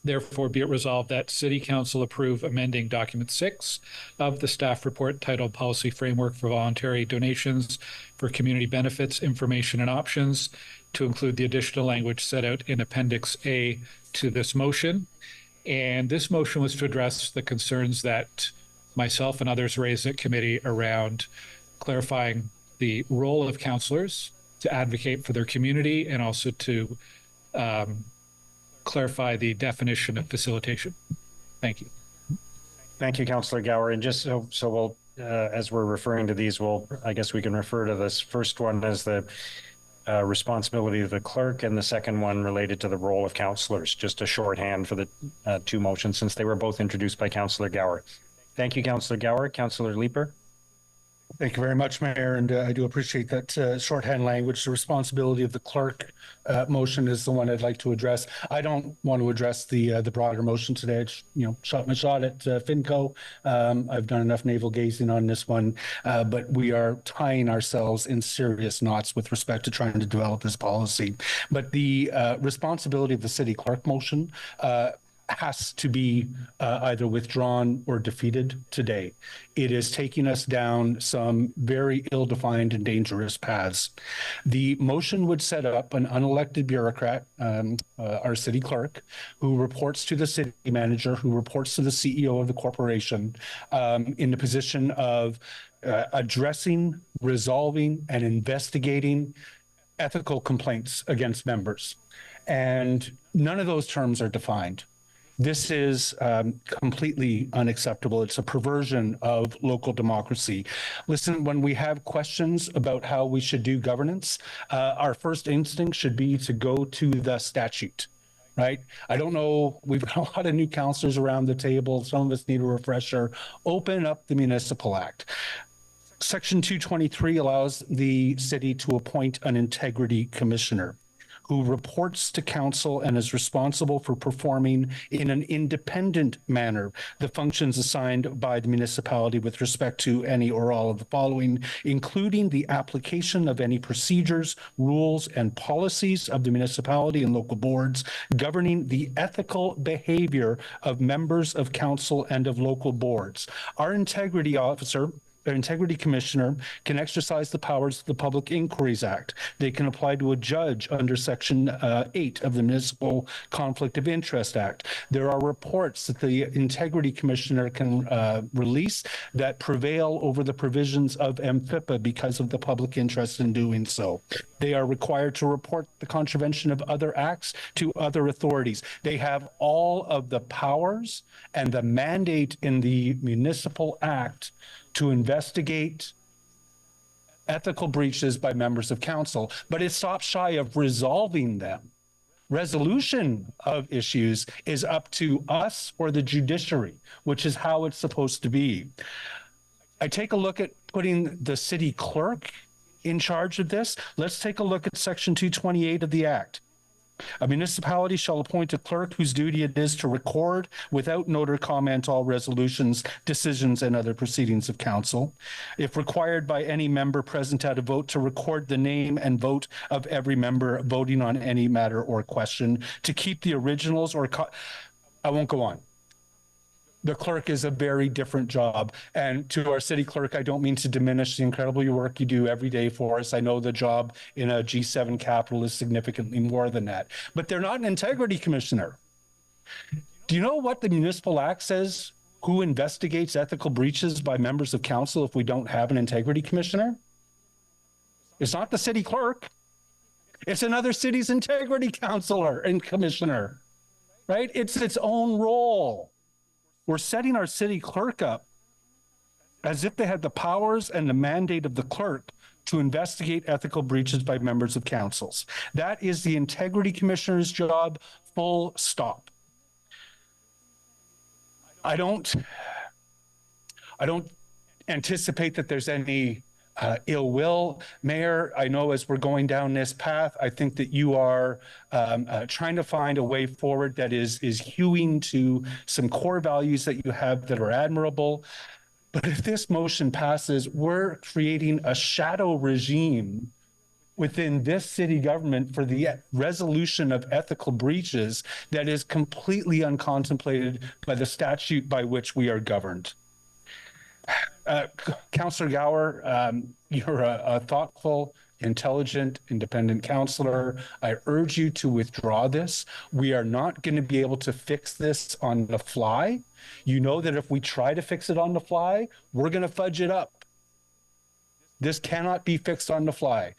Therefore, be it resolved that City Council approve amending document 6 of the staff report titled Policy Framework for Voluntary Donations for Community Benefits, Information and Options to include the additional language set out in Appendix A to this motion. And this motion was to address the concerns that myself and others raised at committee around clarifying the role of councillors to advocate for their community and also to clarify the definition of facilitation. Thank you. Thank you, Councillor Gower. And just so we'll, as we're referring to these, I guess we can refer to this first one as the responsibility of the clerk, and the second one related to the role of councillors, just a shorthand for the two motions since they were both introduced by Councillor Gower. Thank you, Councillor Gower. Councillor Leeper. Thank you very much, Mayor, and I do appreciate that shorthand language. The responsibility of the clerk motion is the one I'd like to address. I don't want to address the broader motion today. I just, shot my shot at FinCo. I've done enough navel gazing on this one, but we are tying ourselves in serious knots with respect to trying to develop this policy. But the responsibility of the city clerk motion, has to be either withdrawn or defeated today. It is taking us down some very ill-defined and dangerous paths. The motion would set up an unelected bureaucrat, our city clerk, who reports to the city manager, who reports to the CEO of the corporation, in the position of addressing, resolving, and investigating ethical complaints against members. And none of those terms are defined. This is completely unacceptable. It's a perversion of local democracy. Listen, when we have questions about how we should do governance, our first instinct should be to go to the statute, right? I don't know, we've got a lot of new councillors around the table. Some of us need a refresher. Open up the Municipal Act. Section 223 allows the city to appoint an integrity commissioner who reports to council and is responsible for performing in an independent manner the functions assigned by the municipality with respect to any or all of the following, including the application of any procedures, rules, and policies of the municipality and local boards governing the ethical behavior of members of council and of local boards. Our integrity officer, an integrity commissioner, can exercise the powers of the Public Inquiries Act. They can apply to a judge under Section 8 of the Municipal Conflict of Interest Act. There are reports that the integrity commissioner can release that prevail over the provisions of MFIPA because of the public interest in doing so. They are required to report the contravention of other acts to other authorities. They have all of the powers and the mandate in the Municipal Act to investigate ethical breaches by members of council, but it stops shy of resolving them. Resolution of issues is up to us or the judiciary, which is how it's supposed to be. I take a look at putting the city clerk in charge of this. Let's take a look at Section 228 of the Act. A municipality shall appoint a clerk whose duty it is to record without note or comment all resolutions, decisions, and other proceedings of council. If required by any member present at a vote, to record the name and vote of every member voting on any matter or question, to keep the originals or I won't go on. The clerk is a very different job. And to our city clerk, I don't mean to diminish the incredible work you do every day for us. I know the job in a G7 capital is significantly more than that. But they're not an integrity commissioner. Do you know what the Municipal Act says? Who investigates ethical breaches by members of council if we don't have an integrity commissioner? It's not the city clerk. It's another city's integrity counselor and commissioner, right? It's its own role. We're setting our city clerk up as if they had the powers and the mandate of the clerk to investigate ethical breaches by members of councils. That is the integrity commissioner's job, full stop. I don't anticipate that there's any ill will. Mayor, I know as we're going down this path, I think that you are trying to find a way forward that is hewing to some core values that you have that are admirable. But if this motion passes, we're creating a shadow regime within this city government for the resolution of ethical breaches that is completely uncontemplated by the statute by which we are governed. Councillor Gower, you're a thoughtful, intelligent, independent councillor. I urge you to withdraw this. We are not going to be able to fix this on the fly. You know that if we try to fix it on the fly, we're going to fudge it up. This cannot be fixed on the fly.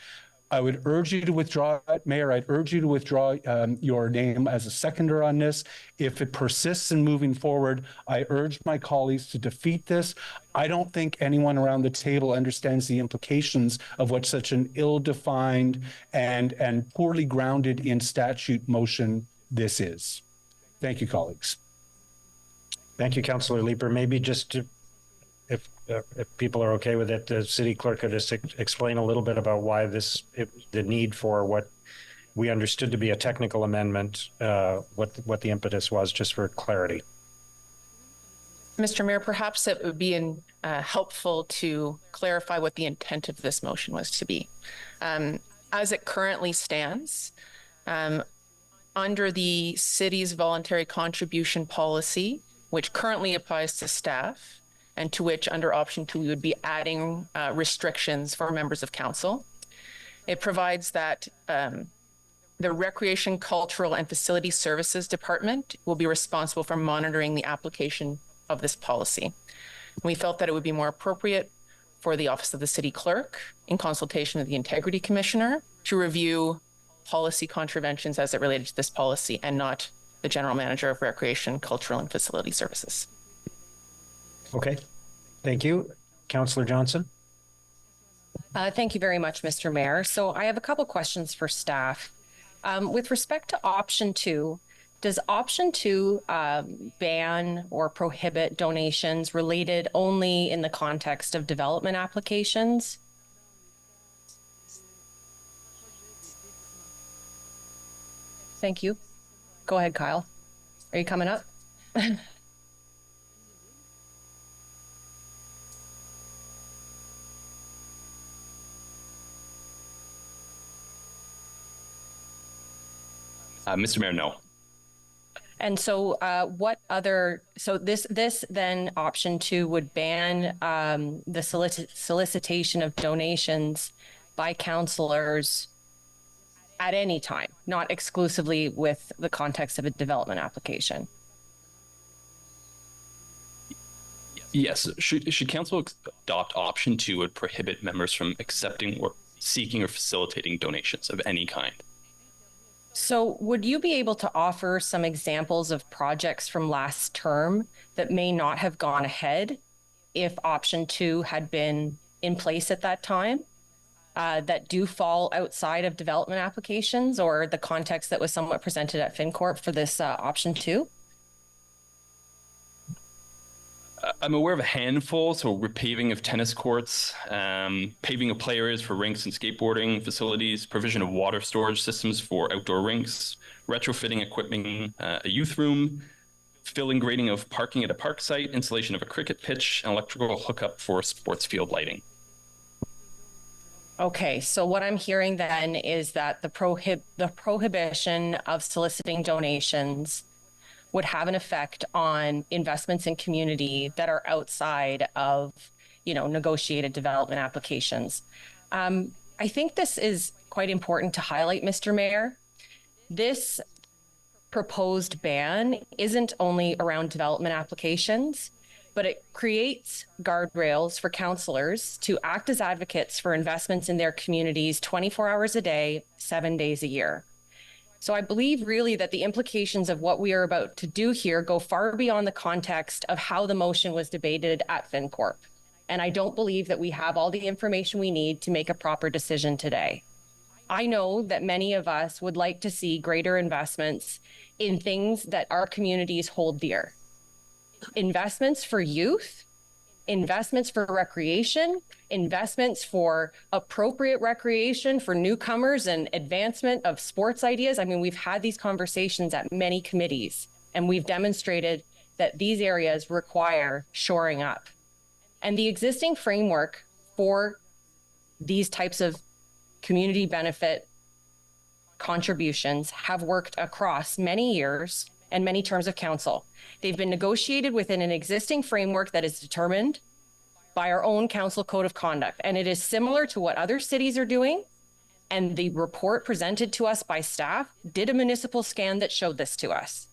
I would urge you to withdraw it. Mayor, I'd urge you to withdraw your name as a seconder on this. If it persists in moving forward, I urge my colleagues to defeat this. I don't think anyone around the table understands the implications of what such an ill-defined and poorly grounded in statute motion this is. Thank you, colleagues. Thank you, Councillor Leeper. Maybe just to, if people are okay with it, the city clerk could just explain a little bit about why the need for what we understood to be a technical amendment, what the impetus was, just for clarity. Mr. Mayor, perhaps it would be helpful to clarify what the intent of this motion was to be. As it currently stands, under the city's voluntary contribution policy, which currently applies to staff, and to which under option 2, we would be adding restrictions for members of council. It provides that the Recreation, Cultural and Facility Services Department will be responsible for monitoring the application of this policy. We felt that it would be more appropriate for the Office of the City Clerk, in consultation with the Integrity Commissioner, to review policy contraventions as it related to this policy, and not the General Manager of Recreation, Cultural and Facility Services. Okay, thank you. Councillor Johnson. Thank you very much, Mr. Mayor. So I have a couple questions for staff. With respect to option 2, does option 2 ban or prohibit donations related only in the context of development applications? Thank you. Go ahead, Kyle. Are you coming up? Mr. Mayor, no. And so this then option 2 would ban the solicitation of donations by councillors at any time, not exclusively with the context of a development application. Yes. Should council adopt option 2, would prohibit members from accepting or seeking or facilitating donations of any kind. So would you be able to offer some examples of projects from last term that may not have gone ahead if option 2 had been in place at that time, that do fall outside of development applications or the context that was somewhat presented at FinCorp for this option 2? I'm aware of a handful, so repaving of tennis courts, paving of play areas for rinks and skateboarding facilities, provision of water storage systems for outdoor rinks, retrofitting equipment, a youth room, fill and grading of parking at a park site, installation of a cricket pitch, and electrical hookup for sports field lighting. Okay, so what I'm hearing then is that the prohibition of soliciting donations would have an effect on investments in community that are outside of, negotiated development applications. I think this is quite important to highlight, Mr. Mayor. This proposed ban isn't only around development applications, but it creates guardrails for councillors to act as advocates for investments in their communities 24 hours a day, 7 days a year. So I believe really that the implications of what we are about to do here go far beyond the context of how the motion was debated at FinCorp. And I don't believe that we have all the information we need to make a proper decision today. I know that many of us would like to see greater investments in things that our communities hold dear. Investments for youth, investments for recreation, investments for appropriate recreation for newcomers and advancement of sports ideas. I mean, we've had these conversations at many committees, and we've demonstrated that these areas require shoring up. And the existing framework for these types of community benefit contributions have worked across many years and many terms of council. They've been negotiated within an existing framework that is determined by our own council code of conduct. And it is similar to what other cities are doing. And the report presented to us by staff did a municipal scan that showed this to us.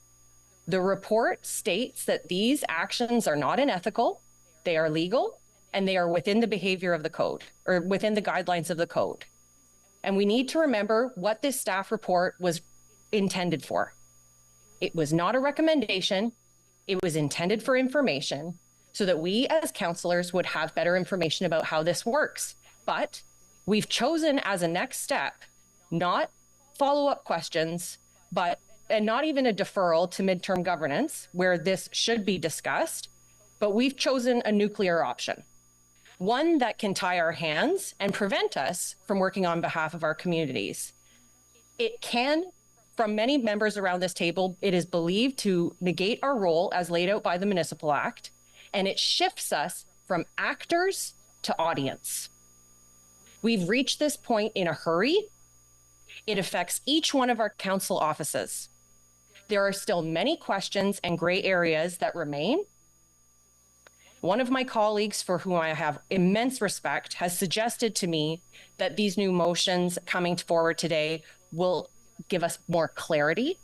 The report states that these actions are not unethical, they are legal, and they are within the behavior of the code, or within the guidelines of the code. And we need to remember what this staff report was intended for. It was not a recommendation. It was intended for information so that we as councillors would have better information about how this works. But we've chosen as a next step, not follow-up questions, and not even a deferral to midterm governance where this should be discussed, but we've chosen a nuclear option. One that can tie our hands and prevent us from working on behalf of our communities. It can, from many members around this table, it is believed to negate our role as laid out by the Municipal Act, and it shifts us from actors to audience. We've reached this point in a hurry. It affects each one of our council offices. There are still many questions and gray areas that remain. One of my colleagues, for whom I have immense respect, has suggested to me that these new motions coming forward today will give us more clarity.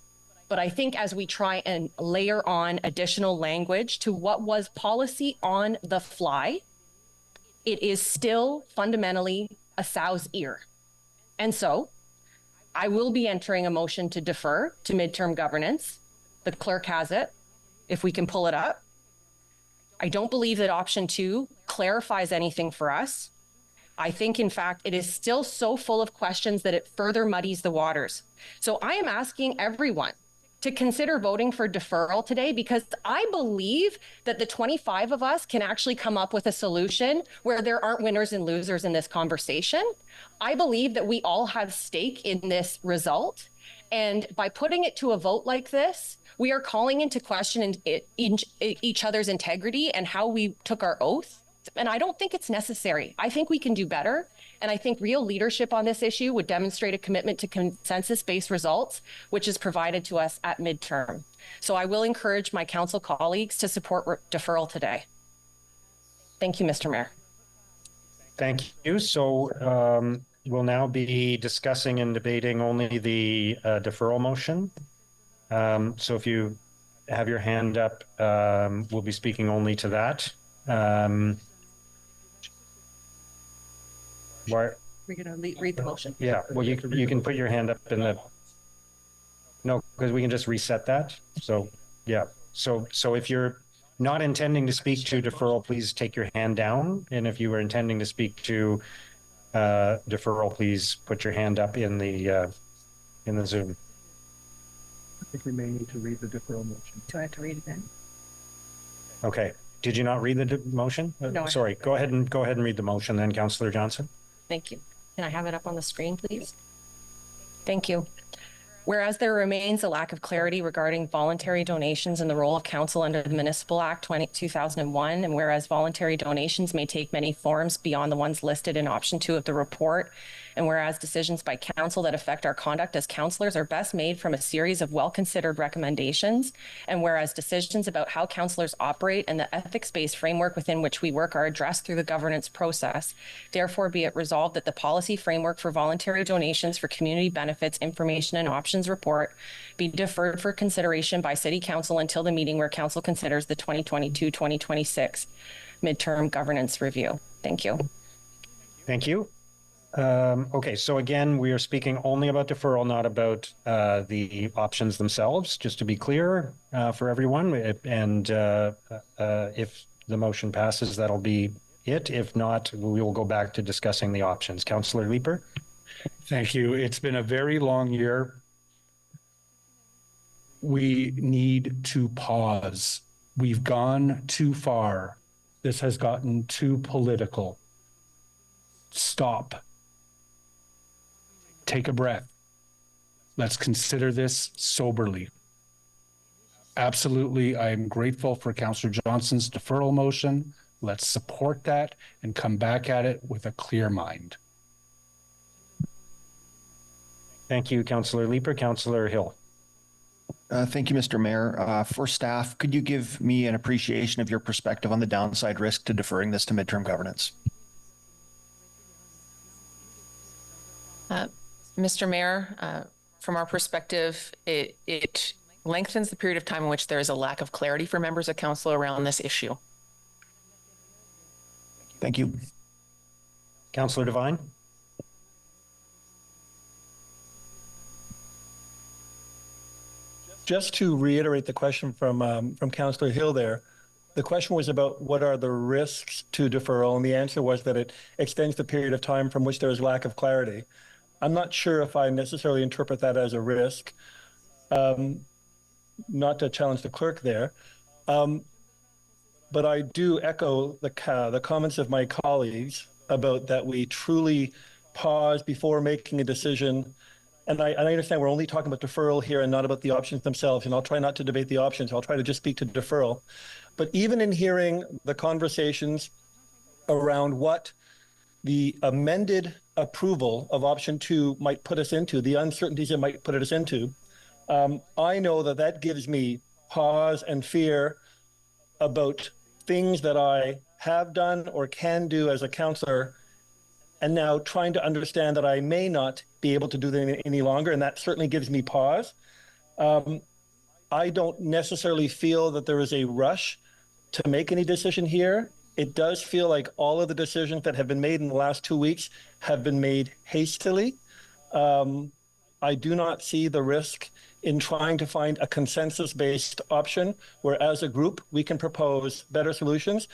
But I think as we try and layer on additional language to what was policy on the fly, it is still fundamentally a sow's ear. And so I will be entering a motion to defer to midterm governance. The clerk has it, if we can pull it up. I don't believe that option 2 clarifies anything for us. I think, in fact, it is still so full of questions that it further muddies the waters. So I am asking everyone to consider voting for deferral today, because I believe that the 25 of us can actually come up with a solution where there aren't winners and losers in this conversation. I believe that we all have stake in this result. And by putting it to a vote like this, we are calling into question each other's integrity and how we took our oath. And I don't think it's necessary. I think we can do better. And I think real leadership on this issue would demonstrate a commitment to consensus-based results, which is provided to us at midterm. So I will encourage my council colleagues to support deferral today. Thank you, Mr. Mayor. Thank you. So we'll now be discussing and debating only the deferral motion. So if you have your hand up, we'll be speaking only to that. We're going to read the motion. Yeah, well, you can put your hand up in the, no, because we can just reset that. So, yeah. So if you're not intending to speak to deferral, please take your hand down. And if you were intending to speak to deferral, please put your hand up in the Zoom. I think we may need to read the deferral motion. Do I have to read it then? Okay. Did you not read the motion? No. Sorry. Go ahead and read the motion then, Councillor Johnson. Thank you. Can I have it up on the screen, please? Thank you. Whereas there remains a lack of clarity regarding voluntary donations and the role of council under the Municipal Act 2001, and whereas voluntary donations may take many forms beyond the ones listed in option 2 of the report, and whereas decisions by council that affect our conduct as councillors are best made from a series of well-considered recommendations, and whereas decisions about how councillors operate and the ethics-based framework within which we work are addressed through the governance process, therefore be it resolved that the policy framework for voluntary donations for community benefits, information and options report be deferred for consideration by City Council until the meeting where Council considers the 2022-2026 midterm governance review. Thank you. Thank you. Okay, so again, we are speaking only about deferral, not about the options themselves, just to be clear for everyone. And if the motion passes, that'll be it. If not, we will go back to discussing the options. Councillor Leeper. Thank you. It's been a very long year. We need to pause. We've gone too far. This has gotten too political. Stop. Take a breath. Let's consider this soberly. Absolutely, I am grateful for Councillor Johnson's deferral motion. Let's support that and come back at it with a clear mind. Thank you, Councillor Leeper. Councillor Hill. Thank you, Mr. Mayor. For staff, could you give me an appreciation of your perspective on the downside risk to deferring this to midterm governance? Mr. Mayor, from our perspective, it lengthens the period of time in which there is a lack of clarity for members of council around this issue. Thank you. Councillor Devine. Just to reiterate the question from Councillor Hill there, the question was about what are the risks to deferral, and the answer was that it extends the period of time from which there is lack of clarity. I'm not sure if I necessarily interpret that as a risk, not to challenge the clerk there, but I do echo the comments of my colleagues about that we truly pause before making a decision. And I understand we're only talking about deferral here and not about the options themselves, and I'll try not to debate the options. I'll try to just speak to deferral. But even in hearing the conversations around what the amended approval of option 2 might put us into, the uncertainties it might put us into, I know that that gives me pause and fear about things that I have done or can do as a councillor, and now trying to understand that I may not be able to do them any longer, and that certainly gives me pause. I don't necessarily feel that there is a rush to make any decision here. It does feel like all of the decisions that have been made in the last 2 weeks have been made hastily. I do not see the risk in trying to find a consensus-based option where as a group we can propose better solutions.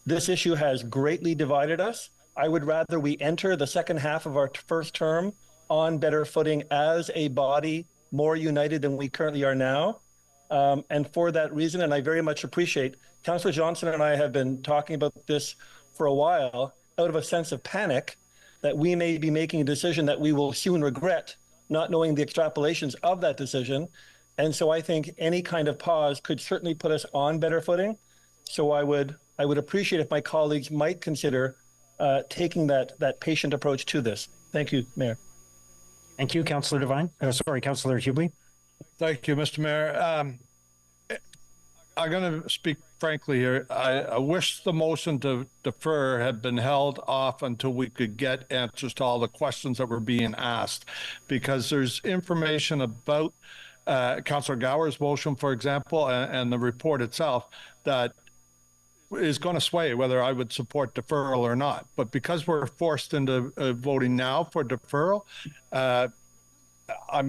This issue has greatly divided us. I would rather we enter the second half of our first term on better footing as a body, more united than we currently are now. And for that reason, and I very much appreciate, Councillor Johnson and I have been talking about this for a while out of a sense of panic that we may be making a decision that we will soon regret, not knowing the extrapolations of that decision. And so I think any kind of pause could certainly put us on better footing. So I would appreciate if my colleagues might consider taking that patient approach to this. Thank you, Mayor. Thank you, Councillor Devine. Councillor Hubley. Thank you, Mr. Mayor. I'm going to speak frankly here. I wish the motion to defer had been held off until we could get answers to all the questions that were being asked, because there's information about Councillor Gower's motion, for example, and the report itself that is going to sway whether I would support deferral or not. But because we're forced into voting now for deferral, I'm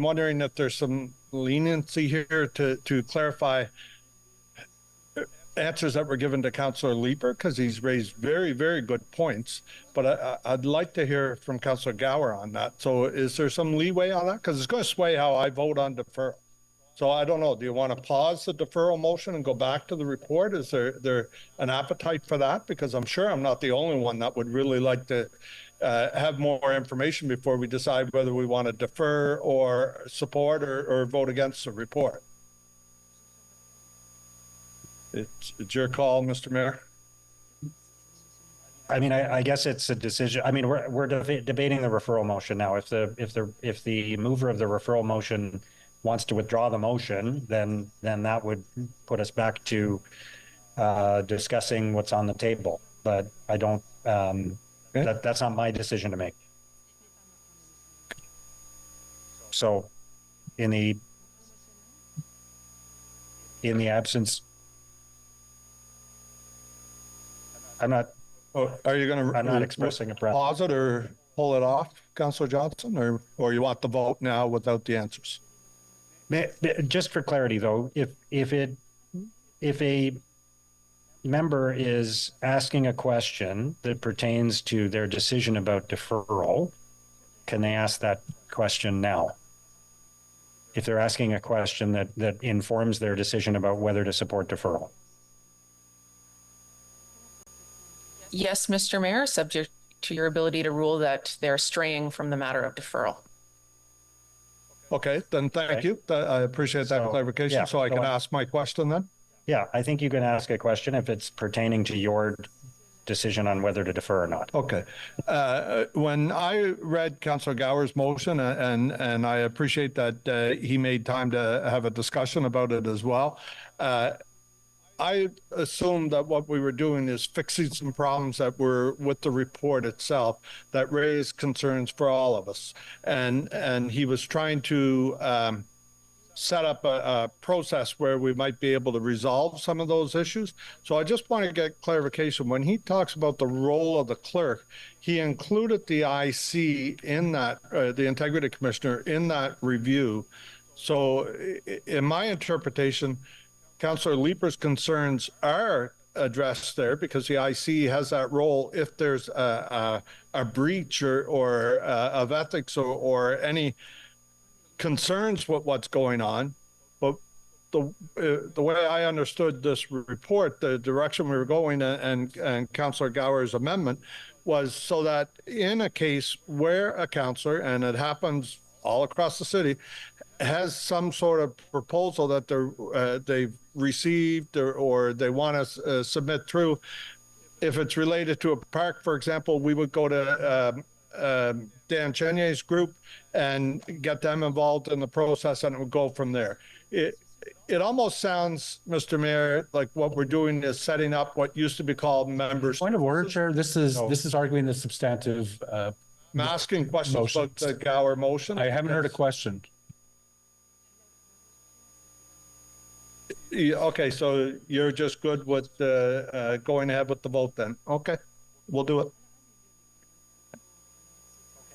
wondering if there's some leniency here to clarify answers that were given to Councillor Leeper, because he's raised very, very good points. But I'd like to hear from Councillor Gower on that. So is there some leeway on that? Because it's going to sway how I vote on deferral. So I don't know. Do you want to pause the deferral motion and go back to the report? Is there an appetite for that? Because I'm sure I'm not the only one that would really like to have more information before we decide whether we want to defer or support or vote against the report. It's your call, Mr. Mayor. I mean, I guess it's a decision. I mean, we're debating the referral motion now. If the mover of the referral motion wants to withdraw the motion, then that would put us back to discussing what's on the table. But I don't. That's not my decision to make. So, in the absence, I'm not. Are you going to? I'm not expressing a preference. Pause it or pull it off, Councillor Johnson, or you want the vote now without the answers? Just for clarity, though, if a member is asking a question that pertains to their decision about deferral, can they ask that question now? If they're asking a question that informs their decision about whether to support deferral. Yes, Mr. Mayor, subject to your ability to rule that they're straying from the matter of deferral. Okay, then thank you. I appreciate that clarification. Yeah, so I can ask my question then? Yeah, I think you can ask a question if it's pertaining to your decision on whether to defer or not. Okay. When I read Councillor Gower's motion, and I appreciate that he made time to have a discussion about it as well, I assumed that what we were doing is fixing some problems that were with the report itself that raised concerns for all of us. And he was trying to set up a process where we might be able to resolve some of those issues. So I just want to get clarification. When he talks about the role of the clerk, he included the IC in that, the Integrity Commissioner in that review. So in my interpretation, Councillor Leeper's concerns are addressed there because the IC has that role if there's a breach or of ethics or any concerns with what's going on. But the way I understood this report, the direction we were going, and Councillor Gower's amendment was so that in a case where a councillor, and it happens all across the city, has some sort of proposal that they've received or they want to submit through. If it's related to a park, for example, we would go to Dan Chenier's group and get them involved in the process, and it would go from there. It almost sounds, Mr. Mayor, like what we're doing is setting up what used to be called members. Point of order, Chair. This is arguing the substantive. I'm asking questions motions. about the Gower motion. I haven't heard a question. Okay, so you're just good with going ahead with the vote then? Okay, we'll do it.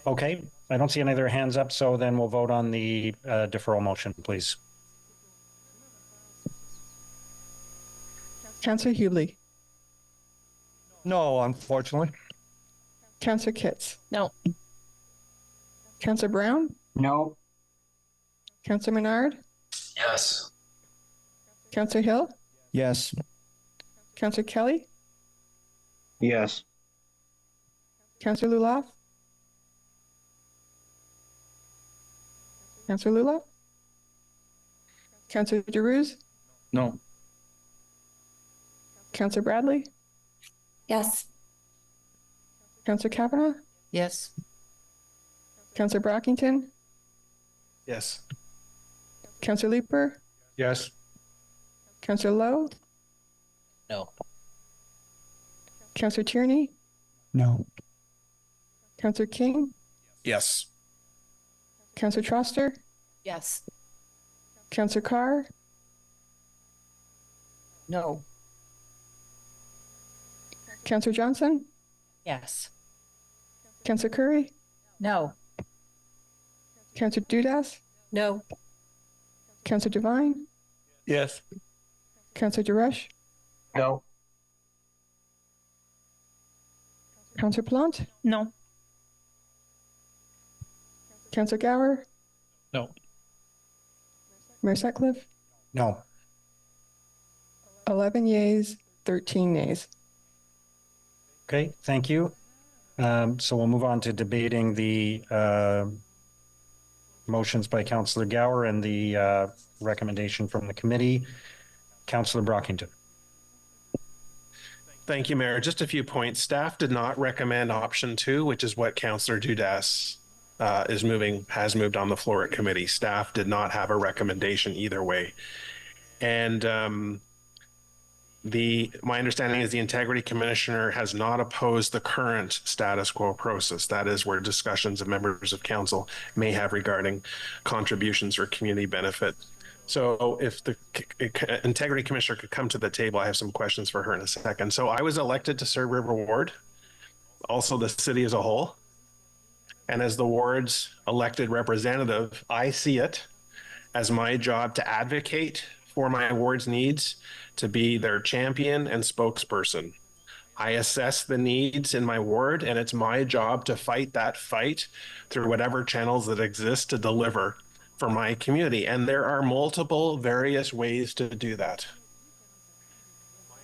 Okay, I don't see any other hands up, so then we'll vote on the deferral motion, please. Councillor Hewley. No, unfortunately. Councillor Kitts. No. Councillor Brown. No. Councillor Menard. Yes. Councillor Hill. Yes. Councillor Kelly. Yes. Councillor Luloff. Councillor Luloff. Councillor Giroux. No. Councillor Bradley. Yes. Councillor Kavanagh. Yes. Councillor Brockington. Yes. Councillor Leeper. Yes. Councillor Lowe. No. Councillor Tierney. No. Councillor King. Yes. Councillor Troster. Yes. Councillor Carr. No. Councillor Johnson. Yes. Councillor Curry. No. Councillor Dudas. No. Councillor Devine. Yes. Councillor Duresh. No. Councillor Plant. No. Councillor Gower. No. Mayor Sutcliffe. No. 11 yeas, 13 nays. Okay, thank you. So we'll move on to debating the motions by Councillor Gower and the recommendation from the committee. Councillor Brockington. Thank you, Mayor. Just a few points. Staff did not recommend option 2, which is what Councillor Dudas has moved on the floor at committee. Staff did not have a recommendation either way. And my understanding is the Integrity Commissioner has not opposed the current status quo process. That is where discussions of members of council may have regarding contributions or community benefit. So if the Integrity Commissioner could come to the table, I have some questions for her in a second. So I was elected to serve River Ward, also the city as a whole. And as the ward's elected representative, I see it as my job to advocate for my ward's needs, to be their champion and spokesperson. I assess the needs in my ward, and it's my job to fight that fight through whatever channels that exist to deliver for my community. And there are multiple various ways to do that.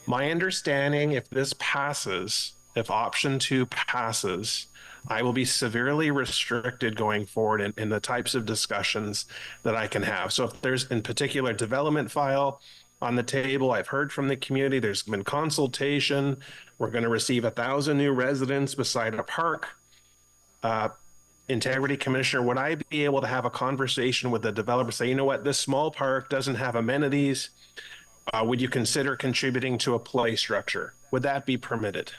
My understanding, if this passes, if option 2 passes, I will be severely restricted going forward in the types of discussions that I can have. So if there's in particular development file on the table, I've heard from the community, there's been consultation, we're going to receive 1,000 new residents beside a park. Integrity Commissioner, would I be able to have a conversation with the developer, say, you know what, this small park doesn't have amenities. Would you consider contributing to a play structure? Would that be permitted?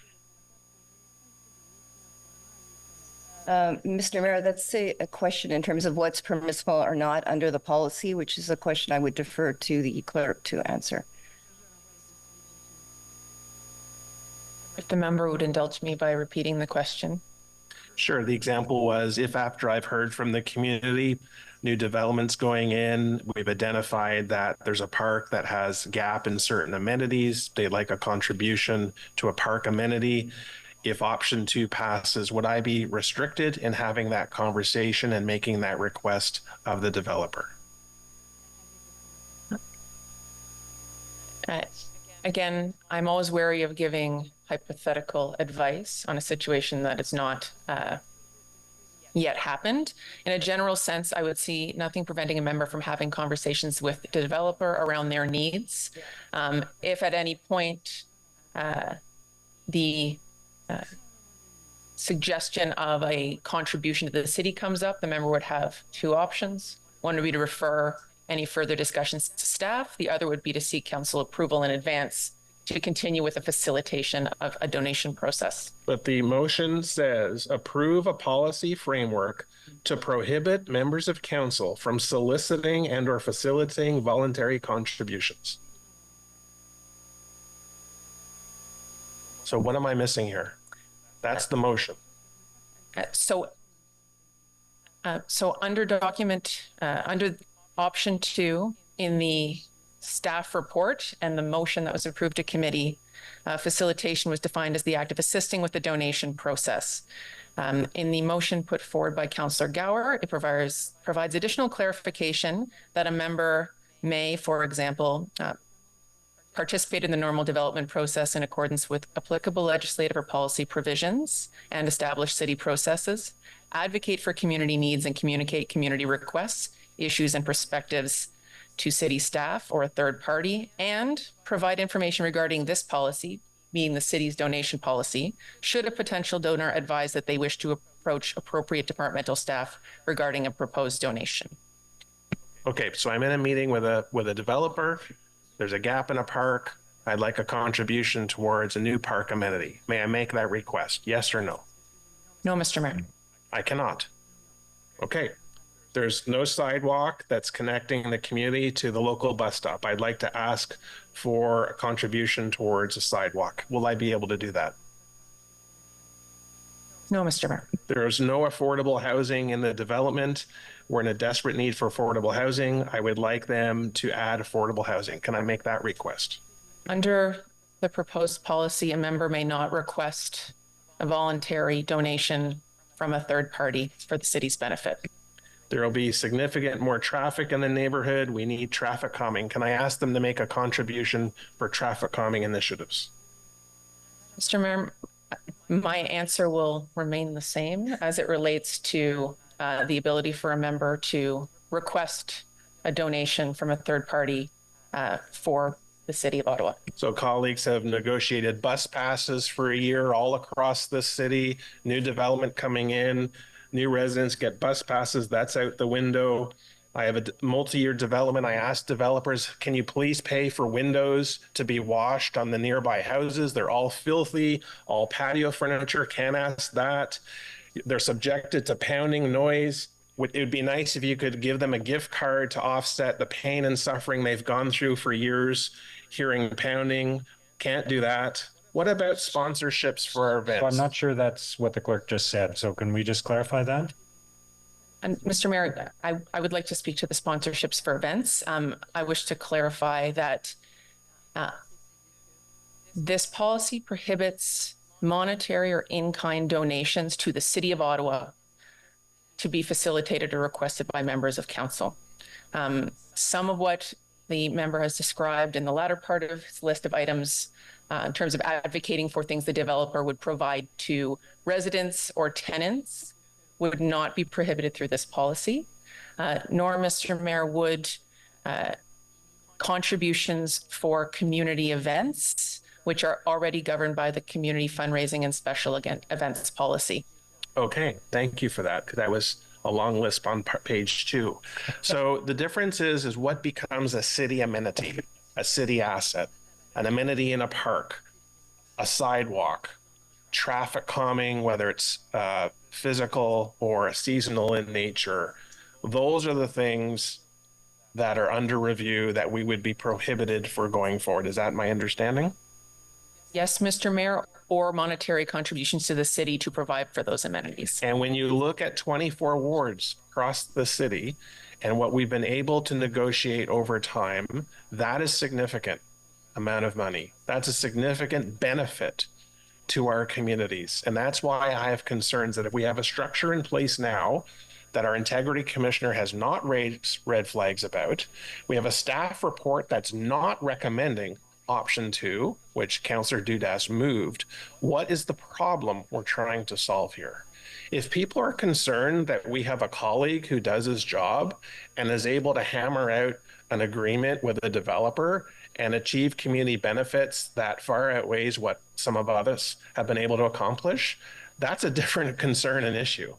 Mr. Mayor, that's a question in terms of what's permissible or not under the policy, which is a question I would defer to the clerk to answer. If the member would indulge me by repeating the question. Sure. The example was if after I've heard from the community, new developments going in, we've identified that there's a park that has gap in certain amenities, they'd like a contribution to a park amenity. If option 2 passes, would I be restricted in having that conversation and making that request of the developer? Again, I'm always wary of giving hypothetical advice on a situation that has not yet happened. In a general sense, I would see nothing preventing a member from having conversations with the developer around their needs. If at any point the suggestion of a contribution to the city comes up, the member would have two options. One would be to refer any further discussions to staff. The other would be to seek council approval in advance to continue with the facilitation of a donation process. But the motion says approve a policy framework to prohibit members of council from soliciting and or facilitating voluntary contributions. So what am I missing here? That's the motion. So under under option 2 in the staff report and the motion that was approved to committee, facilitation was defined as the act of assisting with the donation process. In the motion put forward by Councillor Gower, it provides additional clarification that a member may, for example, participate in the normal development process in accordance with applicable legislative or policy provisions and established city processes, advocate for community needs and communicate community requests, issues, and perspectives to city staff or a third party, and provide information regarding this policy, being the city's donation policy, should a potential donor advise that they wish to approach appropriate departmental staff regarding a proposed donation. Okay, so I'm in a meeting with a developer. There's a gap in a park. I'd like a contribution towards a new park amenity. May I make that request? Yes or no? No, Mr. Mayor. I cannot. Okay. There's no sidewalk that's connecting the community to the local bus stop. I'd like to ask for a contribution towards a sidewalk. Will I be able to do that? No, Mr. Mayor. There's no affordable housing in the development. We're in a desperate need for affordable housing. I would like them to add affordable housing. Can I make that request? Under the proposed policy, a member may not request a voluntary donation from a third party for the city's benefit. There will be significant more traffic in the neighborhood. We need traffic calming. Can I ask them to make a contribution for traffic calming initiatives? Mr. Mayor, my answer will remain the same as it relates to the ability for a member to request a donation from a third party for the city of Ottawa. So colleagues have negotiated bus passes for a year all across the city, new development coming in, new residents get bus passes. That's out the window. I have a multi-year development. I asked developers, can you please pay for windows to be washed on the nearby houses? They're all filthy, all patio furniture. Can't ask that. They're subjected to pounding noise. It would be nice if you could give them a gift card to offset the pain and suffering they've gone through for years, hearing pounding. Can't do that. What about sponsorships for our events? So I'm not sure that's what the clerk just said. So can we just clarify that? And Mr. Mayor, I would like to speak to the sponsorships for events. I wish to clarify that this policy prohibits monetary or in-kind donations to the City of Ottawa to be facilitated or requested by members of council. Some of what the member has described in the latter part of his list of items in terms of advocating for things the developer would provide to residents or tenants would not be prohibited through this policy, nor, Mr. Mayor, would contributions for community events, which are already governed by the community fundraising and special events policy. Okay, thank you for that, because that was a long list on page 2. So the difference is what becomes a city amenity, a city asset, an amenity in a park, a sidewalk, traffic calming, whether it's physical or seasonal in nature. Those are the things that are under review that we would be prohibited for going forward. Is that my understanding? Yes, Mr. Mayor, or monetary contributions to the city to provide for those amenities. And when you look at 24 wards across the city and what we've been able to negotiate over time, that is significant amount of money. That's a significant benefit to our communities. And that's why I have concerns that if we have a structure in place now that our integrity commissioner has not raised red flags about, we have a staff report that's not recommending option 2, which Councillor Dudas moved. What is the problem we're trying to solve here? If people are concerned that we have a colleague who does his job and is able to hammer out an agreement with a developer and achieve community benefits that far outweighs what some of us have been able to accomplish, that's a different concern and issue.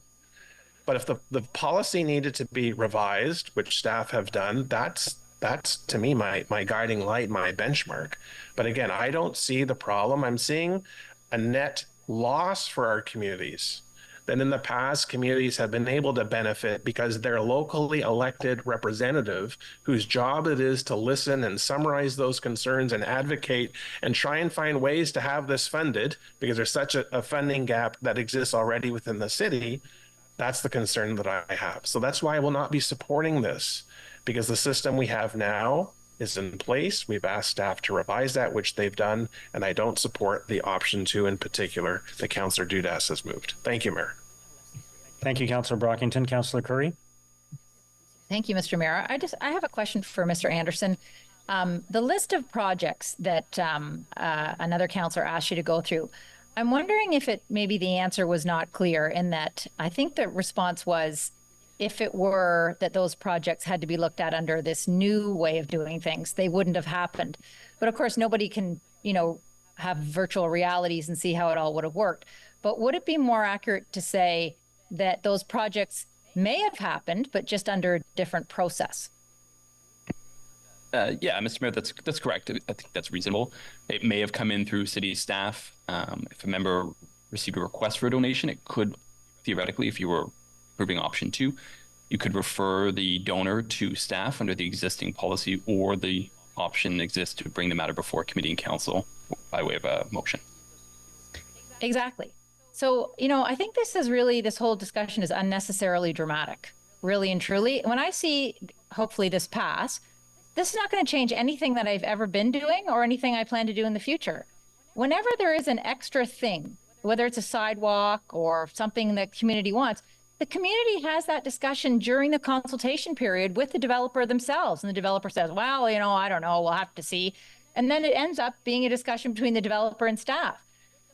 But if the policy needed to be revised, which staff have done, that's to me my guiding light, my benchmark. But again, I don't see the problem. I'm seeing a net loss for our communities. That in the past, communities have been able to benefit because their locally elected representative, whose job it is to listen and summarize those concerns and advocate and try and find ways to have this funded, because there's such a funding gap that exists already within the city. That's the concern that I have. So that's why I will not be supporting this, because the system we have now is in place. We've asked staff to revise that, which they've done, and I don't support the option 2 in particular that Councillor Dudas has moved. Thank you, Mayor. Thank you, Councillor Brockington. Councillor Curry. Thank you, Mr. Mayor. I have a question for Mr. Anderson. The list of projects that another councillor asked you to go through, I'm wondering if maybe the answer was not clear, in that I think the response was, if it were that those projects had to be looked at under this new way of doing things, they wouldn't have happened. But of course, nobody can, have virtual realities and see how it all would have worked. But would it be more accurate to say that those projects may have happened, but just under a different process? Yeah, Mr. Mayor, that's correct. I think that's reasonable. It may have come in through city staff. If a member received a request for a donation, it could theoretically, if you were approving option 2, you could refer the donor to staff under the existing policy, or the option exists to bring the matter before committee and council by way of a motion. Exactly. So, I think this whole discussion is unnecessarily dramatic, really and truly. When I see, hopefully, this pass, this is not going to change anything that I've ever been doing or anything I plan to do in the future. Whenever there is an extra thing, whether it's a sidewalk or something that community wants, the community has that discussion during the consultation period with the developer themselves. And the developer says, well, I don't know, we'll have to see. And then it ends up being a discussion between the developer and staff.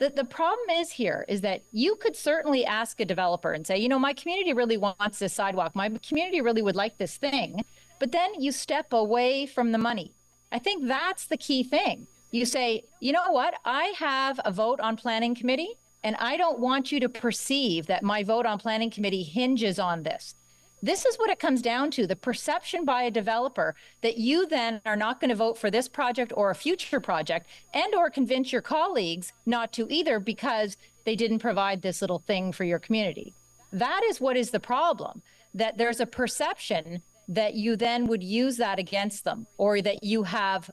The problem is that you could certainly ask a developer and say, my community really wants this sidewalk. My community really would like this thing. But then you step away from the money. I think that's the key thing. You say, you know what? I have a vote on planning committee, and I don't want you to perceive that my vote on planning committee hinges on this. This is what it comes down to, the perception by a developer that you then are not going to vote for this project or a future project, and or convince your colleagues not to either because they didn't provide this little thing for your community. That is what is the problem, that there's a perception that you then would use that against them, or that you have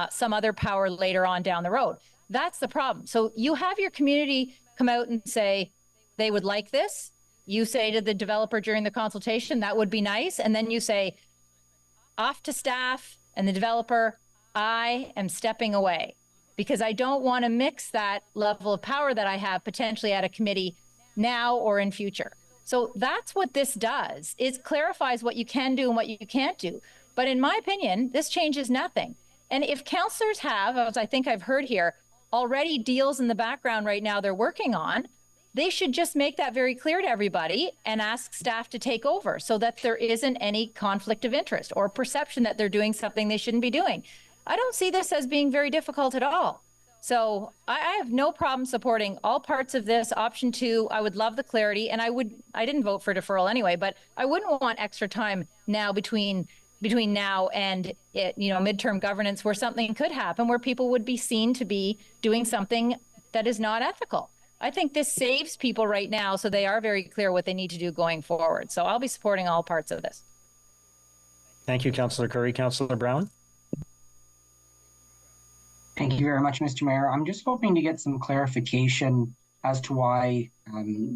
some other power later on down the road. That's the problem. So you have your community come out and say they would like this. You say to the developer during the consultation, that would be nice. And then you say, off to staff and the developer, I am stepping away, because I don't want to mix that level of power that I have potentially at a committee now or in future. So that's what this does. It clarifies what you can do and what you can't do. But in my opinion, this changes nothing. And if councillors have, as I think I've heard here, already deals in the background right now they're working on, they should just make that very clear to everybody and ask staff to take over, so that there isn't any conflict of interest or perception that they're doing something they shouldn't be doing. I don't see this as being very difficult at all. So I have no problem supporting all parts of this. Option 2, I would love the clarity, and I didn't vote for deferral anyway, but I wouldn't want extra time now between now and midterm governance, where something could happen where people would be seen to be doing something that is not ethical. I think this saves people right now, so they are very clear what they need to do going forward. So I'll be supporting all parts of this. Thank you, Councillor Curry. Councillor Brown. Thank you very much, Mr. Mayor. I'm just hoping to get some clarification as to why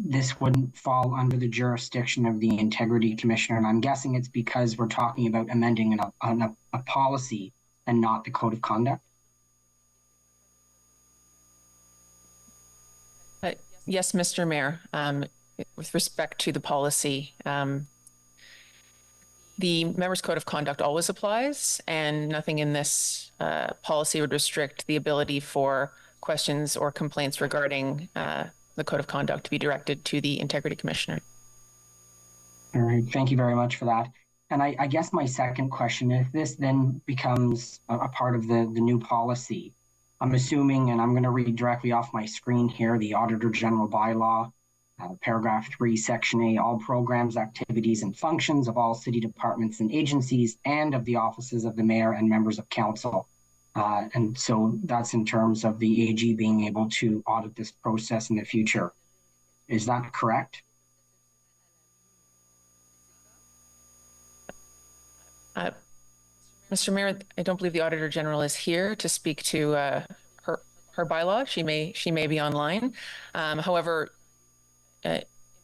this wouldn't fall under the jurisdiction of the Integrity Commissioner. And I'm guessing it's because we're talking about amending a policy and not the Code of Conduct. Yes, Mr. Mayor. With respect to the policy, the Members' Code of Conduct always applies, and nothing in this policy would restrict the ability for questions or complaints regarding the Code of Conduct to be directed to the Integrity Commissioner. All right, thank you very much for that. And I guess my second question, if this then becomes a part of the new policy, I'm assuming, and I'm going to read directly off my screen here, the Auditor General bylaw, paragraph 3, section A, all programs, activities, and functions of all city departments and agencies and of the offices of the mayor and members of council. And so that's in terms of the AG being able to audit this process in the future. Is that correct? Mr. Mayor, I don't believe the Auditor General is here to speak to her bylaw. She may be online. However,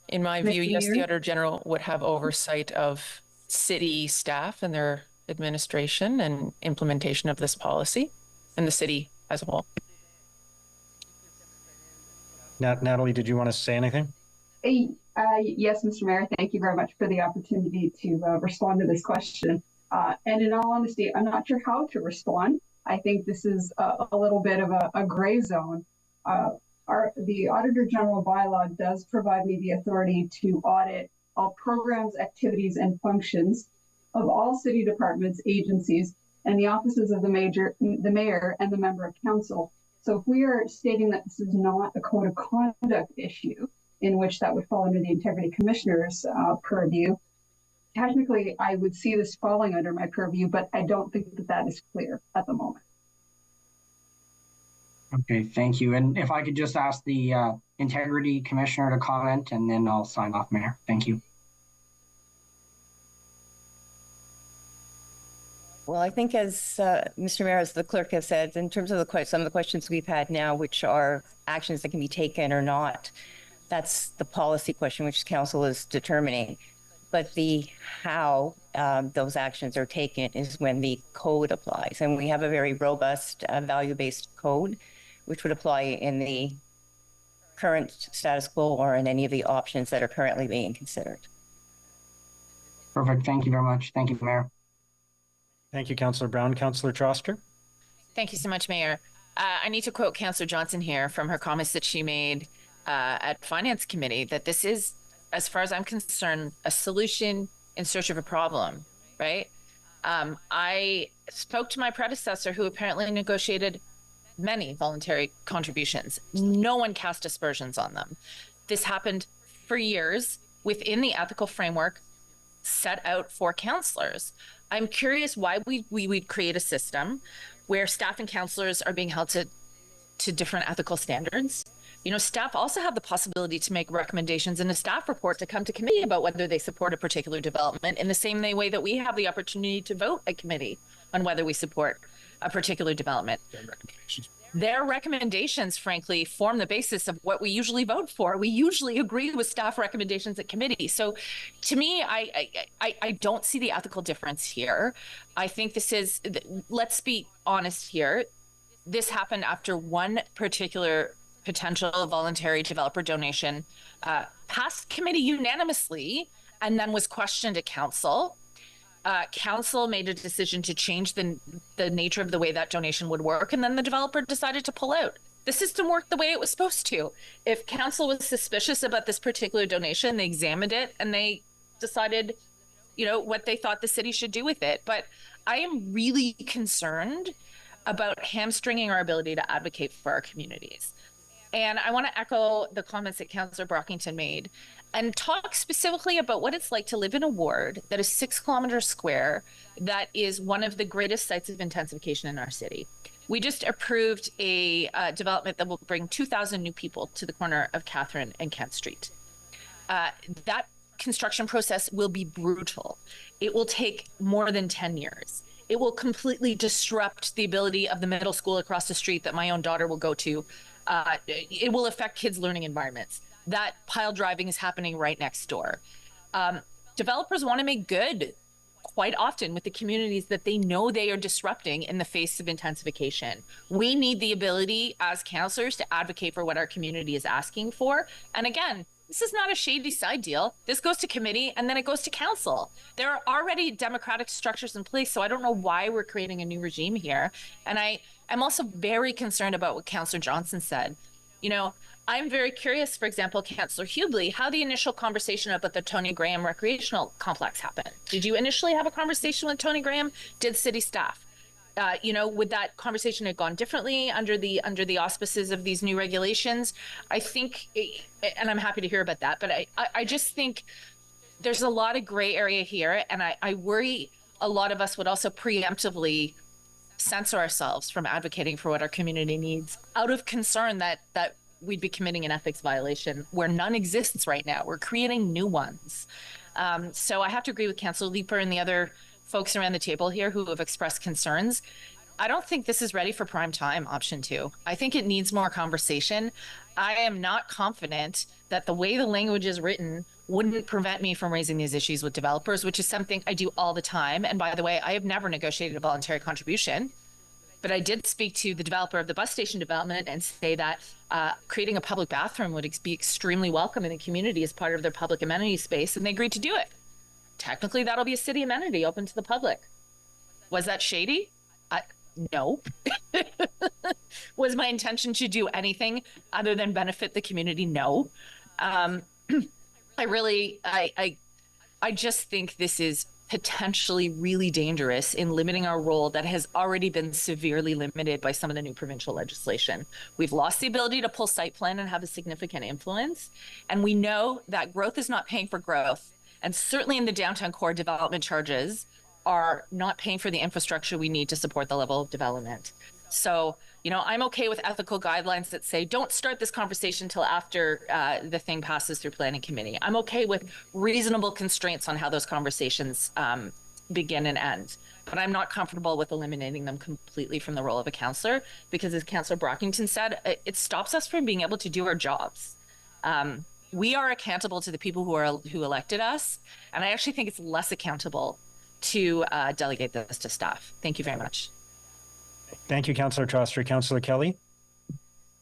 in my view, yes, the Auditor General would have oversight of city staff and their administration and implementation of this policy and the city as a whole. Natalie, did you want to say anything? Yes, Mr. Mayor, thank you very much for the opportunity to respond to this question. And in all honesty, I'm not sure how to respond. I think this is a little bit of a gray zone. The Auditor General bylaw does provide me the authority to audit all programs, activities, and functions of all city departments, agencies, and the offices of the mayor and the member of council. So if we are stating that this is not a code of conduct issue, in which that would fall under the Integrity Commissioner's purview, technically I would see this falling under my purview, but I don't think that that is clear at the moment. Okay, thank you. And if I could just ask the Integrity Commissioner to comment, and then I'll sign off, Mayor. Thank you. Well, I think as Mr. Mayor, as the clerk has said, in terms of some of the questions we've had now, which are actions that can be taken or not, that's the policy question, which council is determining. But the how those actions are taken is when the code applies. And we have a very robust value-based code, which would apply in the current status quo or in any of the options that are currently being considered. Perfect. Thank you very much. Thank you, Mayor. Thank you, Councillor Brown. Councillor Troster? Thank you so much, Mayor. I need to quote Councillor Johnson here from her comments that she made at Finance Committee, that this is, as far as I'm concerned, a solution in search of a problem, right? I spoke to my predecessor, who apparently negotiated many voluntary contributions. No one cast aspersions on them. This happened for years within the ethical framework set out for councillors. I'm curious why we would create a system where staff and councillors are being held to different ethical standards. You know, staff also have the possibility to make recommendations in a staff report to come to committee about whether they support a particular development, in the same way that we have the opportunity to vote at committee on whether we support a particular development. Their recommendations, frankly, form the basis of what we usually vote for. We usually agree with staff recommendations at committee. So to me, I don't see the ethical difference here. I think this is, let's be honest here, this happened after one particular potential voluntary developer donation passed committee unanimously and then was questioned at council. Council made a decision to change the nature of the way that donation would work, and then the developer decided to pull out. The system worked the way it was supposed to. If council was suspicious about this particular donation, they examined it and they decided, you know, what they thought the city should do with it. But I am really concerned about hamstringing our ability to advocate for our communities. And I want to echo the comments that Councillor Brockington made and talk specifically about what it's like to live in a ward that is 6 kilometers square, that is one of the greatest sites of intensification in our city. We just approved a development that will bring 2,000 new people to the corner of Catherine and Kent Street. That construction process will be brutal. It will take more than 10 years. It will completely disrupt the ability of the middle school across the street that my own daughter will go to. It will affect kids' learning environments. That pile driving is happening right next door. Developers want to make good quite often with the communities that they know they are disrupting in the face of intensification. We need the ability as councillors to advocate for what our community is asking for. And again, this is not a shady side deal. This goes to committee and then it goes to council. There are already democratic structures in place, so I don't know why we're creating a new regime here. And I'm also very concerned about what Councillor Johnson said. You know, I'm very curious, for example, Councillor Hubley, how the initial conversation about the Tony Graham recreational complex happened. Did you initially have a conversation with Tony Graham? Did city staff? would that conversation have gone differently under the auspices of these new regulations? I think, and I'm happy to hear about that, but I just think there's a lot of gray area here, and I worry a lot of us would also preemptively censor ourselves from advocating for what our community needs out of concern that we'd be committing an ethics violation where none exists right now. We're creating new ones. So I have to agree with Councillor Leeper and the other folks around the table here who have expressed concerns. I don't think this is ready for prime time, option 2. I think it needs more conversation. I am not confident that the way the language is written wouldn't prevent me from raising these issues with developers, which is something I do all the time. And by the way, I have never negotiated a voluntary contribution, but I did speak to the developer of the bus station development and say that creating a public bathroom would be extremely welcome in the community as part of their public amenity space, and they agreed to do it. Technically, that'll be a city amenity open to the public. Was that shady? No. Was my intention to do anything other than benefit the community? No. I just think this is potentially really dangerous in limiting our role that has already been severely limited by some of the new provincial legislation. We've lost the ability to pull site plan and have a significant influence. And we know that growth is not paying for growth. And certainly in the downtown core, development charges are not paying for the infrastructure we need to support the level of development. So, I'm okay with ethical guidelines that say don't start this conversation till after the thing passes through planning committee. I'm okay with reasonable constraints on how those conversations begin and end. But I'm not comfortable with eliminating them completely from the role of a councillor, because as Councillor Brockington said, it stops us from being able to do our jobs. We are accountable to the people who elected us, and I actually think it's less accountable to delegate this to staff. Thank you very much. Thank you, Councillor Troster. Councillor Kelly.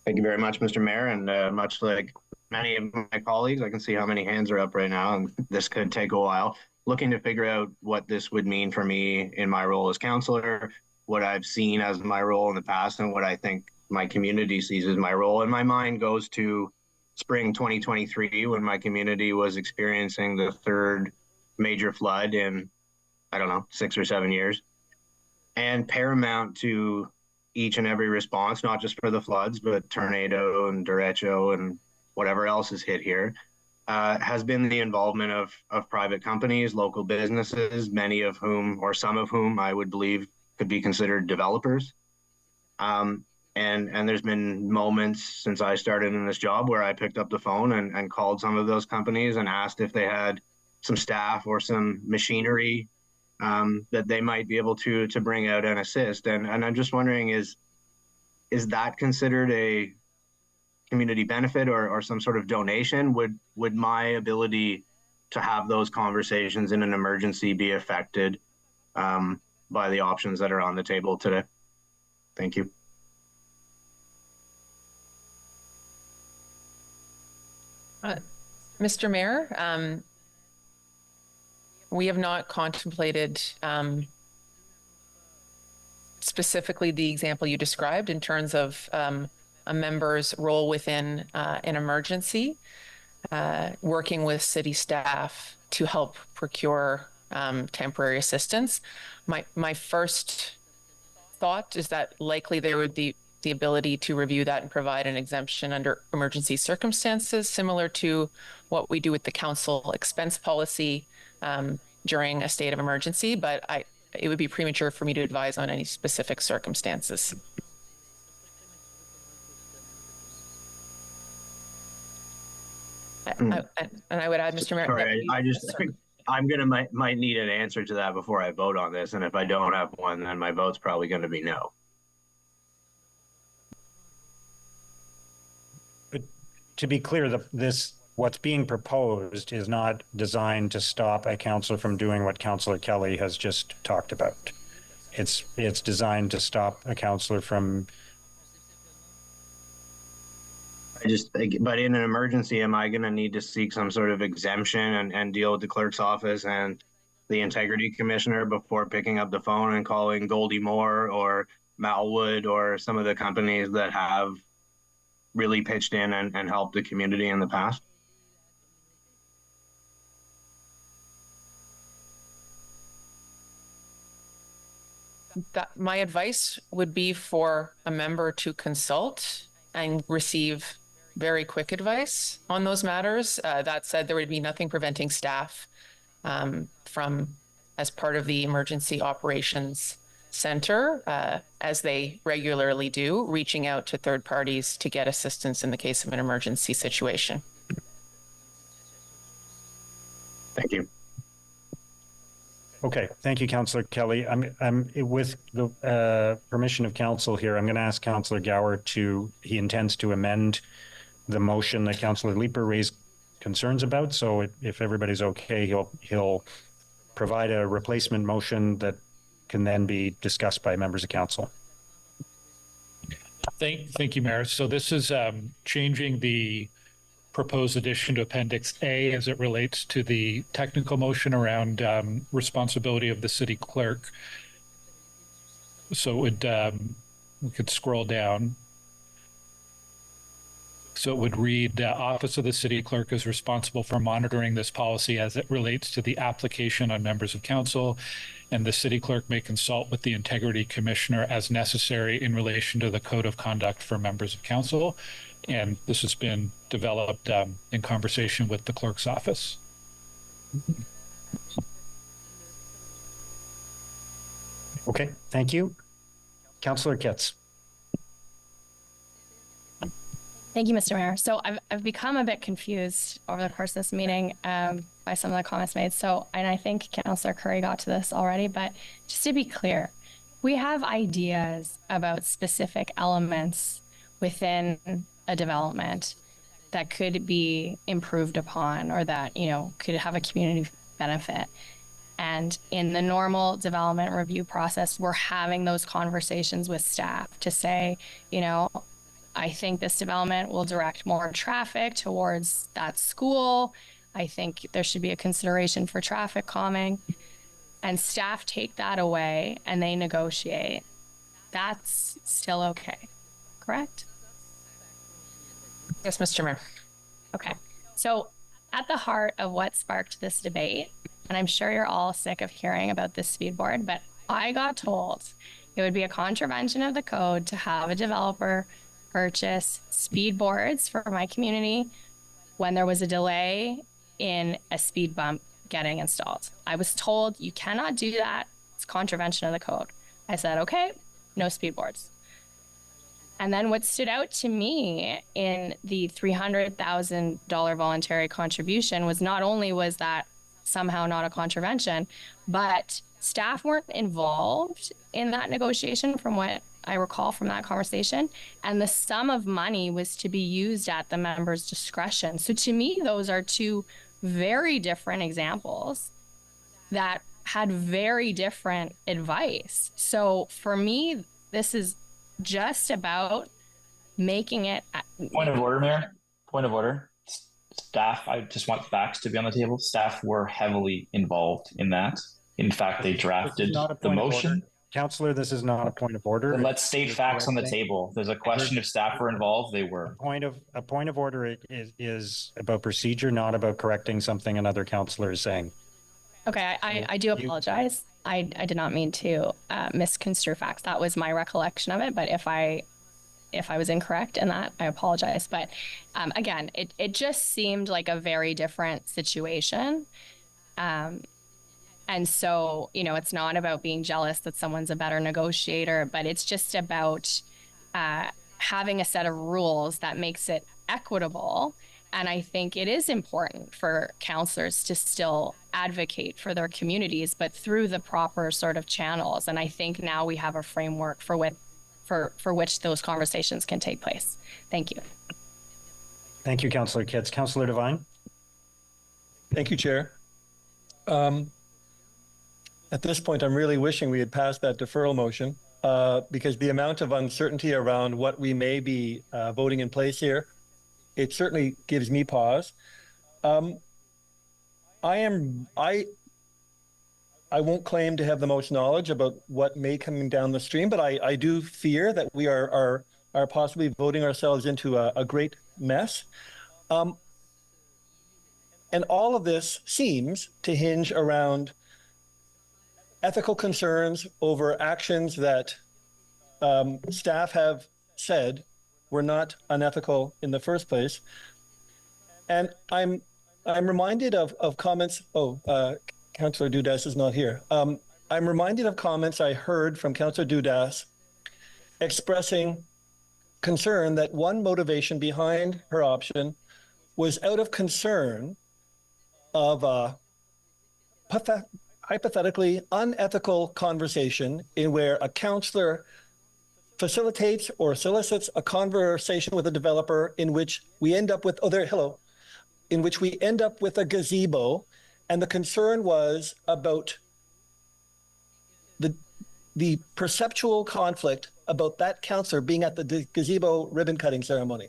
Thank you very much, Mr. Mayor. And much like many of my colleagues, I can see how many hands are up right now, and this could take a while. Looking to figure out what this would mean for me in my role as councillor, what I've seen as my role in the past, and what I think my community sees as my role. And my mind goes to spring 2023, when my community was experiencing the third major flood in, 6 or 7 years. And paramount to each and every response, not just for the floods, but tornado and derecho and whatever else is hit here, has been the involvement of private companies, local businesses, many of whom, or some of whom, I would believe could be considered developers. And there's been moments since I started in this job where I picked up the phone and called some of those companies and asked if they had some staff or some machinery that they might be able to bring out and assist. And I'm just wondering, is that considered a community benefit or some sort of donation? Would my ability to have those conversations in an emergency be affected by the options that are on the table today? Thank you. Mr. Mayor, we have not contemplated specifically the example you described in terms of a member's role within an emergency, working with city staff to help procure temporary assistance. My first thought is that likely there would be the ability to review that and provide an exemption under emergency circumstances, similar to what we do with the council expense policy during a state of emergency, but it would be premature for me to advise on any specific circumstances. And I would add, Mr. Mayor. Sorry, I'm gonna might need an answer to that before I vote on this, and if I don't have one, then my vote's probably going to be no. But to be clear, what's being proposed is not designed to stop a councillor from doing what Councillor Kelly has just talked about. It's designed to stop a councillor from. But in an emergency, am I going to need to seek some sort of exemption and deal with the clerk's office and the integrity commissioner before picking up the phone and calling Goldie Moore or Malwood or some of the companies that have really pitched in and helped the community in the past? My advice would be for a member to consult and receive very quick advice on those matters. That said, there would be nothing preventing staff from, as part of the Emergency Operations Center, as they regularly do, reaching out to third parties to get assistance in the case of an emergency situation. Thank you. Okay, thank you, Councillor Kelly. I'm with the permission of council here. I'm going to ask Councillor Gower he intends to amend the motion that Councillor Leeper raised concerns about. So if everybody's okay, he'll provide a replacement motion that can then be discussed by members of council. Thank you, Mayor. So this is changing the proposed addition to Appendix A as it relates to the technical motion around responsibility of the city clerk. So it would, we could scroll down. So it would read, Office of the City Clerk is responsible for monitoring this policy as it relates to the application on members of council, and the City Clerk may consult with the Integrity Commissioner as necessary in relation to the Code of Conduct for members of council. And this has been developed in conversation with the clerk's office. Okay, thank you. Councillor Kitts. Thank you, Mr. Mayor. So I've become a bit confused over the course of this meeting by some of the comments made. So, and I think Councillor Curry got to this already, but just to be clear, we have ideas about specific elements within a development that could be improved upon or that, you know, could have a community benefit. And in the normal development review process, we're having those conversations with staff to say, you know, I think this development will direct more traffic towards that school. I think there should be a consideration for traffic calming. And staff take that away and they negotiate. That's still okay, correct? Yes, Mr. Mayor. Okay. So at the heart of what sparked this debate, and I'm sure you're all sick of hearing about this speed board, but I got told it would be a contravention of the code to have a developer purchase speed boards for my community when there was a delay in a speed bump getting installed. I was told you cannot do that. It's contravention of the code. I said, okay, no speed boards. And then what stood out to me in the $300,000 voluntary contribution was not only was that somehow not a contravention, but staff weren't involved in that negotiation from what I recall from that conversation. And the sum of money was to be used at the member's discretion. So to me, those are two very different examples that had very different advice. So for me, this is just about making it. Point of order, Mayor. Point of order. Staff, I just want facts to be on the table. Staff were heavily involved in that. In fact, they drafted the motion. Councillor, this is not a point of order. Then let's state facts on the table. There's a question if staff were involved. They were. A point of order is about procedure, not about correcting something another councillor is saying. Okay, I do apologize. I did not mean to misconstrue facts. That was my recollection of it. But if I was incorrect in that, I apologize. But again, it just seemed like a very different situation. And so, you know, it's not about being jealous that someone's a better negotiator, but it's just about having a set of rules that makes it equitable. And I think it is important for councillors to still advocate for their communities, but through the proper sort of channels. And I think now we have a framework for which those conversations can take place. Thank you. Thank you, Councillor Kitts. Councillor Devine. Thank you, Chair. At this point, I'm really wishing we had passed that deferral motion because the amount of uncertainty around what we may be voting in place here, it certainly gives me pause. I won't claim to have the most knowledge about what may come down the stream, but I do fear that we are possibly voting ourselves into a great mess. And all of this seems to hinge around ethical concerns over actions that staff have said were not unethical in the first place. And I'm reminded of comments. Councillor Dudas is not here. I'm reminded of comments I heard from Councillor Dudas expressing concern that one motivation behind her option was out of concern of a hypothetically unethical conversation in where a councillor facilitates or solicits a conversation with a developer in which we end up with, in which we end up with a gazebo. And the concern was about the perceptual conflict about that councillor being at the gazebo ribbon cutting ceremony.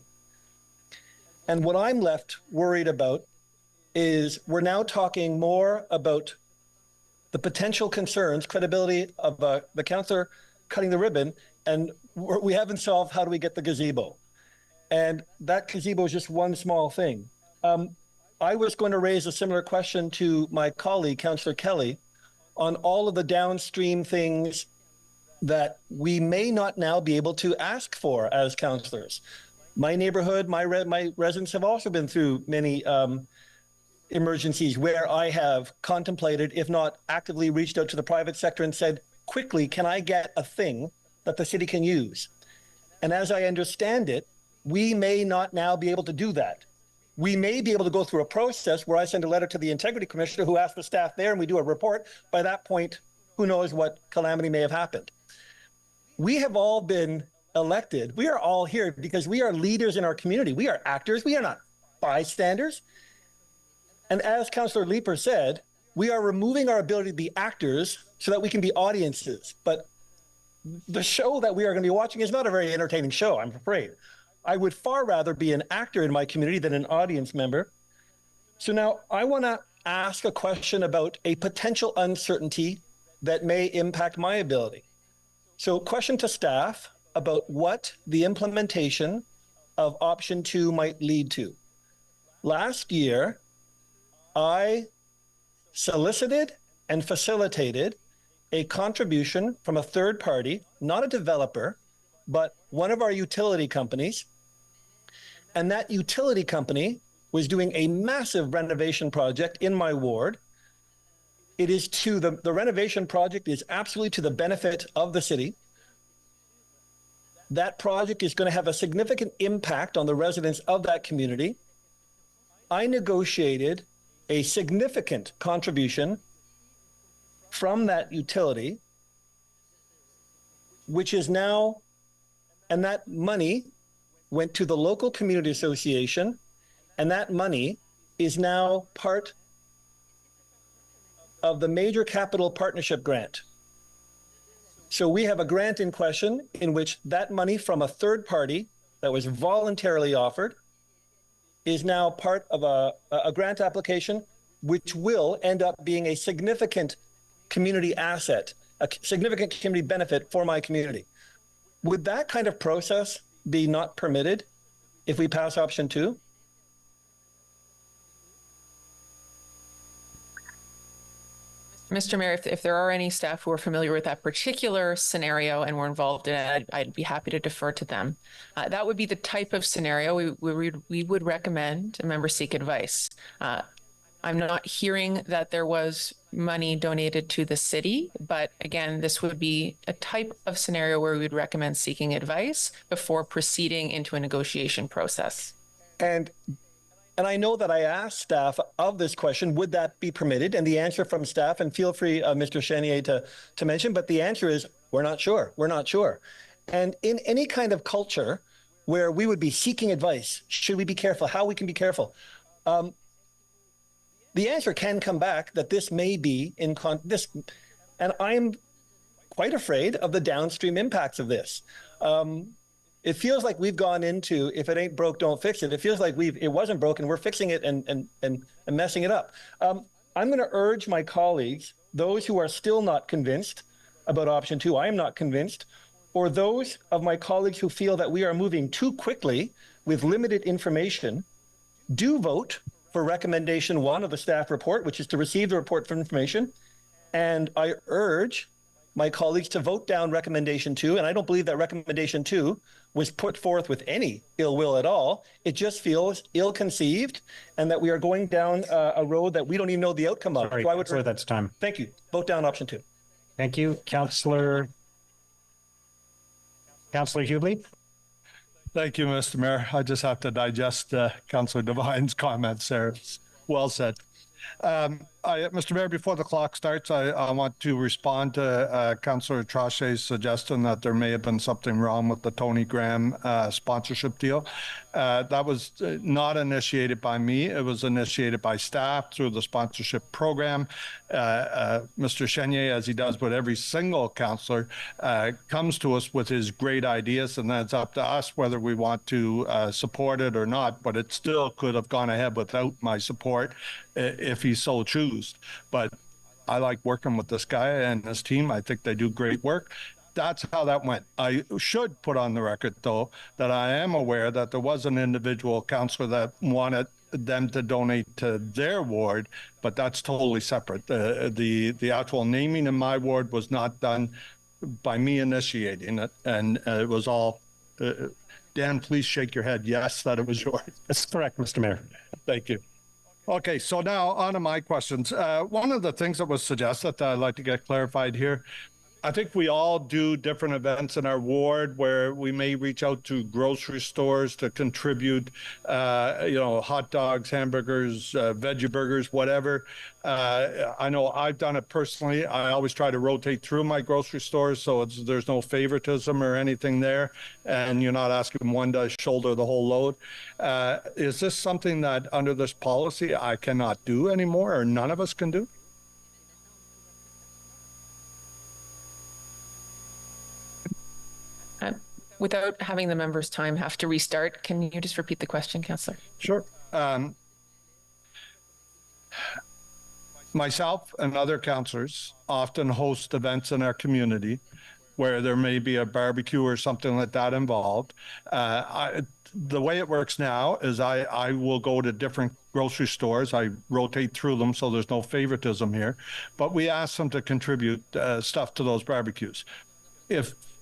And what I'm left worried about is we're now talking more about the potential concerns, credibility of the councillor cutting the ribbon, and we haven't solved how do we get the gazebo. And that gazebo is just one small thing. I was going to raise a similar question to my colleague, Councillor Kelly, on all of the downstream things that we may not now be able to ask for as councillors. My neighborhood, my residents have also been through many emergencies where I have contemplated, if not actively reached out to the private sector and said, quickly, can I get a thing that the city can use? And as I understand it, we may not now be able to do that. We may be able to go through a process where I send a letter to the Integrity Commissioner who asks the staff there and we do a report. By that point, who knows what calamity may have happened. We have all been elected. We are all here because we are leaders in our community. We are actors. We are not bystanders. And as Councillor Leeper said, we are removing our ability to be actors so that we can be audiences. But the show that we are going to be watching is not a very entertaining show, I'm afraid. I would far rather be an actor in my community than an audience member. So now I want to ask a question about a potential uncertainty that may impact my ability. So question to staff about what the implementation of option 2 might lead to. Last year, I solicited and facilitated a contribution from a third party, not a developer, but one of our utility companies. And that utility company was doing a massive renovation project in my ward. It is to the renovation project is absolutely to the benefit of the city. That project is going to have a significant impact on the residents of that community. I negotiated a significant contribution from that utility, which is now, and that money went to the local community association, and that money is now part of the major capital partnership grant. So we have a grant in question in which that money from a third party that was voluntarily offered is now part of a grant application, which will end up being a significant community asset, a significant community benefit for my community. Would that kind of process be not permitted if we pass option 2? Mr. Mayor, if there are any staff who are familiar with that particular scenario and were involved in it, I'd be happy to defer to them. That would be the type of scenario we would recommend a member seek advice. I'm not hearing that there was money donated to the city, but again, this would be a type of scenario where we would recommend seeking advice before proceeding into a negotiation process. And I know that I asked staff of this question, would that be permitted? And the answer from staff, and feel free, Mr. Chenier, to mention, but the answer is, we're not sure. We're not sure. And in any kind of culture where we would be seeking advice, should we be careful? How we can be careful? The answer can come back that this may be in this, and I'm quite afraid of the downstream impacts of this. It feels like we've gone into, if it ain't broke, don't fix it. It feels like it wasn't broken, we're fixing it and messing it up. I'm going to urge my colleagues, those who are still not convinced about option 2, I am not convinced, or those of my colleagues who feel that we are moving too quickly with limited information, do vote for recommendation 1 of the staff report, which is to receive the report for information, And I urge my colleagues to vote down recommendation 2. And I don't believe that recommendation 2 was put forth with any ill will at all. It just feels ill-conceived and that we are going down a road that we don't even know the outcome of. Sorry, so I would Councillor, that's time. Thank you. Vote down option 2. Thank you. Councillor Hubley. Thank you, Mr. Mayor. I just have to digest Councillor Devine's comments there. Well said. Mr. Mayor, before the clock starts, I want to respond to Councillor Trochet's suggestion that there may have been something wrong with the Tony Graham sponsorship deal. That was not initiated by me. It was initiated by staff through the sponsorship program. Mr. Chenier, as he does with every single councillor, comes to us with his great ideas, and then it's up to us whether we want to support it or not, but it still could have gone ahead without my support if he so choose. But I like working with this guy and his team. I think they do great work. That's how that went. I should put on the record, though, that I am aware that there was an individual councillor that wanted them to donate to their ward, but that's totally separate. The actual naming in my ward was not done by me initiating it, and it was all Dan, please shake your head yes that it was yours. That's correct, Mr. Mayor. Thank you. Okay, so now on to my questions. One of the things that was suggested that I'd like to get clarified here, I think we all do different events in our ward where we may reach out to grocery stores to contribute, hot dogs, hamburgers, veggie burgers, whatever. I know I've done it personally. I always try to rotate through my grocery stores so there's no favoritism or anything there, and you're not asking one to shoulder the whole load. Is this something that under this policy I cannot do anymore, or none of us can do? Without having the members' time have to restart, can you just repeat the question, Councillor? Sure. Myself and other councillors often host events in our community where there may be a barbecue or something like that involved. The way it works now is I will go to different grocery stores. I rotate through them, so there's no favoritism here. But we ask them to contribute stuff to those barbecues.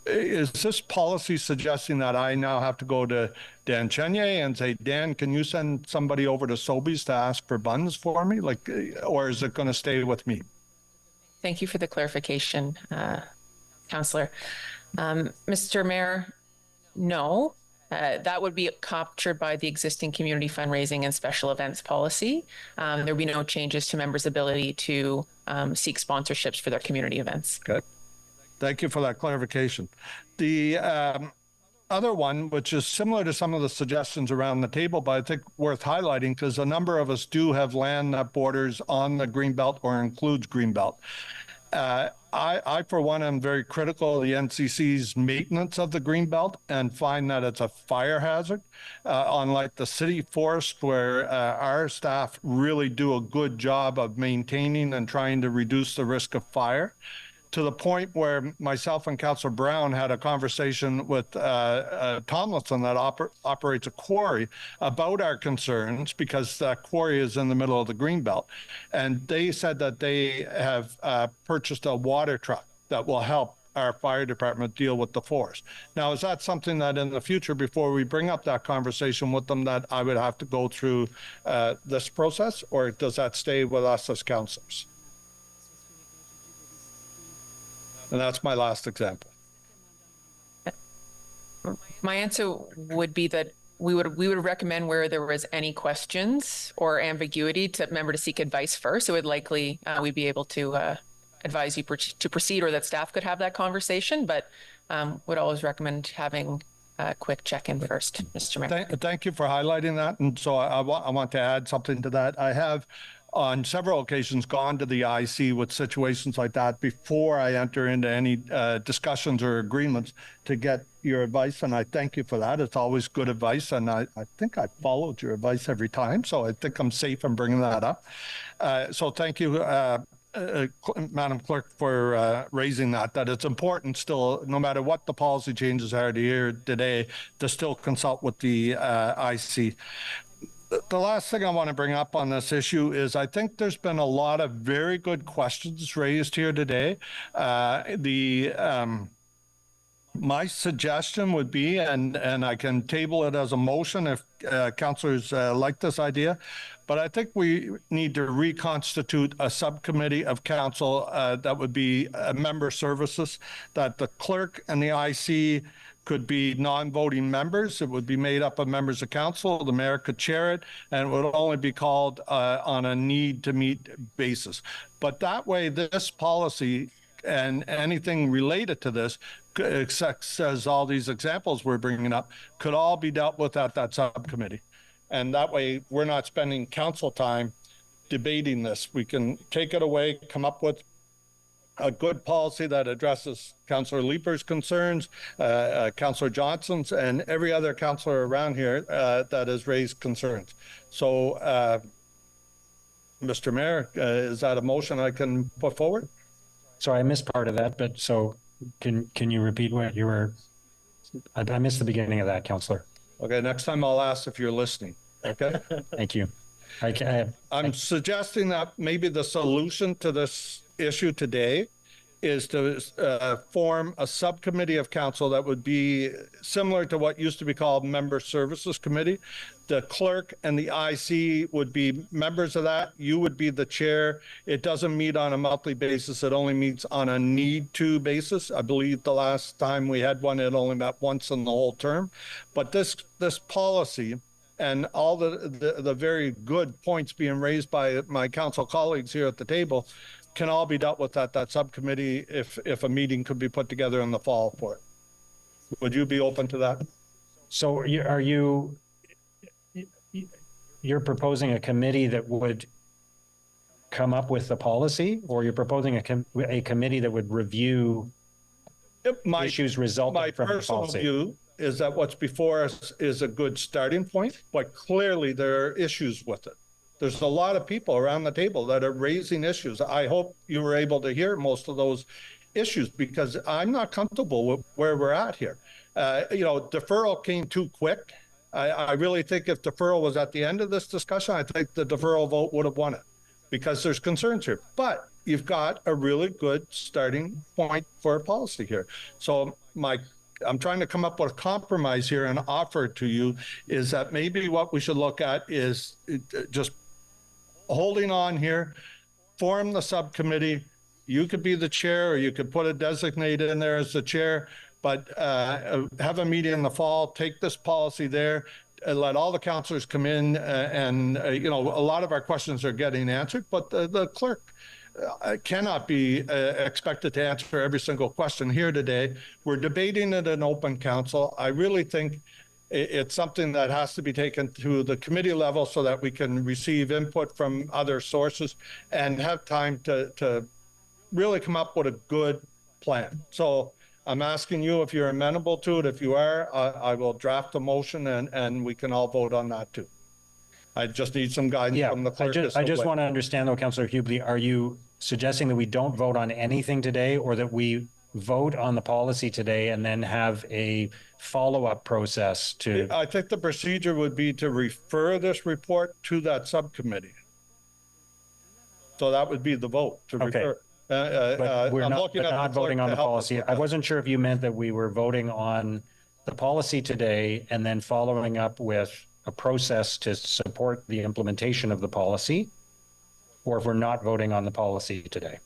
Is this policy suggesting that I now have to go to Dan Chenier and say, Dan, can you send somebody over to Sobeys to ask for buns for me? Or is it going to stay with me? Thank you for the clarification, Councillor. Mr. Mayor, no. That would be captured by the existing community fundraising and special events policy. There would be no changes to members' ability to seek sponsorships for their community events. Okay. Thank you for that clarification. The other one, which is similar to some of the suggestions around the table, but I think worth highlighting because a number of us do have land that borders on the Greenbelt or includes Greenbelt. I, for one, am very critical of the NCC's maintenance of the Greenbelt and find that it's a fire hazard. Unlike the city forest, where our staff really do a good job of maintaining and trying to reduce the risk of fire, to the point where myself and Councillor Brown had a conversation with Tomlinson that operates a quarry about our concerns because that quarry is in the middle of the Greenbelt. And they said that they have purchased a water truck that will help our fire department deal with the forest. Now, is that something that in the future, before we bring up that conversation with them, that I would have to go through this process, or does that stay with us as councillors? And that's my last example. My answer would be that we would recommend where there was any questions or ambiguity to member to seek advice first. It would likely we'd be able to advise you to proceed, or that staff could have that conversation. But would always recommend having a quick check-in first, Mr. Mayor. Thank you for highlighting that. And so I want to add something to that. I have on several occasions gone to the IC with situations like that before I enter into any discussions or agreements to get your advice. And I thank you for that. It's always good advice. And I think I followed your advice every time. So I think I'm safe in bringing that up. So thank you, Madam Clerk, for raising that it's important still, no matter what the policy changes are here today, to still consult with the IC. the last thing I want to bring up on this issue is I think there's been a lot of very good questions raised here today. My suggestion would be, and I can table it as a motion if councillors like this idea, but I think we need to reconstitute a subcommittee of council that would be member services, that the clerk and the IC could be non-voting members. It would be made up of members of council. The mayor could chair it, and it would only be called on a need-to-meet basis. But that way, this policy and anything related to this, as all these examples we're bringing up, could all be dealt with at that subcommittee. And that way, we're not spending council time debating this. We can take it away, come up with a good policy that addresses Councillor Leaper's concerns, Councillor Johnson's, and every other councillor around here that has raised concerns. So, Mr. Mayor, is that a motion I can put forward? So I missed part of that, but so can you repeat what you were? I missed the beginning of that, Councillor. Okay, next time I'll ask if you're listening. Okay. Thank you. I'm suggesting that maybe the solution to this issue today is to form a subcommittee of council that would be similar to what used to be called Member Services Committee. The clerk and the IC would be members of that. You would be the chair. It doesn't meet on a monthly basis. It only meets on a need-to basis. I believe the last time we had one, it only met once in the whole term. But this policy and all the very good points being raised by my council colleagues here at the table can all be dealt with at that subcommittee if a meeting could be put together in the fall for it. Would you be open to that? So you're proposing a committee that would come up with the policy, or you're proposing a committee that would review issues resulting from the policy? My personal view is that what's before us is a good starting point, but clearly there are issues with it. There's a lot of people around the table that are raising issues. I hope you were able to hear most of those issues, because I'm not comfortable with where we're at here. Deferral came too quick. I really think if deferral was at the end of this discussion, I think the deferral vote would have won it, because there's concerns here. But you've got a really good starting point for a policy here. So I'm trying to come up with a compromise here and offer to you is that maybe what we should look at is just holding on here, form the subcommittee. You could be the chair, or you could put a designated in there as the chair, but have a meeting in the fall, take this policy there, let all the councillors come in, and a lot of our questions are getting answered, but the clerk cannot be expected to answer every single question here today. We're debating it in open council. I really think it's something that has to be taken to the committee level so that we can receive input from other sources and have time to really come up with a good plan. So I'm asking you if you're amenable to it. If you are, I will draft a motion and we can all vote on that too. I just need some guidance from the clerk. I just want to understand though, Councillor Hubley, are you suggesting that we don't vote on anything today, or that we vote on the policy today and then have a follow-up process to? I think the procedure would be to refer this report to that subcommittee. So that would be the vote to refer. But we're not voting on the policy. I wasn't sure if you meant that we were voting on the policy today and then following up with a process to support the implementation of the policy, or if we're not voting on the policy today.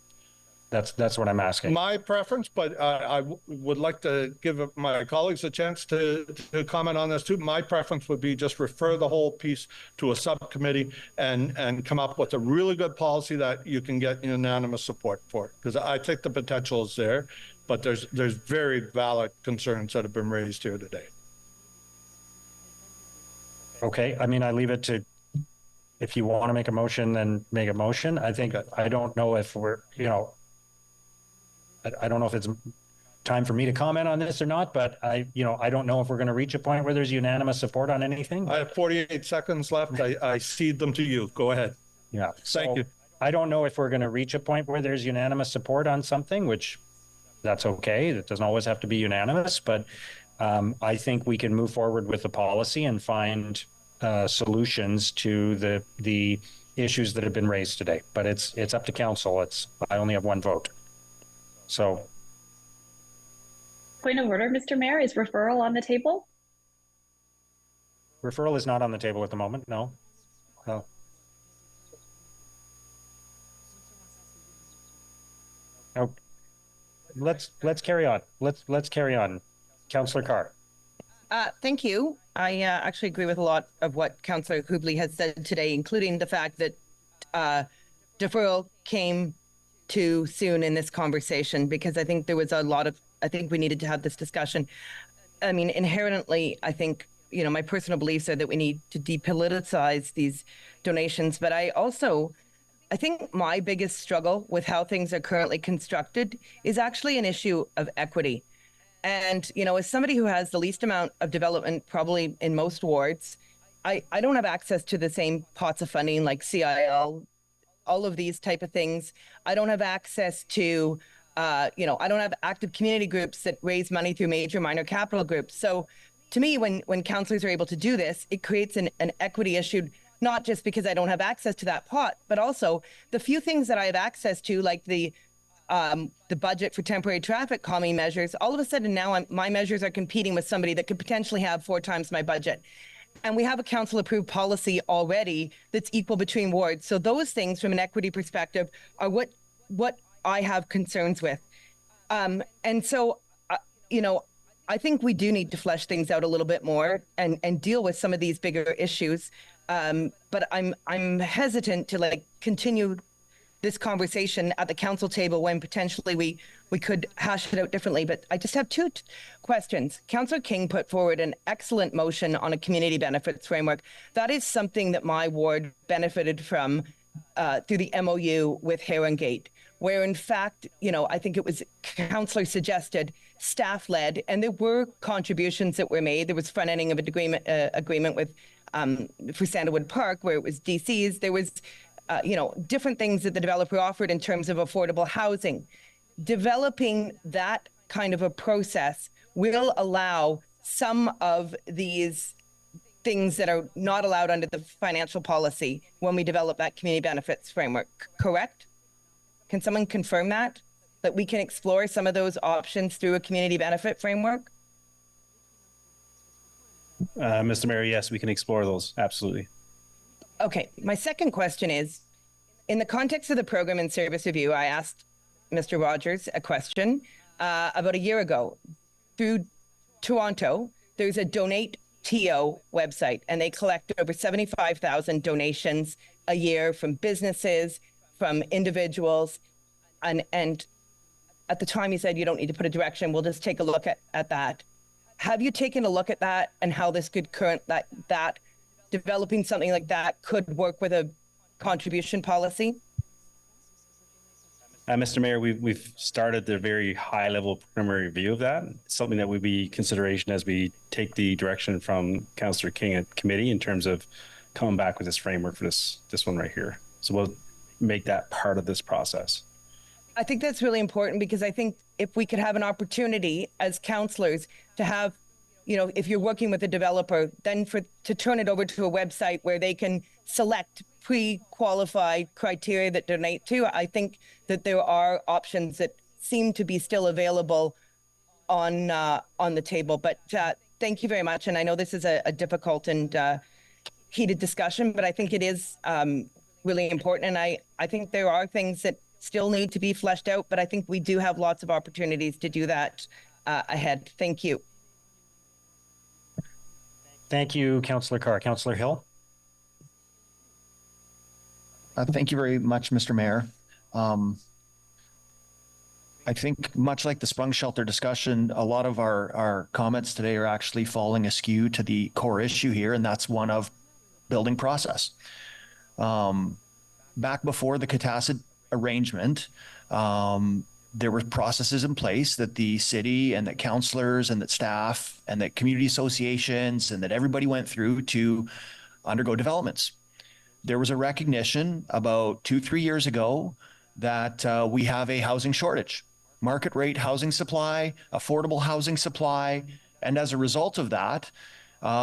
That's what I'm asking. My preference, but I would like to give my colleagues a chance to comment on this too. My preference would be just refer the whole piece to a subcommittee and come up with a really good policy that you can get unanimous support for. Because I think the potential is there, but there's very valid concerns that have been raised here today. Okay, I mean, I leave it to, if you want to make a motion, then make a motion. I think, I don't know if we're, I don't know if it's time for me to comment on this or not, but I don't know if we're going to reach a point where there's unanimous support on anything. I have 48 seconds left. I cede them to you. Go ahead. Yeah. Thank you. I don't know if we're going to reach a point where there's unanimous support on something, which that's okay. It doesn't always have to be unanimous, but I think we can move forward with the policy and find solutions to the issues that have been raised today. But it's up to council. I only have one vote. So. Point of order, Mr. Mayor, is referral on the table? Referral is not on the table at the moment. No. No. No. Let's carry on. Let's carry on. Councillor Carr. Thank you. I actually agree with a lot of what Councillor Hubley has said today, including the fact that deferral came too soon in this conversation, because I think there was I think we needed to have this discussion. I mean, inherently, I think, my personal beliefs are that we need to depoliticize these donations, but I think my biggest struggle with how things are currently constructed is actually an issue of equity. And, as somebody who has the least amount of development probably in most wards, I don't have access to the same pots of funding like CIL, all of these type of things. I don't have access to, I don't have active community groups that raise money through major minor capital groups. So to me, when councillors are able to do this, it creates an equity issue, not just because I don't have access to that pot, but also the few things that I have access to, like the budget for temporary traffic calming measures. All of a sudden now my measures are competing with somebody that could potentially have 4 times my budget. And we have a council approved policy already that's equal between wards. So those things from an equity perspective are what I have concerns with. And so, I think we do need to flesh things out a little bit more and deal with some of these bigger issues. But I'm hesitant to continue this conversation at the council table when potentially we could hash it out differently. But I just have 2 questions. Councillor King put forward an excellent motion on a community benefits framework. That is something that my ward benefited from through the MOU with Herongate, where in fact, I think it was councillor suggested, staff-led, and there were contributions that were made. There was front-ending of an agreement with for Sandalwood Park, where it was DCs. There was different things that the developer offered in terms of affordable housing. Developing that kind of a process will allow some of these things that are not allowed under the financial policy when we develop that community benefits framework, correct? Can someone confirm that we can explore some of those options through a community benefit framework? Mr. Mayor, yes, we can explore those. Absolutely. Okay. My second question is, in the context of the program and service review, I asked Mr. Rogers a question about a year ago. Through Toronto, there's a Donate TO website, and they collect over 75,000 donations a year from businesses, from individuals. And at the time you said you don't need to put a direction, we'll just take a look at that. Have you taken a look at that and how this could that developing something like that could work with a contribution policy? Mr. Mayor, we've started the very high level preliminary review of that. It's something that would be consideration as we take the direction from Councillor King at committee in terms of coming back with this framework for this one right here. So we'll make that part of this process. I think that's really important, because I think if we could have an opportunity as councillors to have, if you're working with a developer, then to turn it over to a website where they can select pre-qualified criteria that donate to. I think that there are options that seem to be still available on the table. But thank you very much. And I know this is a difficult and heated discussion, but I think it is really important. And I think there are things that still need to be fleshed out, but I think we do have lots of opportunities to do that ahead. Thank you. Thank you, Councillor Carr. Councillor Hill. Thank you very much, Mr. Mayor. I think much like the sprung shelter discussion, a lot of our comments today are actually falling askew to the core issue here, and that's one of building process. Back before the Catacid arrangement, there were processes in place that the city and that councillors and that staff and that community associations and that everybody went through to undergo developments. There was a recognition about 2-3 years ago that we have a housing shortage, market rate housing supply, affordable housing supply. And as a result of that,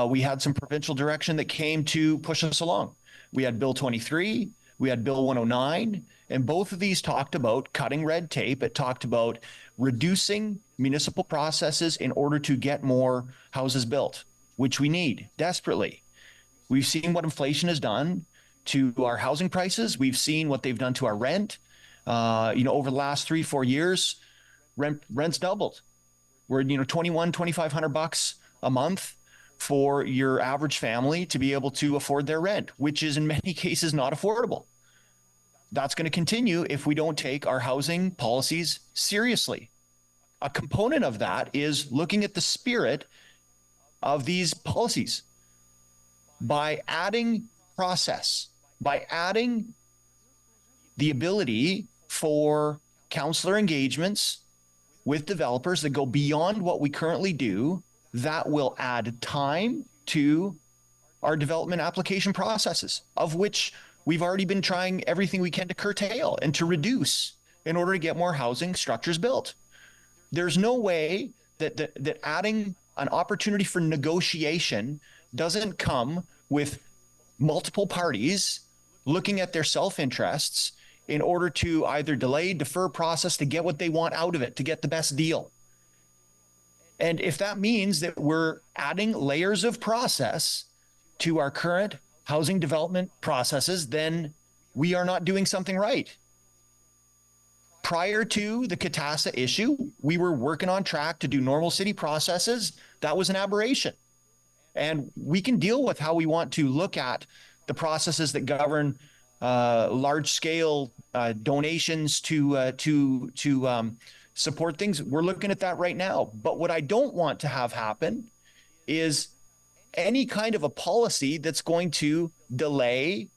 we had some provincial direction that came to push us along. We had Bill 23, we had Bill 109, and both of these talked about cutting red tape. It talked about reducing municipal processes in order to get more houses built, which we need desperately. We've seen what inflation has done to our housing prices. We've seen what they've done to our rent. Over the last 3-4 years, rent's doubled. We're, $2,500 a month for your average family to be able to afford their rent, which is in many cases not affordable. That's going to continue if we don't take our housing policies seriously. A component of that is looking at the spirit of these policies by adding process, by adding the ability for counselor engagements with developers that go beyond what we currently do. That will add time to our development application processes, of which we've already been trying everything we can to curtail and to reduce in order to get more housing structures built. There's no way that adding an opportunity for negotiation doesn't come with multiple parties looking at their self-interests in order to either delay, defer process to get what they want out of it, to get the best deal. And if that means that we're adding layers of process to our current housing development processes, then we are not doing something right. Prior to the Catassa issue, we were working on track to do normal city processes. That was an aberration. And we can deal with how we want to look at the processes that govern large-scale donations to support things. We're looking at that right now. But what I don't want to have happen is any kind of a policy that's going to delay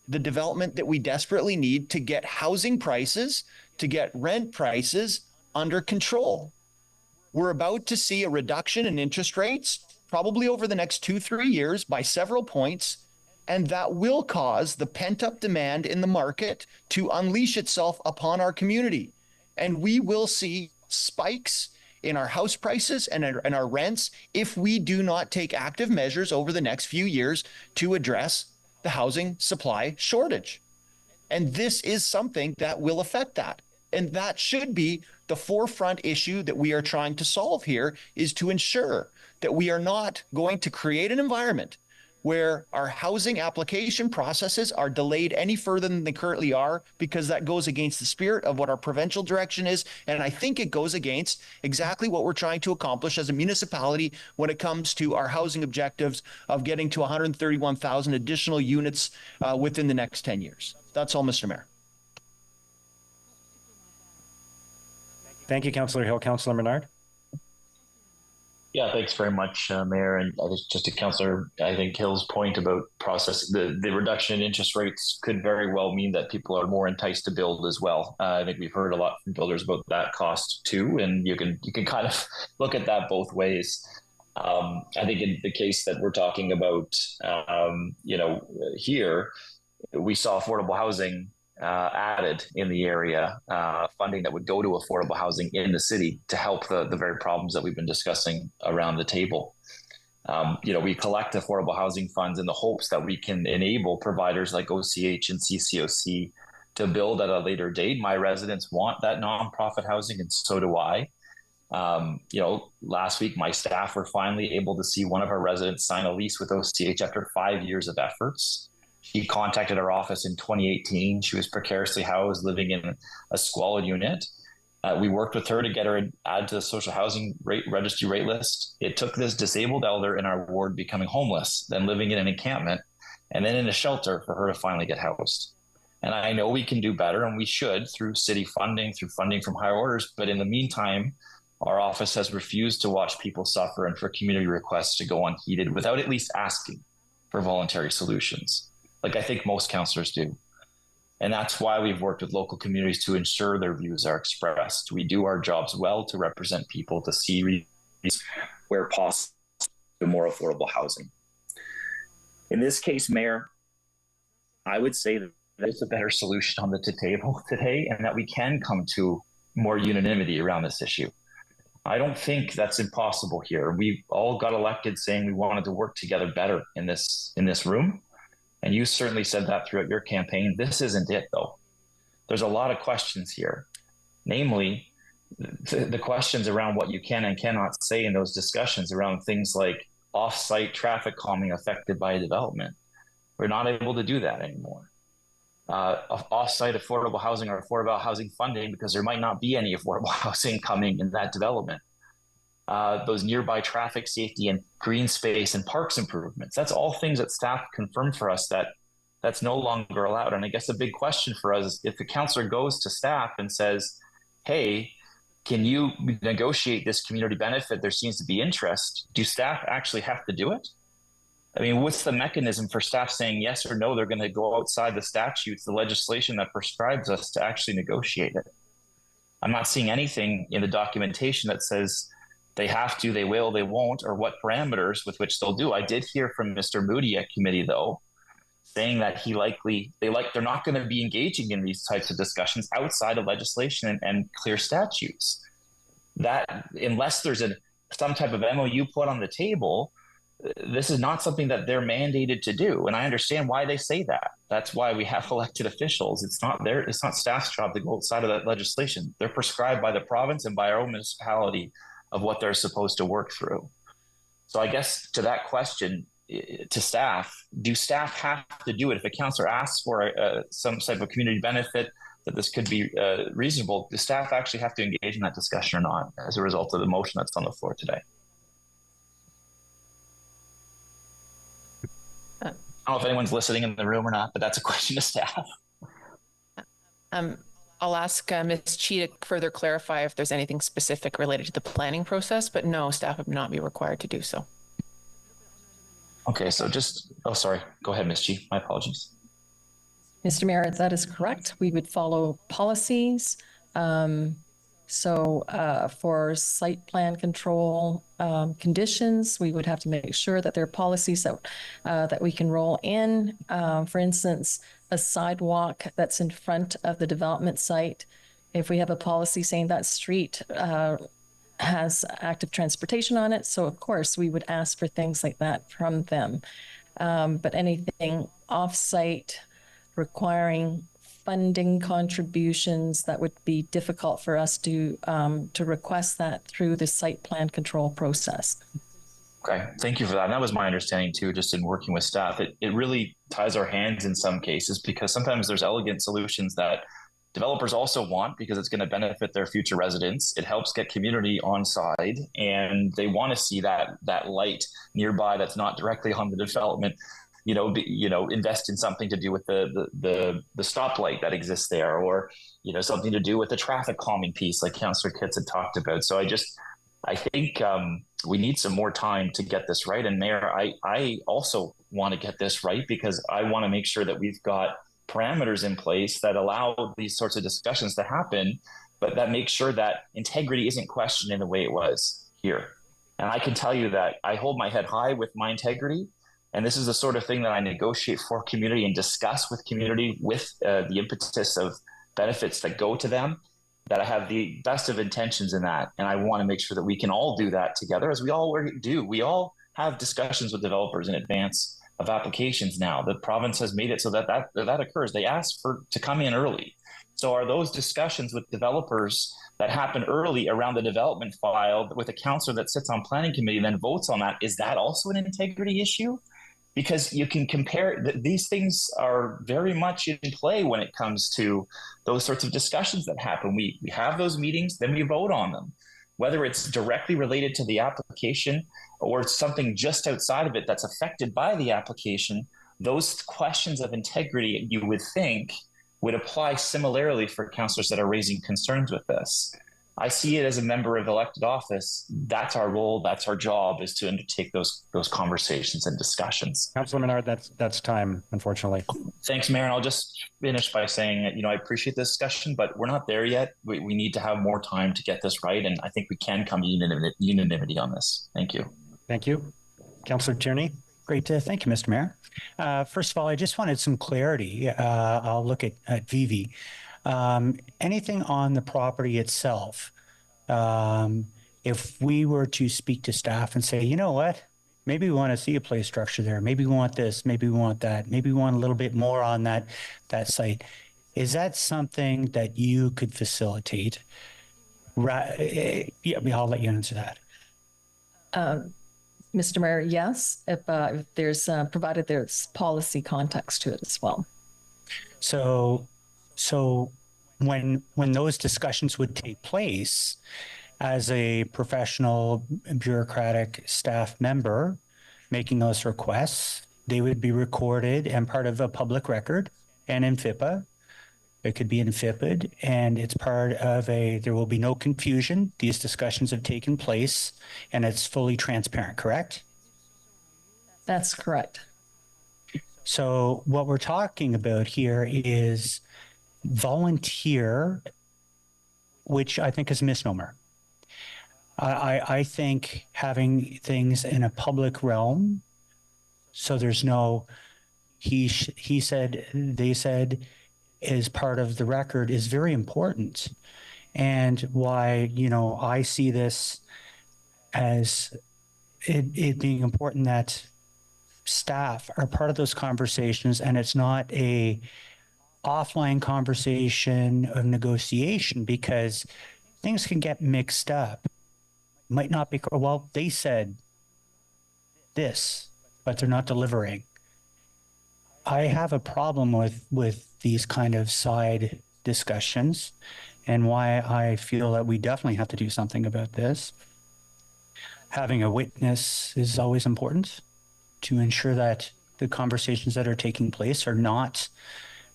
the development that we desperately need to get housing prices, to get rent prices under control. We're about to see a reduction in interest rates, probably over the next 2-3 years by several points, and that will cause the pent-up demand in the market to unleash itself upon our community. And we will see spikes in our house prices and our rents if we do not take active measures over the next few years to address the housing supply shortage. And this is something that will affect that. And that should be the forefront issue that we are trying to solve here, is to ensure that we are not going to create an environment where our housing application processes are delayed any further than they currently are, because that goes against the spirit of what our provincial direction is. And I think it goes against exactly what we're trying to accomplish as a municipality when it comes to our housing objectives of getting to 131,000 additional units within the next 10 years. That's all, Mr. Mayor. Thank you, Councillor Hill. Councillor Menard. Yeah, thanks very much, Mayor. And just to Councillor, I think Hill's point about process, the reduction in interest rates could very well mean that people are more enticed to build as well. I think we've heard a lot from builders about that cost too, and you can kind of look at that both ways. I think in the case that we're talking about, here, we saw affordable housing added in the area, funding that would go to affordable housing in the city to help the very problems that we've been discussing around the table. We collect affordable housing funds in the hopes that we can enable providers like OCH and CCOC to build at a later date. My residents want that nonprofit housing, and so do I. Last week, my staff were finally able to see one of our residents sign a lease with OCH after 5 years of efforts. She contacted our office in 2018. She was precariously housed, living in a squalid unit. We worked with her to get her added to the social housing registry rate list. It took this disabled elder in our ward becoming homeless, then living in an encampment, and then in a shelter for her to finally get housed. And I know we can do better, and we should, through city funding, through funding from higher orders. But in the meantime, our office has refused to watch people suffer and for community requests to go unheeded without at least asking for voluntary solutions, like I think most councillors do. And that's why we've worked with local communities to ensure their views are expressed. We do our jobs well to represent people, to see where possible more affordable housing. In this case, Mayor, I would say that there's a better solution on the table today, and that we can come to more unanimity around this issue. I don't think that's impossible here. We all got elected saying we wanted to work together better in this room. And you certainly said that throughout your campaign. This isn't it, though. There's a lot of questions here, namely the questions around what you can and cannot say in those discussions around things like off-site traffic calming affected by a development. We're not able to do that anymore. Off-site affordable housing or affordable housing funding, because there might not be any affordable housing coming in that development. Those nearby traffic safety and green space and parks improvements. That's all things that staff confirmed for us that's no longer allowed. And I guess a big question for us is if the councillor goes to staff and says, hey, can you negotiate this community benefit? There seems to be interest. Do staff actually have to do it? I mean, what's the mechanism for staff saying yes or no? They're going to go outside the statutes, the legislation that prescribes us to actually negotiate it. I'm not seeing anything in the documentation that says they have to, they will, they won't, or what parameters with which they'll do. I did hear from Mr. Moody at committee, though, saying that they're not going to be engaging in these types of discussions outside of legislation and clear statutes. That unless there's some type of MOU put on the table, this is not something that they're mandated to do. And I understand why they say that. That's why we have elected officials. It's not staff's job to go outside of that legislation. They're prescribed by the province and by our own municipality of what they're supposed to work through. So I guess to that question, to staff, do staff have to do it? If a councillor asks for some type of community benefit that this could be reasonable, do staff actually have to engage in that discussion or not as a result of the motion that's on the floor today? I don't know if anyone's listening in the room or not, but that's a question to staff. I'll ask Ms. Chi to further clarify if there's anything specific related to the planning process, but no, staff would not be required to do so. Okay, so sorry, go ahead, Ms. Chi, my apologies. Mr. Mayor, that is correct. We would follow policies. For site plan control conditions, we would have to make sure that there are policies that we can roll in. For instance, a sidewalk that's in front of the development site. If we have a policy saying that street has active transportation on it, so of course we would ask for things like that from them. But anything off-site requiring funding contributions, that would be difficult for us to request that through the site plan control process. Okay, thank you for that. And that was my understanding too, just in working with staff. It really ties our hands in some cases because sometimes there's elegant solutions that developers also want because it's going to benefit their future residents. It helps get community on side and they want to see that light nearby that's not directly on the development. Invest in something to do with the stoplight that exists there, or something to do with the traffic calming piece, like Councillor Kitts had talked about. So I think we need some more time to get this right. And Mayor, I also want to get this right because I want to make sure that we've got parameters in place that allow these sorts of discussions to happen, but that makes sure that integrity isn't questioned in the way it was here. And I can tell you that I hold my head high with my integrity. And this is the sort of thing that I negotiate for community and discuss with community with the impetus of benefits that go to them, that I have the best of intentions in that. And I want to make sure that we can all do that together as we all do. We all have discussions with developers in advance of applications now. The province has made it so that occurs. They ask to come in early. So are those discussions with developers that happen early around the development file with a councillor that sits on planning committee and then votes on that, is that also an integrity issue? Because you can compare, these things are very much in play when it comes to those sorts of discussions that happen. We have those meetings, then we vote on them. Whether it's directly related to the application or something just outside of it that's affected by the application, those questions of integrity, you would think, would apply similarly for councillors that are raising concerns with this. I see it as a member of elected office. That's our role. That's our job, is to undertake those conversations and discussions. Councillor Menard, that's time, unfortunately. Thanks, Mayor. And I'll just finish by saying, I appreciate this discussion, but we're not there yet. We need to have more time to get this right. And I think we can come to unanimity on this. Thank you. Thank you. Councillor Tierney. Great. Thank you, Mr. Mayor. First of all, I just wanted some clarity. I'll look at Vivi. Anything on the property itself, if we were to speak to staff and say, you know what, maybe we want to see a play structure there, maybe we want this, maybe we want that, maybe we want a little bit more on that site. Is that something that you could facilitate? Yeah, I'll let you answer that. Mr. Mayor, yes, if there's provided there's policy context to it as well. So when those discussions would take place, as a professional bureaucratic staff member making those requests, they would be recorded and part of a public record and in FIPA. It could be in FIPA, and it's part of there will be no confusion. These discussions have taken place and it's fully transparent, correct? That's correct. So what we're talking about here is volunteer, which I think is a misnomer. I think having things in a public realm, so there's no he said, they said, is part of the record is very important. And why, I see this as it being important that staff are part of those conversations, and it's not a offline conversation of negotiation, because things can get mixed up. Might not be, well, they said this, but they're not delivering. I have a problem with these kind of side discussions, and why I feel that we definitely have to do something about this. Having a witness is always important to ensure that the conversations that are taking place are not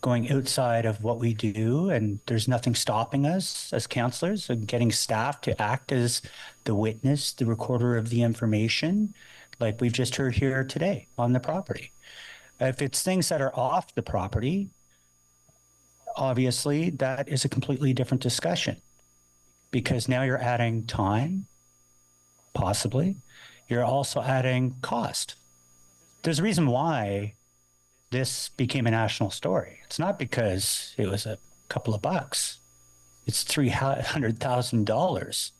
going outside of what we do, and there's nothing stopping us as councillors of getting staff to act as the witness, the recorder of the information, like we've just heard here today on the property. If it's things that are off the property, obviously that is a completely different discussion, because now you're adding time, possibly. You're also adding cost. There's a reason why this became a national story. It's not because it was a couple of bucks. It's $300,000.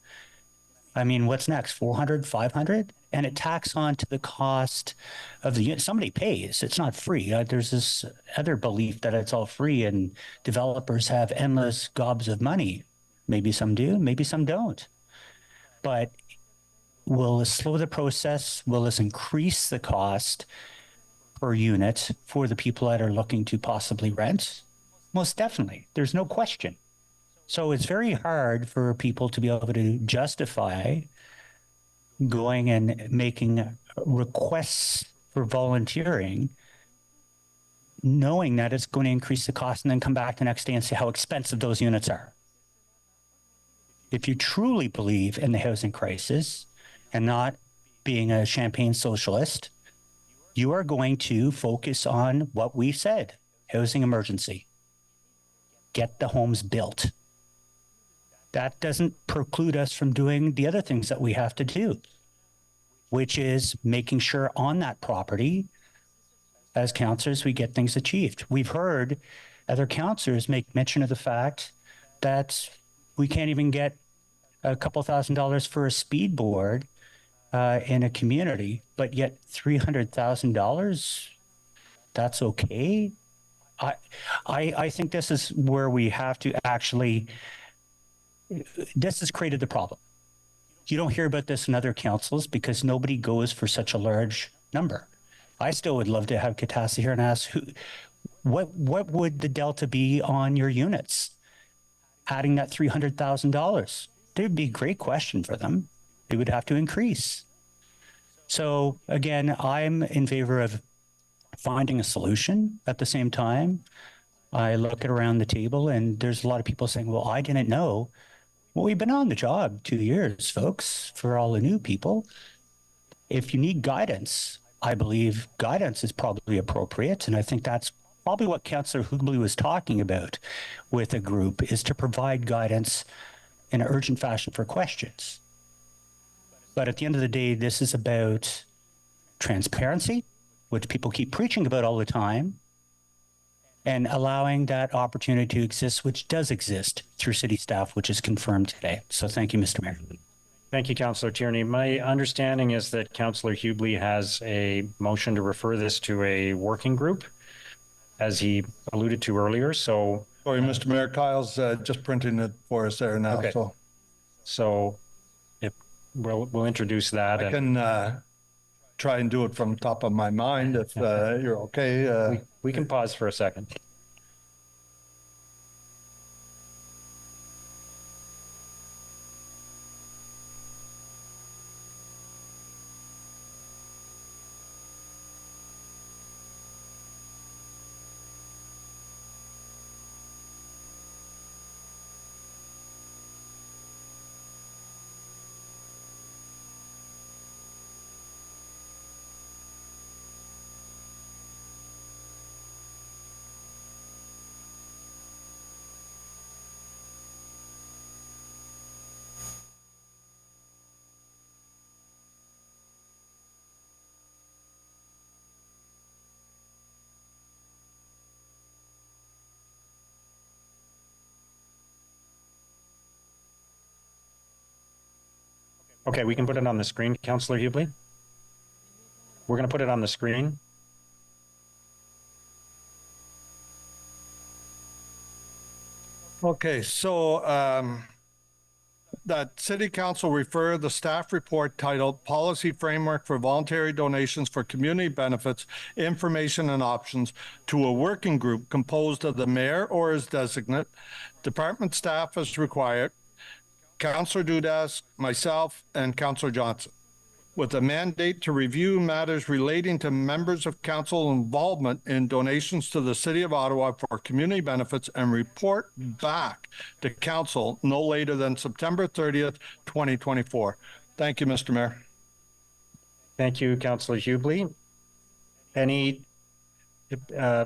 I mean, what's next? 400, 500? And it tacks on to the cost of the unit. Somebody pays. It's not free. There's this other belief that it's all free and developers have endless gobs of money. Maybe some do, maybe some don't. But will this slow the process? Will this increase the cost per unit for the people that are looking to possibly rent? Most definitely. There's no question. So it's very hard for people to be able to justify going and making requests for volunteering, knowing that it's going to increase the cost, and then come back the next day and say how expensive those units are. If you truly believe in the housing crisis and not being a champagne socialist, you are going to focus on what we said, housing emergency. Get the homes built. That doesn't preclude us from doing the other things that we have to do, which is making sure on that property, as councillors, we get things achieved. We've heard other councillors make mention of the fact that we can't even get a couple $1,000s for a speed board in a community, but yet $300,000, that's okay. I think this is where we have to actually, this has created the problem. You don't hear about this in other councils because nobody goes for such a large number. I still would love to have Katasa here and ask, what would the delta be on your units? Adding that $300,000, there'd be a great question for them. It would have to increase. So again, I'm in favor of finding a solution. At the same time, I look at around the table and there's a lot of people saying, well, I didn't know. Well, we've been on the job 2 years, folks, for all the new people. If you need guidance, I believe guidance is probably appropriate. And I think that's probably what Councillor Hubley was talking about with a group, is to provide guidance in an urgent fashion for questions. But at the end of the day, this is about transparency, which people keep preaching about all the time, and allowing that opportunity to exist, which does exist through city staff, which is confirmed today. So thank you, Mr. Mayor. Thank you, Councillor Tierney. My understanding is that Councillor Hubley has a motion to refer this to a working group, as he alluded to earlier. So, sorry, Mr. Mayor, Kyle's just printing it for us there now. Okay. So if we'll introduce that. I can try and do it from top of my mind if you're okay. We can pause for a second. Okay, we can put it on the screen, Councillor Hubley. We're going to put it on the screen. Okay, so that City Council refer the staff report titled Policy Framework for Voluntary Donations for Community Benefits, Information and Options to a working group composed of the mayor or his designate, department staff as required, Councillor Dudas, myself, and Councillor Johnson, with a mandate to review matters relating to members of council involvement in donations to the City of Ottawa for community benefits and report back to council no later than September 30th, 2024. Thank you, Mr. Mayor. Thank you, Councillor Hubley.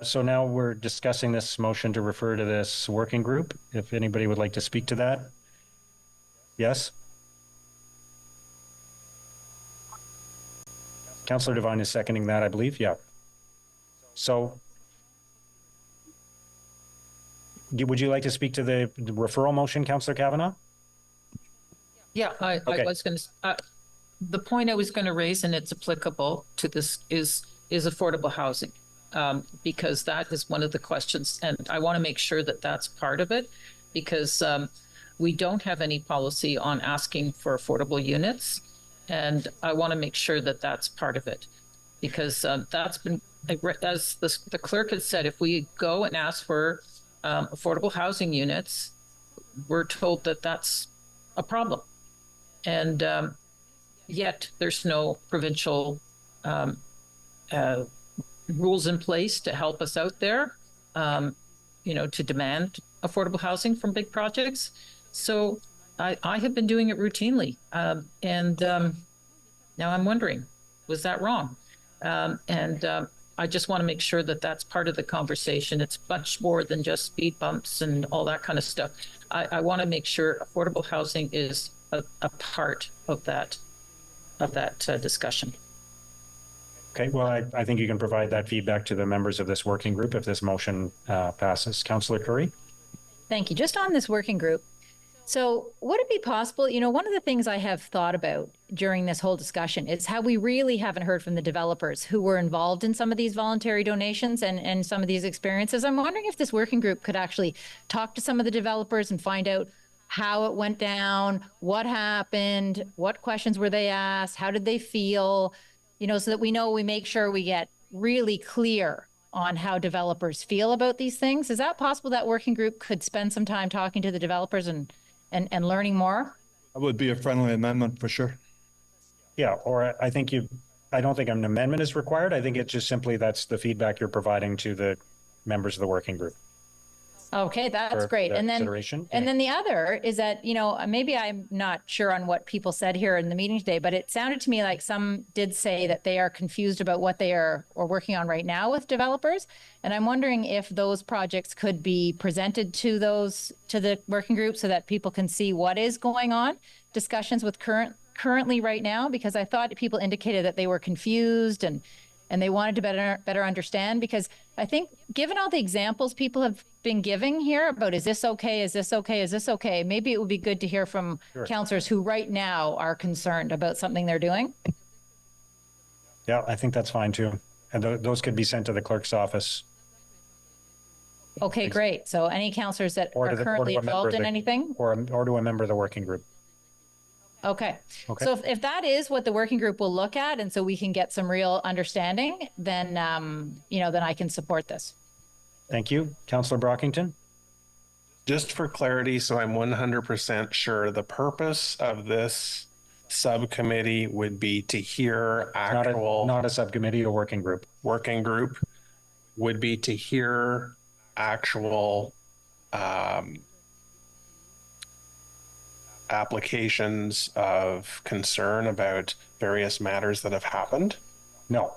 So now we're discussing this motion to refer to this working group. If anybody would like to speak to that. Yes? Councillor Devine is seconding that, I believe. Yeah. So would you like to speak to the referral motion, Councillor Kavanagh? Yeah, I was going to, the point I was going to raise, and it's applicable to this, is affordable housing, because that is one of the questions. And I want to make sure that that's part of it, because we don't have any policy on asking for affordable units. And I want to make sure that that's part of it, because that's been, as the clerk had said, if we go and ask for affordable housing units, we're told that that's a problem. And yet there's no provincial rules in place to help us out there, to demand affordable housing from big projects. So I have been doing it routinely. And now I'm wondering, was that wrong? I just want to make sure that that's part of the conversation. It's much more than just speed bumps and all that kind of stuff. I want to make sure affordable housing is a part of that discussion. Okay, well, I think you can provide that feedback to the members of this working group if this motion passes. Councillor Curry? Thank you. Just on this working group, so would it be possible, one of the things I have thought about during this whole discussion is how we really haven't heard from the developers who were involved in some of these voluntary donations and some of these experiences. I'm wondering if this working group could actually talk to some of the developers and find out how it went down, what happened, what questions were they asked, how did they feel, so that we make sure we get really clear on how developers feel about these things. Is that possible that working group could spend some time talking to the developers and learning more? That would be a friendly amendment for sure. Yeah, or I don't think an amendment is required. I think it's just simply that's the feedback you're providing to the members of the working group. Okay, that's great. And then the other is that, maybe I'm not sure on what people said here in the meeting today, but it sounded to me like some did say that they are confused about what they are working on right now with developers. And I'm wondering if those projects could be presented to the working group so that people can see what is going on, discussions with currently right now, because I thought people indicated that they were confused and they wanted to better understand, because I think given all the examples people have been giving here about, is this okay? Is this okay? Is this okay? Maybe it would be good to hear from councillors who right now are concerned about something they're doing. Yeah, I think that's fine too. And those could be sent to the clerk's office. Okay, great. So any councillors that are currently involved in anything? Or to a member of the working group. Okay. Okay. So if that is what the working group will look at, and so we can get some real understanding, then, then I can support this. Thank you. Councillor Brockington? Just for clarity, so I'm 100% sure, the purpose of this subcommittee would be to hear actual... Not a subcommittee, a working group. Working group would be to hear actual applications of concern about various matters that have happened? No.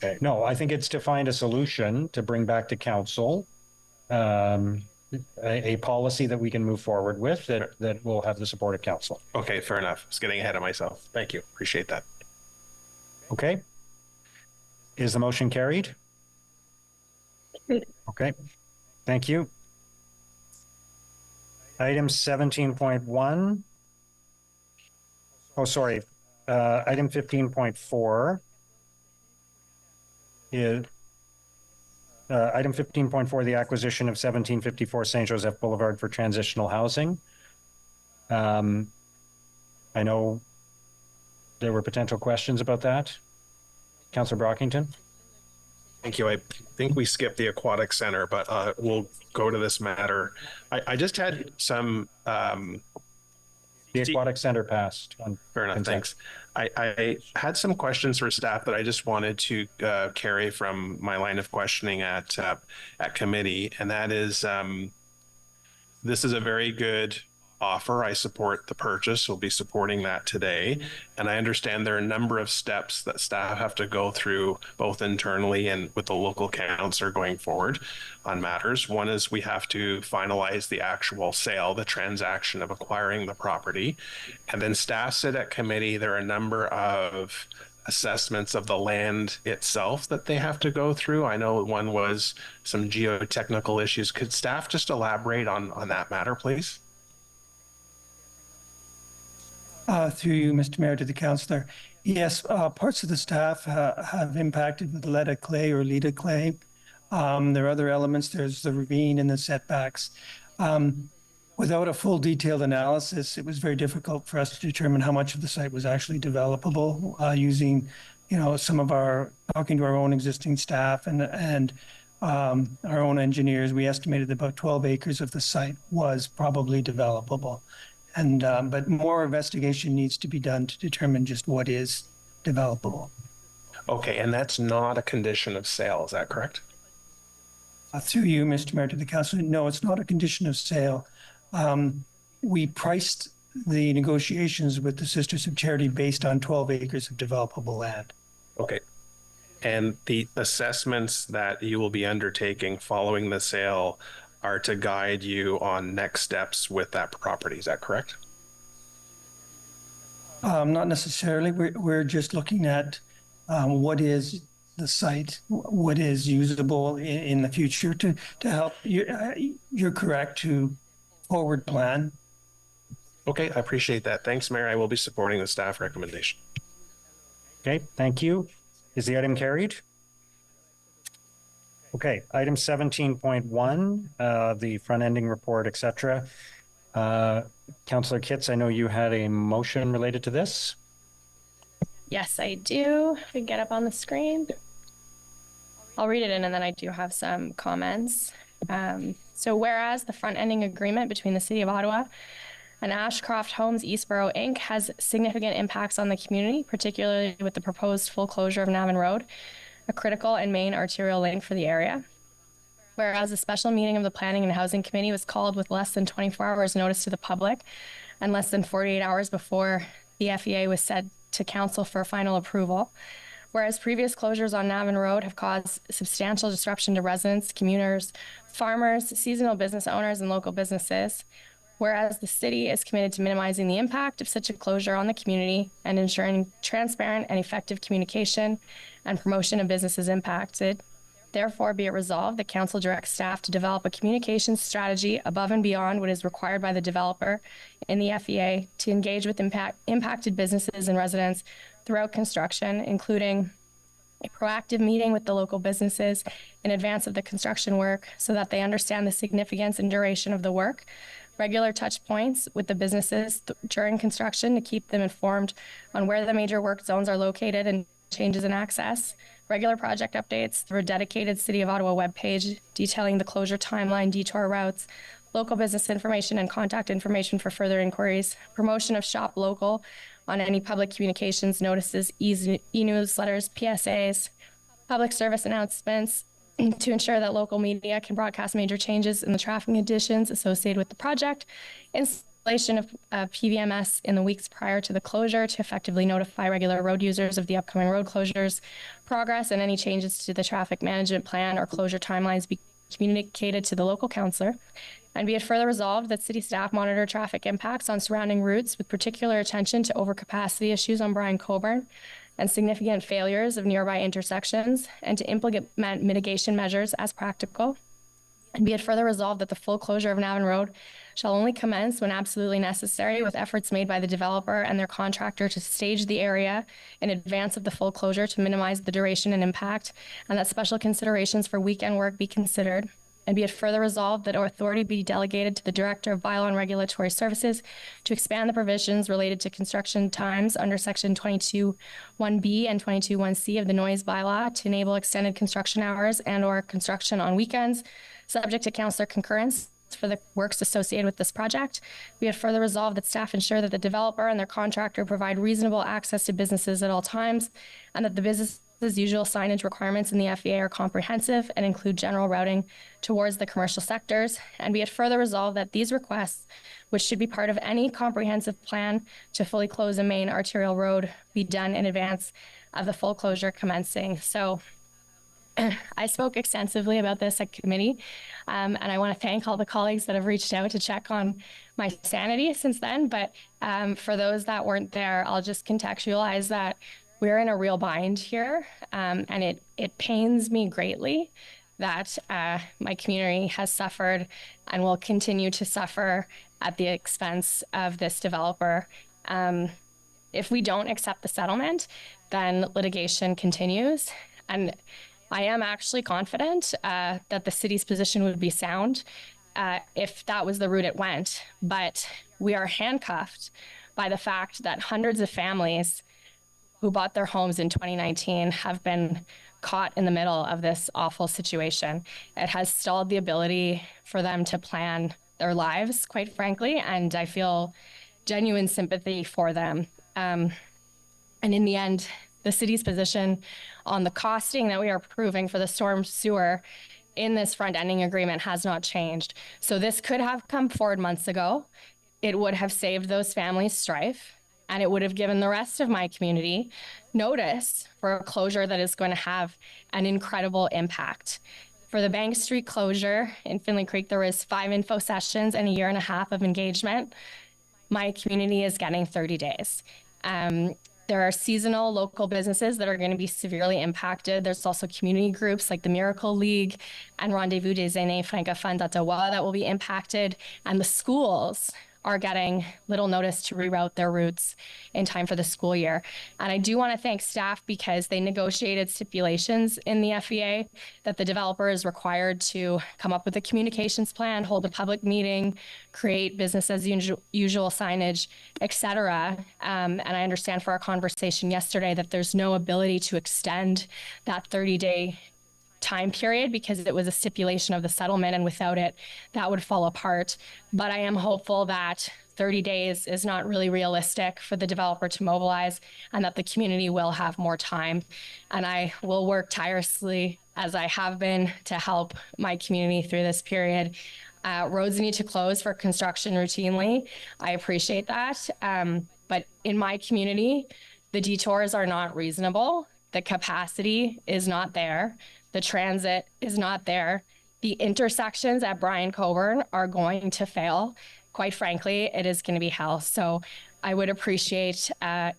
Okay. No, I think it's to find a solution to bring back to council a policy that we can move forward with that will have the support of council. Okay, fair enough. I was getting ahead of myself. Thank you. Appreciate that. Okay. Is the motion carried? Okay. Thank you. Item 17.1. Oh, sorry. Item 15.4 is item 15.4, the acquisition of 1754 St. Joseph Boulevard for transitional housing. I know there were potential questions about that. Councillor Brockington? Thank you. I think we skipped the aquatic center, but we'll go to this matter. I just had some... the aquatic center passed. Fair enough, thanks. I had some questions for staff that I just wanted to carry from my line of questioning at committee, and that is, this is a very good offer. I support the purchase. We'll be supporting that today. And I understand there are a number of steps that staff have to go through, both internally and with the local councillor going forward on matters. One is we have to finalize the actual sale, the transaction of acquiring the property. And then staff said at committee, there are a number of assessments of the land itself that they have to go through. I know one was some geotechnical issues. Could staff just elaborate on that matter, please? Through you, Mr. Mayor, to the councillor. Yes, parts of the staff have impacted with lead clay or lead clay. There are other elements. There's the ravine and the setbacks. Without a full detailed analysis, it was very difficult for us to determine how much of the site was actually developable using, talking to our own existing staff and our own engineers. We estimated about 12 acres of the site was probably developable. And but more investigation needs to be done to determine just what is developable. Okay, and that's not a condition of sale, is that correct? Through you, Mr. Mayor, to the council, no, it's not a condition of sale. We priced the negotiations with the Sisters of Charity based on 12 acres of developable land. Okay. And the assessments that you will be undertaking following the sale are to guide you on next steps with that property. Is that correct? Not necessarily. We're just looking at what is the site, what is usable in the future to help. You're correct to forward plan. Okay, I appreciate that. Thanks, Mayor. I will be supporting the staff recommendation. Okay, thank you. Is the item carried? Okay, item 17.1, the front ending report, etc. Councillor Kitts, I know you had a motion related to this. Yes, I do. If we get up on the screen, I'll read it in and then I do have some comments. So whereas the front ending agreement between the City of Ottawa and Ashcroft Homes Eastborough Inc. has significant impacts on the community, particularly with the proposed full closure of Navan Road, a critical and main arterial link for the area. Whereas a special meeting of the Planning and Housing Committee was called with less than 24 hours notice to the public and less than 48 hours before the FEA was sent to council for final approval. Whereas previous closures on Navan Road have caused substantial disruption to residents, commuters, farmers, seasonal business owners, and local businesses. Whereas the city is committed to minimizing the impact of such a closure on the community and ensuring transparent and effective communication and promotion of businesses impacted. Therefore, be it resolved that council directs staff to develop a communications strategy above and beyond what is required by the developer in the FEA to engage with impacted businesses and residents throughout construction, including a proactive meeting with the local businesses in advance of the construction work so that they understand the significance and duration of the work, regular touch points with the businesses during construction to keep them informed on where the major work zones are located and changes in access, regular project updates through a dedicated City of Ottawa webpage detailing the closure timeline, detour routes, local business information and contact information for further inquiries, promotion of Shop Local on any public communications notices, e-newsletters, PSAs, public service announcements to ensure that local media can broadcast major changes in the traffic conditions associated with the project, installation of PVMS in the weeks prior to the closure to effectively notify regular road users of the upcoming road closures, progress and any changes to the traffic management plan or closure timelines be communicated to the local councillor. And be it further resolved that city staff monitor traffic impacts on surrounding routes with particular attention to overcapacity issues on Brian Coburn and significant failures of nearby intersections, and to implement mitigation measures as practical. And be it further resolved that the full closure of Navan Road shall only commence when absolutely necessary, with efforts made by the developer and their contractor to stage the area in advance of the full closure to minimize the duration and impact, and that special considerations for weekend work be considered. And be it further resolved that authority be delegated to the Director of Bylaw and Regulatory Services to expand the provisions related to construction times under Section 22(1)B and 22(1)C of the Noise Bylaw to enable extended construction hours and or construction on weekends, subject to councillor concurrence for the works associated with this project. We have further resolved that staff ensure that the developer and their contractor provide reasonable access to businesses at all times, and that the business as usual signage requirements in the FEA are comprehensive and include general routing towards the commercial sectors. And be it further resolved that these requests, which should be part of any comprehensive plan to fully close a main arterial road, be done in advance of the full closure commencing. So I spoke extensively about this at committee, and I want to thank all the colleagues that have reached out to check on my sanity since then. But for those that weren't there, I'll just contextualize that we're in a real bind here, and it pains me greatly that my community has suffered and will continue to suffer at the expense of this developer. If we don't accept the settlement, then litigation continues. And I am actually confident that the city's position would be sound if that was the route it went. But we are handcuffed by the fact that hundreds of families who bought their homes in 2019 have been caught in the middle of this awful situation. It has stalled the ability for them to plan their lives, quite frankly, and I feel genuine sympathy for them. And in the end, the city's position on the costing that we are approving for the storm sewer in this front-ending agreement has not changed. So this could have come forward months ago. It would have saved those families strife, and it would have given the rest of my community notice for a closure that is going to have an incredible impact. For the Bank Street closure in Finley Creek, there was 5 info sessions and a year and a half of engagement. My community is getting 30 days. There are seasonal local businesses that are going to be severely impacted. There's also community groups like the Miracle League and Rendezvous des Aînés Francophones d'Ottawa that will be impacted. And the schools are getting little notice to reroute their routes in time for the school year. And I do want to thank staff because they negotiated stipulations in the FEA that the developer is required to come up with a communications plan, hold a public meeting, create business as usual signage, etc. And I understand for our conversation yesterday that there's no ability to extend that 30-day time period because it was a stipulation of the settlement, and without it, that would fall apart. But I am hopeful that 30 days is not really realistic for the developer to mobilize, and that the community will have more time. And I will work tirelessly, as I have been, to help my community through this period. Roads need to close for construction routinely. I appreciate that. But in my community, the detours are not reasonable. The capacity is not there. The transit is not there. The intersections at Brian Coburn are going to fail. Quite frankly, it is going to be hell. So I would appreciate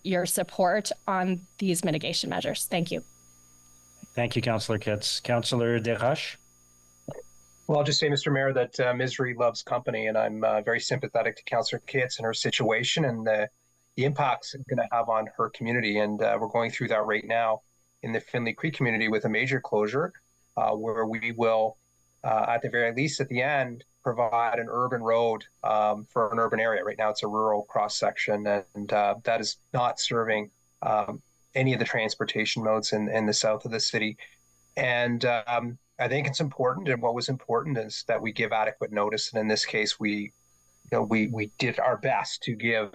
your support on these mitigation measures. Thank you. Thank you, Councillor Kitts. Councillor Desroches? Well, I'll just say, Mr. Mayor, that misery loves company, and I'm very sympathetic to Councillor Kitts and her situation and the impacts it's going to have on her community. And we're going through that right now in the Finley Creek community with a major closure, where we will, at the very least, at the end, provide an urban road for an urban area. Right now, it's a rural cross section, and that is not serving any of the transportation modes in the south of the city. And I think it's important, and what was important is that we give adequate notice. And in this case, we did our best to give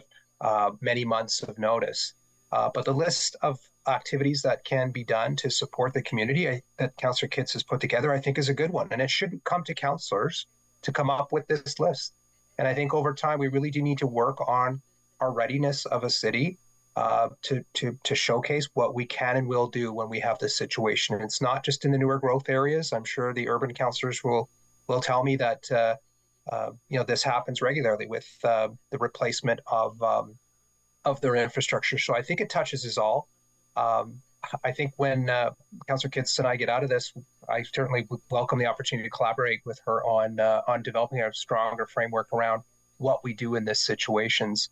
many months of notice. But the list of activities that can be done to support the community that Councillor Kitts has put together, I think is a good one. And it shouldn't come to councillors to come up with this list. And I think over time, we really do need to work on our readiness of a city to showcase what we can and will do when we have this situation. And it's not just in the newer growth areas. I'm sure the urban councillors will tell me that this happens regularly with the replacement of their infrastructure. So I think it touches us all. I think when Councillor Kitts and I get out of this, I certainly would welcome the opportunity to collaborate with her on developing a stronger framework around what we do in these situations.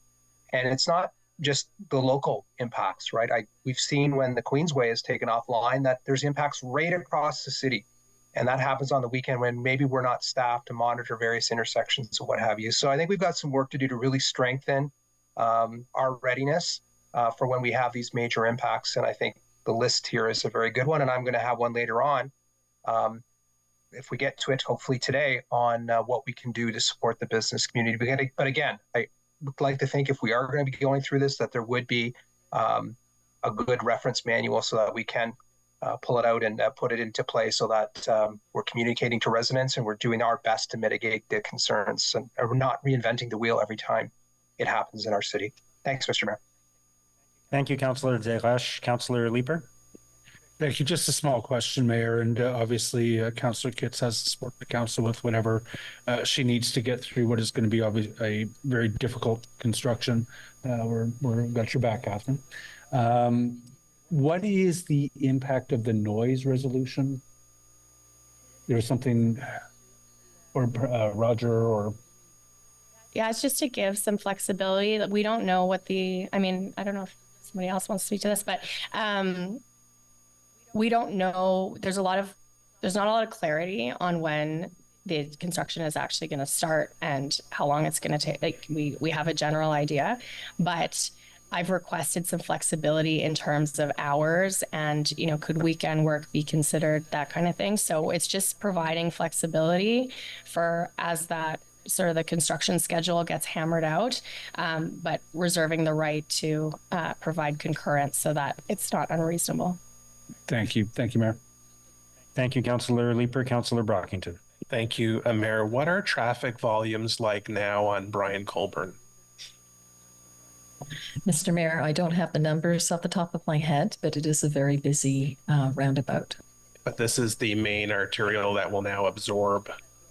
And it's not just the local impacts, right? We've seen when the Queensway is taken offline that there's impacts right across the city. And that happens on the weekend when maybe we're not staffed to monitor various intersections or what have you. So I think we've got some work to do to really strengthen our readiness for when we have these major impacts. And I think the list here is a very good one. And I'm going to have one later on, if we get to it, hopefully today, on what we can do to support the business community. But again, I would like to think if we are going to be going through this, that there would be a good reference manual so that we can pull it out and put it into play so that we're communicating to residents and we're doing our best to mitigate the concerns and we're not reinventing the wheel every time it happens in our city. Thanks, Mr. Mayor. Thank you, Councillor Desroches. Councillor Leeper? Thank you. Just a small question, Mayor, and obviously Councillor Kitts has to support the council with whatever she needs to get through what is going to be a very difficult construction. We're got your back, Catherine. What is the impact of the noise resolution? There's something, or Roger, or... Yeah, it's just to give some flexibility. That we don't know what I don't know if somebody else wants to speak to this, but we don't know. There's not a lot of clarity on when the construction is actually going to start and how long it's going to take. Like we have a general idea, but I've requested some flexibility in terms of hours and, could weekend work be considered, that kind of thing. So it's just providing flexibility for as that sort of the construction schedule gets hammered out, but reserving the right to provide concurrence so that it's not unreasonable. Thank you. Thank you, Mayor. Thank you, Councillor Leeper. Councillor Brockington. Thank you, Mayor. What are traffic volumes like now on Brian Colburn? Mr. Mayor, I don't have the numbers off the top of my head, but it is a very busy roundabout. But this is the main arterial that will now absorb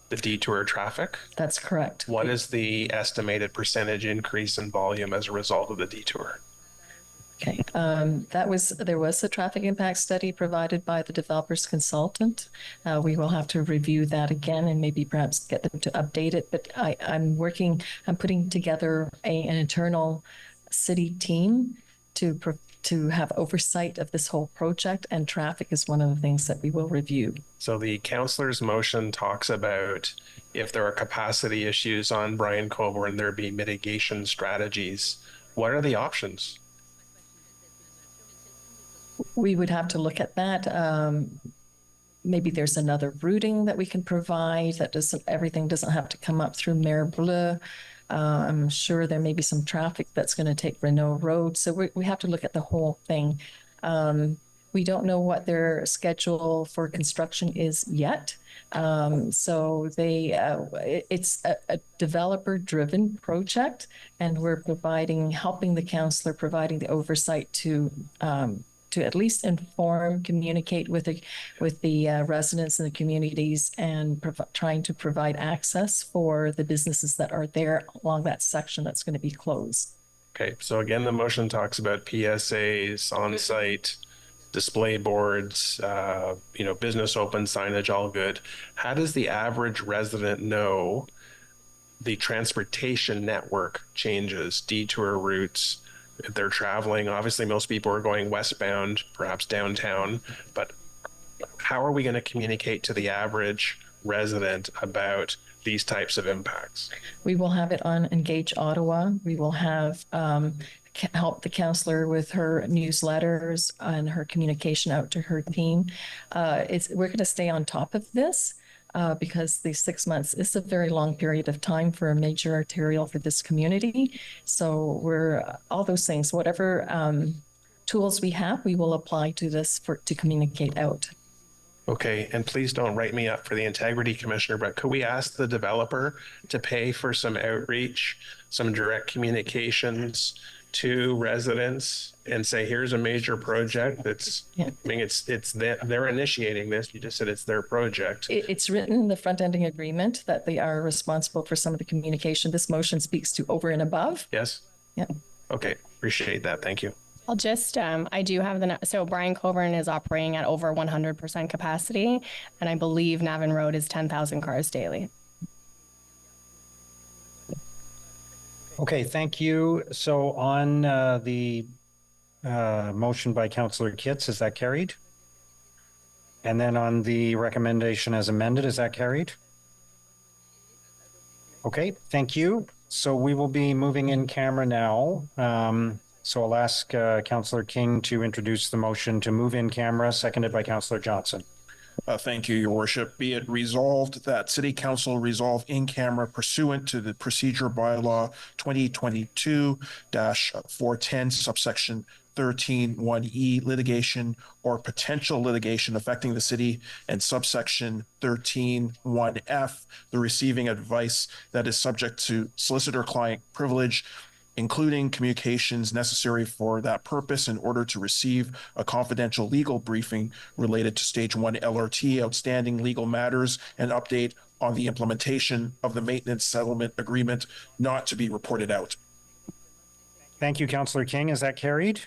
the detour traffic? That's correct. What is the estimated percentage increase in volume as a result of the detour? Okay, there was a traffic impact study provided by the developer's consultant. We will have to review that again and maybe perhaps get them to update it. But I'm putting together an internal city team to have oversight of this whole project, and traffic is one of the things that we will review. So the councillor's motion talks about if there are capacity issues on Brian Colburn, there be mitigation strategies. What are the options? We would have to look at that. Maybe there's another routing that we can provide that everything doesn't have to come up through Maire Bleu. I'm sure there may be some traffic that's going to take Renault Road. So we have to look at the whole thing. We don't know what their schedule for construction is yet. So it's a developer-driven project, and we're helping the councillor, providing the oversight to at least inform, communicate with the residents and the communities, and trying to provide access for the businesses that are there along that section that's going to be closed. Okay, so again, the motion talks about PSAs on site. display boards, business open signage, all good. How does the average resident know the transportation network changes, detour routes? If they're traveling, obviously most people are going westbound, perhaps downtown, but how are we going to communicate to the average resident about these types of impacts? We will have it on Engage Ottawa. We will have help the counselor with her newsletters and her communication out to her team. We're going to stay on top of this because these 6 months is a very long period of time for a major arterial for this community. So we're all those things, whatever tools we have, we will apply to this to communicate out. Okay, and please don't write me up for the integrity commissioner, but could we ask the developer to pay for some outreach, some direct communications to residents and say, here's a major project that's, I mean, they're initiating this. You just said it's their project. It's written in the front-ending agreement that they are responsible for some of the communication. This motion speaks to over and above. Yes. Yeah. Okay, appreciate that. Thank you. I'll just, I do have so Brian Coburn is operating at over 100% capacity, and I believe Navan Road is 10,000 cars daily. Okay, thank you. So on the motion by Councillor Kitts, is that carried? And then on the recommendation as amended, is that carried? Okay, thank you. So we will be moving in camera now. So I'll ask Councillor King to introduce the motion to move in camera, seconded by Councillor Johnson. Thank you, Your Worship. Be it resolved that City Council resolve in camera pursuant to the Procedure Bylaw 2022-410 subsection 13(1)E litigation or potential litigation affecting the city, and subsection 13(1)F the receiving advice that is subject to solicitor-client privilege, including communications necessary for that purpose in order to receive a confidential legal briefing related to Stage 1 LRT outstanding legal matters and update on the implementation of the maintenance settlement agreement not to be reported out. Thank you, Councillor King. Is that carried?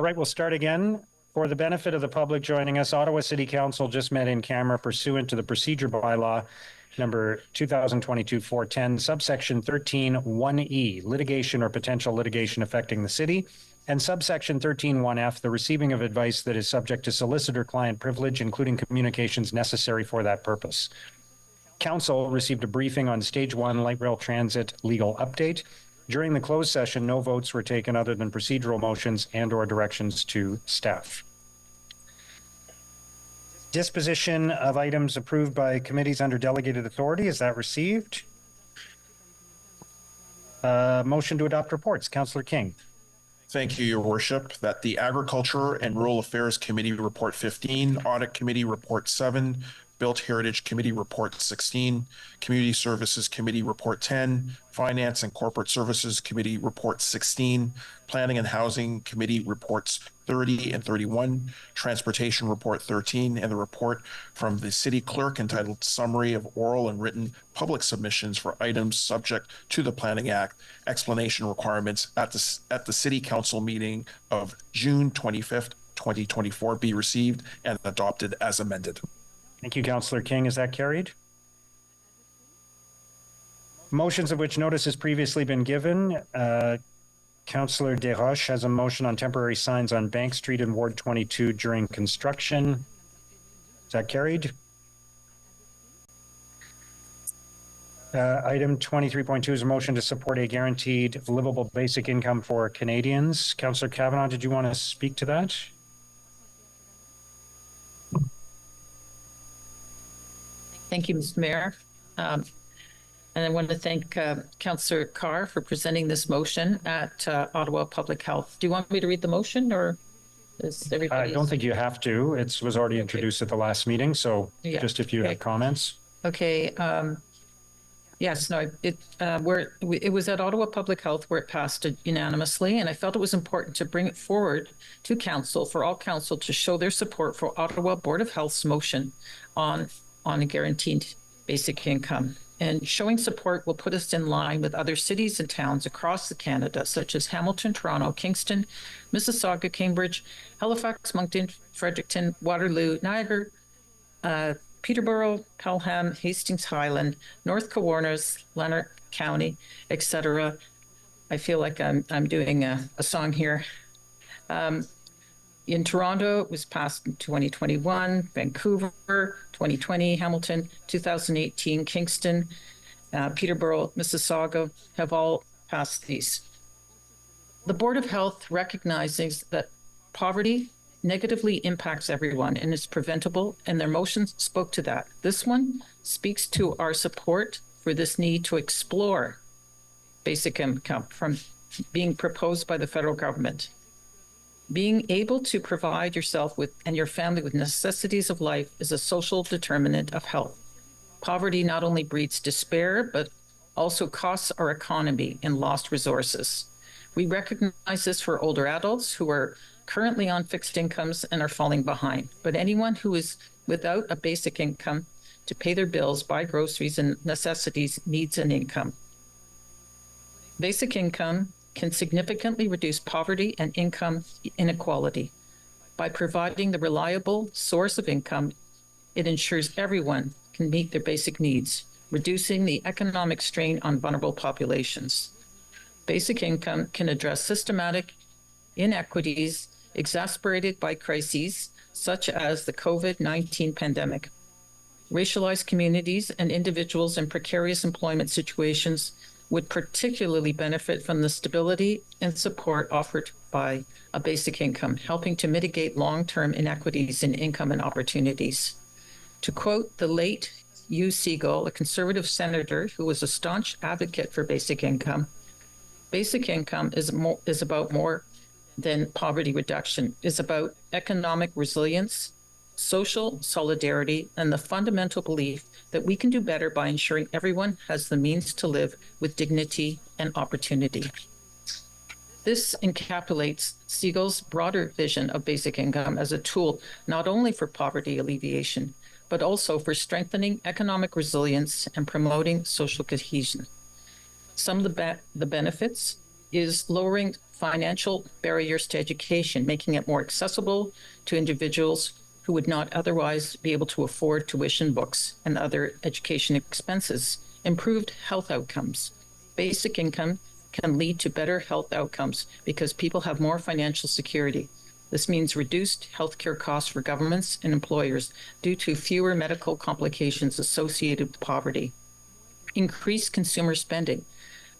right, we'll start again. For the benefit of the public joining us, Ottawa City Council just met in camera pursuant to the procedure bylaw number 2022-410, subsection 13(1)(e), litigation or potential litigation affecting the city, and subsection 13(1)(f), the receiving of advice that is subject to solicitor-client privilege, including communications necessary for that purpose. Council received a briefing on Stage 1 light rail transit legal update. During the closed session, no votes were taken other than procedural motions and/or directions to staff. Disposition of items approved by committees under delegated authority. Is that received? Motion to adopt reports. Councillor King. Thank you, Your Worship. That the Agriculture and Rural Affairs Committee Report 15, Audit Committee Report 7, Built Heritage Committee Report 16, Community Services Committee Report 10, Finance and Corporate Services Committee Report 16, Planning and Housing Committee Reports 30 and 31, Transportation Report 13, and the report from the City Clerk entitled Summary of Oral and Written Public Submissions for Items Subject to the Planning Act, Explanation Requirements at the City Council meeting of June 25th, 2024 be received and adopted as amended. Thank you, Councillor King. Is that carried? Motions of which notice has previously been given. Councillor Desroches has a motion on temporary signs on Bank Street in Ward 22 during construction. Is that carried? Item 23.2 is a motion to support a guaranteed livable basic income for Canadians. Councillor Kavanagh, did you want to speak to that? Thank you, Mr. Mayor. And I want to thank Councillor Carr for presenting this motion at Ottawa Public Health. Do you want me to read the motion, or is everybody? I don't think you have to. It was already introduced at the last meeting, so just if you have comments. Okay. Yes, no, it was at Ottawa Public Health where it passed unanimously, and I felt it was important to bring it forward to council for all council to show their support for Ottawa Board of Health's motion on a guaranteed basic income. And showing support will put us in line with other cities and towns across Canada, such as Hamilton, Toronto, Kingston, Mississauga, Cambridge, Halifax, Moncton, Fredericton, Waterloo, Niagara, Peterborough, Pelham, Hastings, Highland, North Kawarnas, Lanark County, etc. I feel like I'm doing a song here. In Toronto, it was passed in 2021, Vancouver, 2020, Hamilton, 2018, Kingston, Peterborough, Mississauga have all passed these. The Board of Health recognizes that poverty negatively impacts everyone and is preventable, and their motions spoke to that. This one speaks to our support for this need to explore basic income from being proposed by the federal government. Being able to provide yourself with and your family with necessities of life is a social determinant of health. Poverty not only breeds despair, but also costs our economy in lost resources. We recognize this for older adults who are currently on fixed incomes and are falling behind. But anyone who is without a basic income to pay their bills, buy groceries and necessities needs an income. Basic income can significantly reduce poverty and income inequality. By providing the reliable source of income, it ensures everyone can meet their basic needs, reducing the economic strain on vulnerable populations. Basic income can address systematic inequities exacerbated by crises such as the COVID-19 pandemic. Racialized communities and individuals in precarious employment situations would particularly benefit from the stability and support offered by a basic income, helping to mitigate long-term inequities in income and opportunities. To quote the late Hugh Segal, a conservative senator who was a staunch advocate for basic income is about more than poverty reduction. It's about economic resilience, social solidarity, and the fundamental belief that we can do better by ensuring everyone has the means to live with dignity and opportunity. This encapsulates Segal's broader vision of basic income as a tool not only for poverty alleviation, but also for strengthening economic resilience and promoting social cohesion. Some of the benefits is lowering financial barriers to education, making it more accessible to individuals who would not otherwise be able to afford tuition, books, and other education expenses. Improved health outcomes. Basic income can lead to better health outcomes because people have more financial security. This means reduced healthcare costs for governments and employers due to fewer medical complications associated with poverty. Increased consumer spending.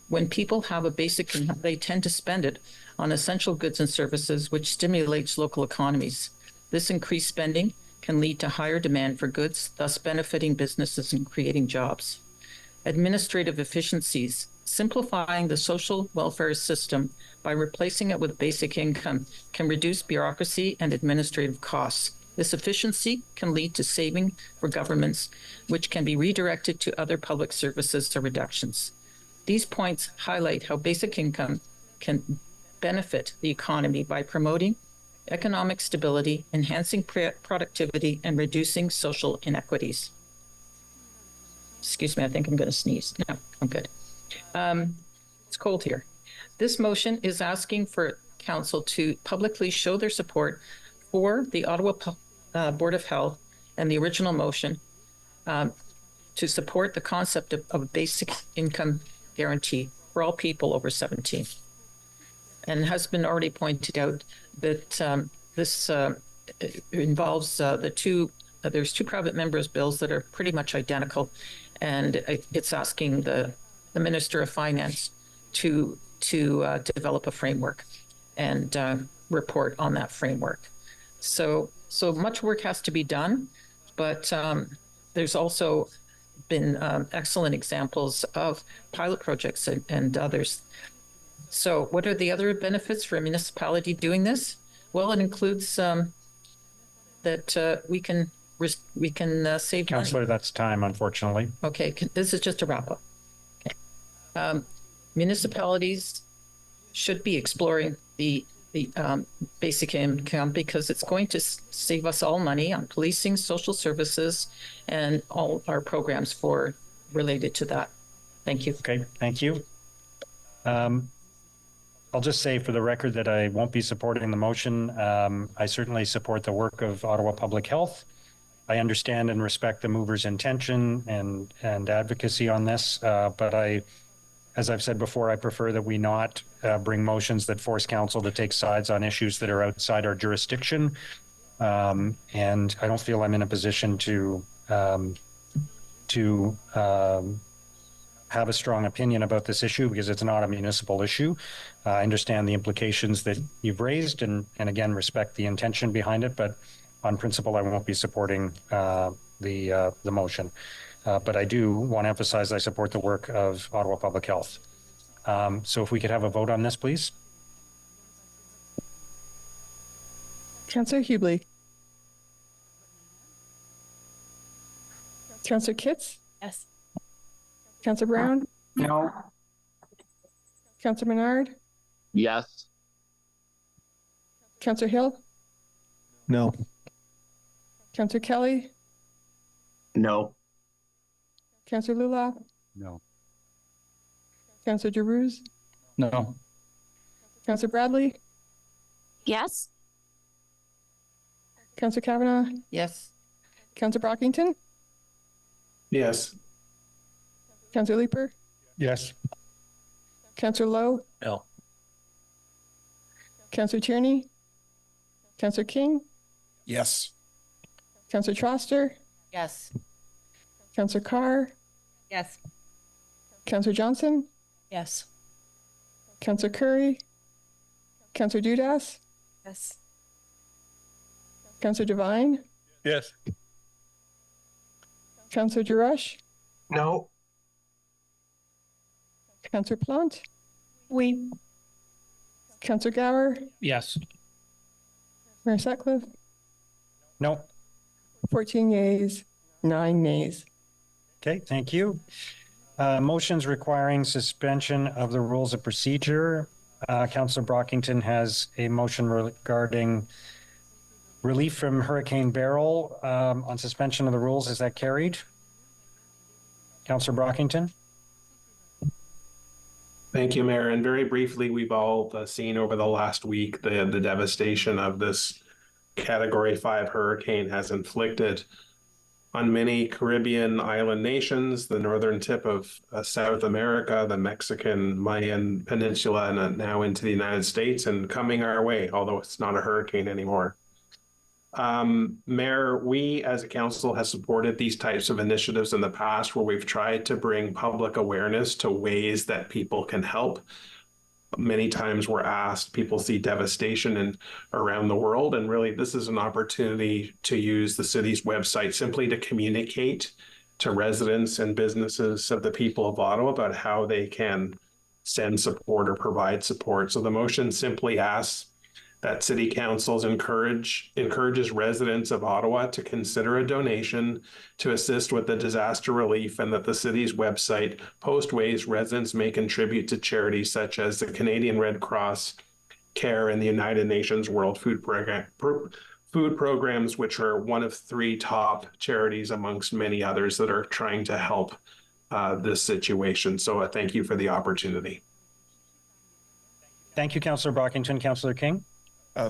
When people have a basic income, they tend to spend it on essential goods and services, which stimulates local economies. This increased spending can lead to higher demand for goods, thus benefiting businesses and creating jobs. Administrative efficiencies. Simplifying the social welfare system by replacing it with basic income can reduce bureaucracy and administrative costs. This efficiency can lead to saving for governments, which can be redirected to other public services or reductions. These points highlight how basic income can benefit the economy by promoting economic stability, enhancing productivity, and reducing social inequities. Excuse me, I think I'm going to sneeze. No, I'm good. It's cold here. This motion is asking for council to publicly show their support for the Ottawa Board of Health and the original motion to support the concept of a basic income guarantee for all people over 17. And it has been already pointed out that this involves there's two private members' bills that are pretty much identical, and it's asking the Minister of Finance to develop a framework and report on that framework. So much work has to be done, but there's also been excellent examples of pilot projects and others. So what are the other benefits for a municipality doing this? Well, it includes that we can save Councillor, money. that's time, unfortunately. Okay, this is just a wrap up. Okay. Municipalities should be exploring the basic income because it's going to save us all money on policing, social services, and all our programs related to that. Thank you. Okay, thank you. I'll just say for the record that I won't be supporting the motion. I certainly support the work of Ottawa Public Health. I understand and respect the mover's intention and advocacy on this, but as I've said before, I prefer that we not bring motions that force council to take sides on issues that are outside our jurisdiction. And I don't feel I'm in a position to have a strong opinion about this issue because it's not a municipal issue. I understand the implications that you've raised and again, respect the intention behind it, but on principle, I won't be supporting the motion. But I do want to emphasize I support the work of Ottawa Public Health. So if we could have a vote on this, please. Councillor Hubley. Councillor Kitts? Yes. Councillor Brown? No. Councillor Menard? Yes. Councillor Hill? No. Councillor Kelly? No. Councillor Lula? No. Councillor Giroux? No. Councillor Bradley? Yes. Councillor Kavanagh? Yes. Councillor Brockington? Yes. Councillor Leeper? Yes. Councillor Lowe? No. Councillor Tierney? Councillor King? Yes. Councillor Troster? Yes. Councillor Carr? Yes. Councillor Johnson? Yes. Councillor Curry? Councillor Dudas? Yes. Councillor Devine? Yes. Councillor Jarush? No. Councillor Plant? Oui. Councillor Gower? Yes. Mayor Sutcliffe? No. 14 yeas, 9 nays. Okay, thank you. Motions requiring suspension of the rules of procedure. Councillor Brockington has a motion regarding relief from Hurricane Beryl on suspension of the rules. Is that carried? Councillor Brockington? Thank you, Mayor. And very briefly, we've all seen over the last week the devastation of this Category 5 hurricane has inflicted on many Caribbean island nations, the northern tip of South America, the Mexican Mayan Peninsula, and now into the United States and coming our way, although it's not a hurricane anymore. Mayor, we as a council have supported these types of initiatives in the past where we've tried to bring public awareness to ways that people can help. Many times we're asked, people see devastation around the world, and really this is an opportunity to use the city's website simply to communicate to residents and businesses of the people of Ottawa about how they can send support or provide support. So the motion simply asks that City Council's encourages residents of Ottawa to consider a donation to assist with the disaster relief, and that the city's website post ways residents may contribute to charities such as the Canadian Red Cross, CARE, and the United Nations World Food Programs, which are one of 3 top charities amongst many others that are trying to help this situation. So thank you for the opportunity. Thank you, Councillor Brockington. Councillor King.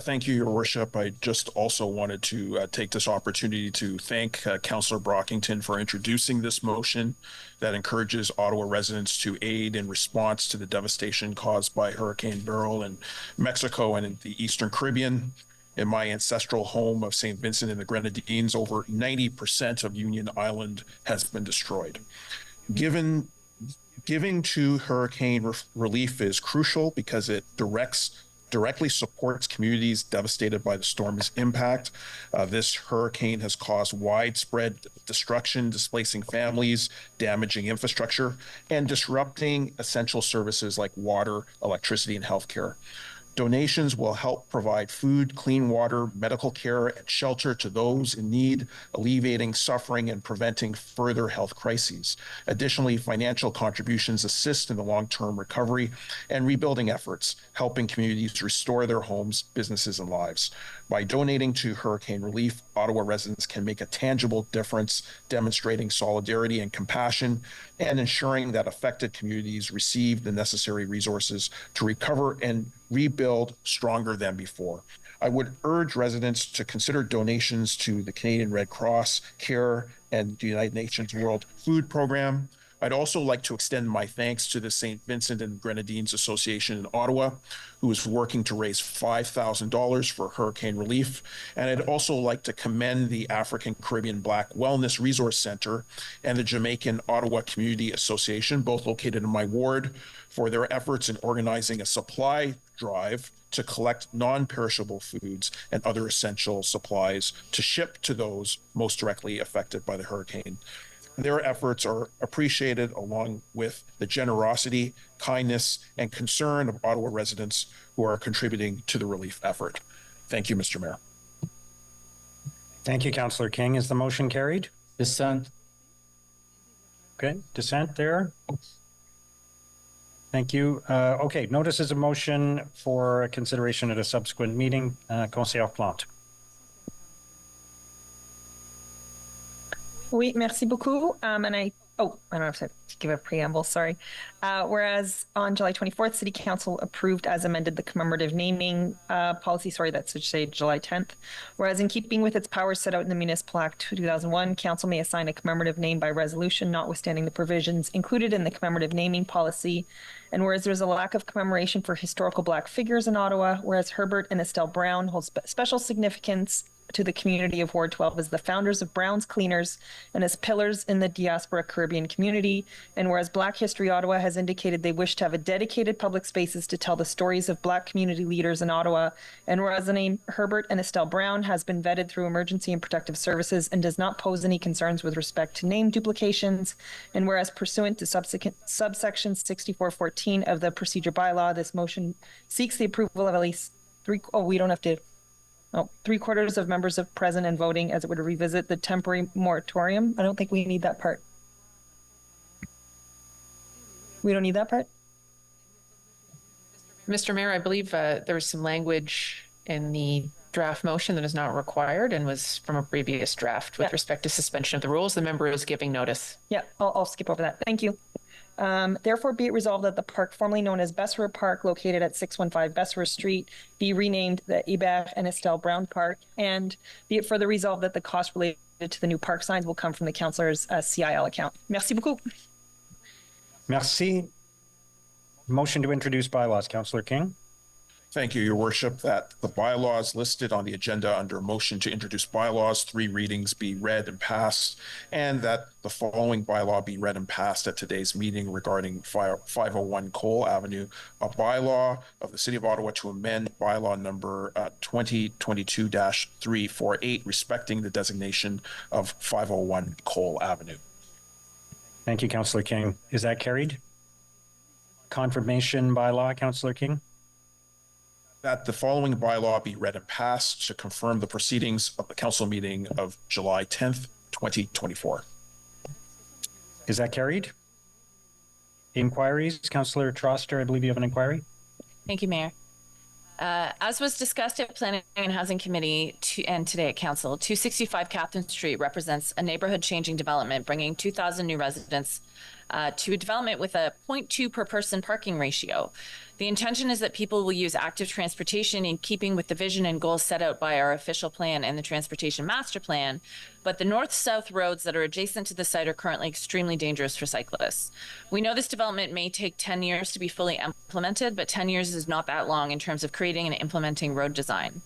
Thank you, Your Worship. I just also wanted to take this opportunity to thank Councillor Brockington for introducing this motion that encourages Ottawa residents to aid in response to the devastation caused by Hurricane Beryl in Mexico and in the Eastern Caribbean. In my ancestral home of St. Vincent and the Grenadines, over 90% of Union Island has been destroyed. Giving to hurricane relief is crucial because it directly supports communities devastated by the storm's impact. This hurricane has caused widespread destruction, displacing families, damaging infrastructure, and disrupting essential services like water, electricity, and healthcare. Donations will help provide food, clean water, medical care, and shelter to those in need, alleviating suffering and preventing further health crises. Additionally, financial contributions assist in the long-term recovery and rebuilding efforts, helping communities restore their homes, businesses, and lives. By donating to hurricane relief, Ottawa residents can make a tangible difference, demonstrating solidarity and compassion, and ensuring that affected communities receive the necessary resources to recover and rebuild stronger than before. I would urge residents to consider donations to the Canadian Red Cross, CARE, and the United Nations World Food Program. I'd also like to extend my thanks to the St. Vincent and Grenadines Association in Ottawa, who is working to raise $5,000 for hurricane relief. And I'd also like to commend the African Caribbean Black Wellness Resource Center and the Jamaican Ottawa Community Association, both located in my ward, for their efforts in organizing a supply drive to collect non-perishable foods and other essential supplies to ship to those most directly affected by the hurricane. Their efforts are appreciated, along with the generosity, kindness, and concern of Ottawa residents who are contributing to the relief effort. Thank you, Mr. Mayor. Thank you, Councillor King. Is the motion carried? Dissent. Okay, dissent there. Thank you. Okay, notice is a motion for consideration at a subsequent meeting. Conseillère Plante. Oui, merci beaucoup. I don't have to give a preamble, sorry. Whereas on July 24th, City Council approved as amended the commemorative naming policy, that should say July 10th. Whereas in keeping with its powers set out in the Municipal Act 2001, Council may assign a commemorative name by resolution, notwithstanding the provisions included in the commemorative naming policy. And whereas there's a lack of commemoration for historical Black figures in Ottawa, whereas Herbert and Estelle Brown hold special significance to the community of Ward 12 as the founders of Brown's Cleaners and as pillars in the diaspora Caribbean community. And whereas Black History Ottawa has indicated they wish to have a dedicated public spaces to tell the stories of Black community leaders in Ottawa. And whereas the name Herbert and Estelle Brown has been vetted through emergency and protective services and does not pose any concerns with respect to name duplications. And whereas pursuant to subsection 6414 of the procedure bylaw, this motion seeks the approval of at least 3/4 of members of present and voting as it would revisit the temporary moratorium. I don't think we need that part. We don't need that part? Mr. Mayor, I believe there was some language in the draft motion that is not required and was from a previous draft with respect to suspension of the rules. The member is giving notice. Yeah, I'll skip over that. Thank you. Therefore, be it resolved that the park formerly known as Besserer Park, located at 615 Besserer Street, be renamed the Hébert and Estelle Brown Park. And be it further resolved that the cost related to the new park signs will come from the councillor's CIL account. Merci beaucoup. Merci. Motion to introduce bylaws, Councillor King. Thank you, Your Worship, that the bylaws listed on the agenda under motion to introduce bylaws, 3 readings be read and passed, and that the following bylaw be read and passed at today's meeting regarding 501 Cole Avenue, a bylaw of the City of Ottawa to amend bylaw number 2022-348, respecting the designation of 501 Cole Avenue. Thank you, Councillor King. Is that carried? Confirmation bylaw, Councillor King. That the following bylaw be read and passed to confirm the proceedings of the council meeting of July 10th, 2024. Is that carried? Inquiries, Councillor Troster, I believe you have an inquiry. Thank you, Mayor. As was discussed at Planning and Housing Committee and today at Council, 265 Catherine Street represents a neighborhood changing development, bringing 2,000 new residents to a development with a 0.2 per person parking ratio. The intention is that people will use active transportation in keeping with the vision and goals set out by our official plan and the Transportation Master Plan, but the north-south roads that are adjacent to the site are currently extremely dangerous for cyclists. We know this development may take 10 years to be fully implemented, but 10 years is not that long in terms of creating and implementing road design.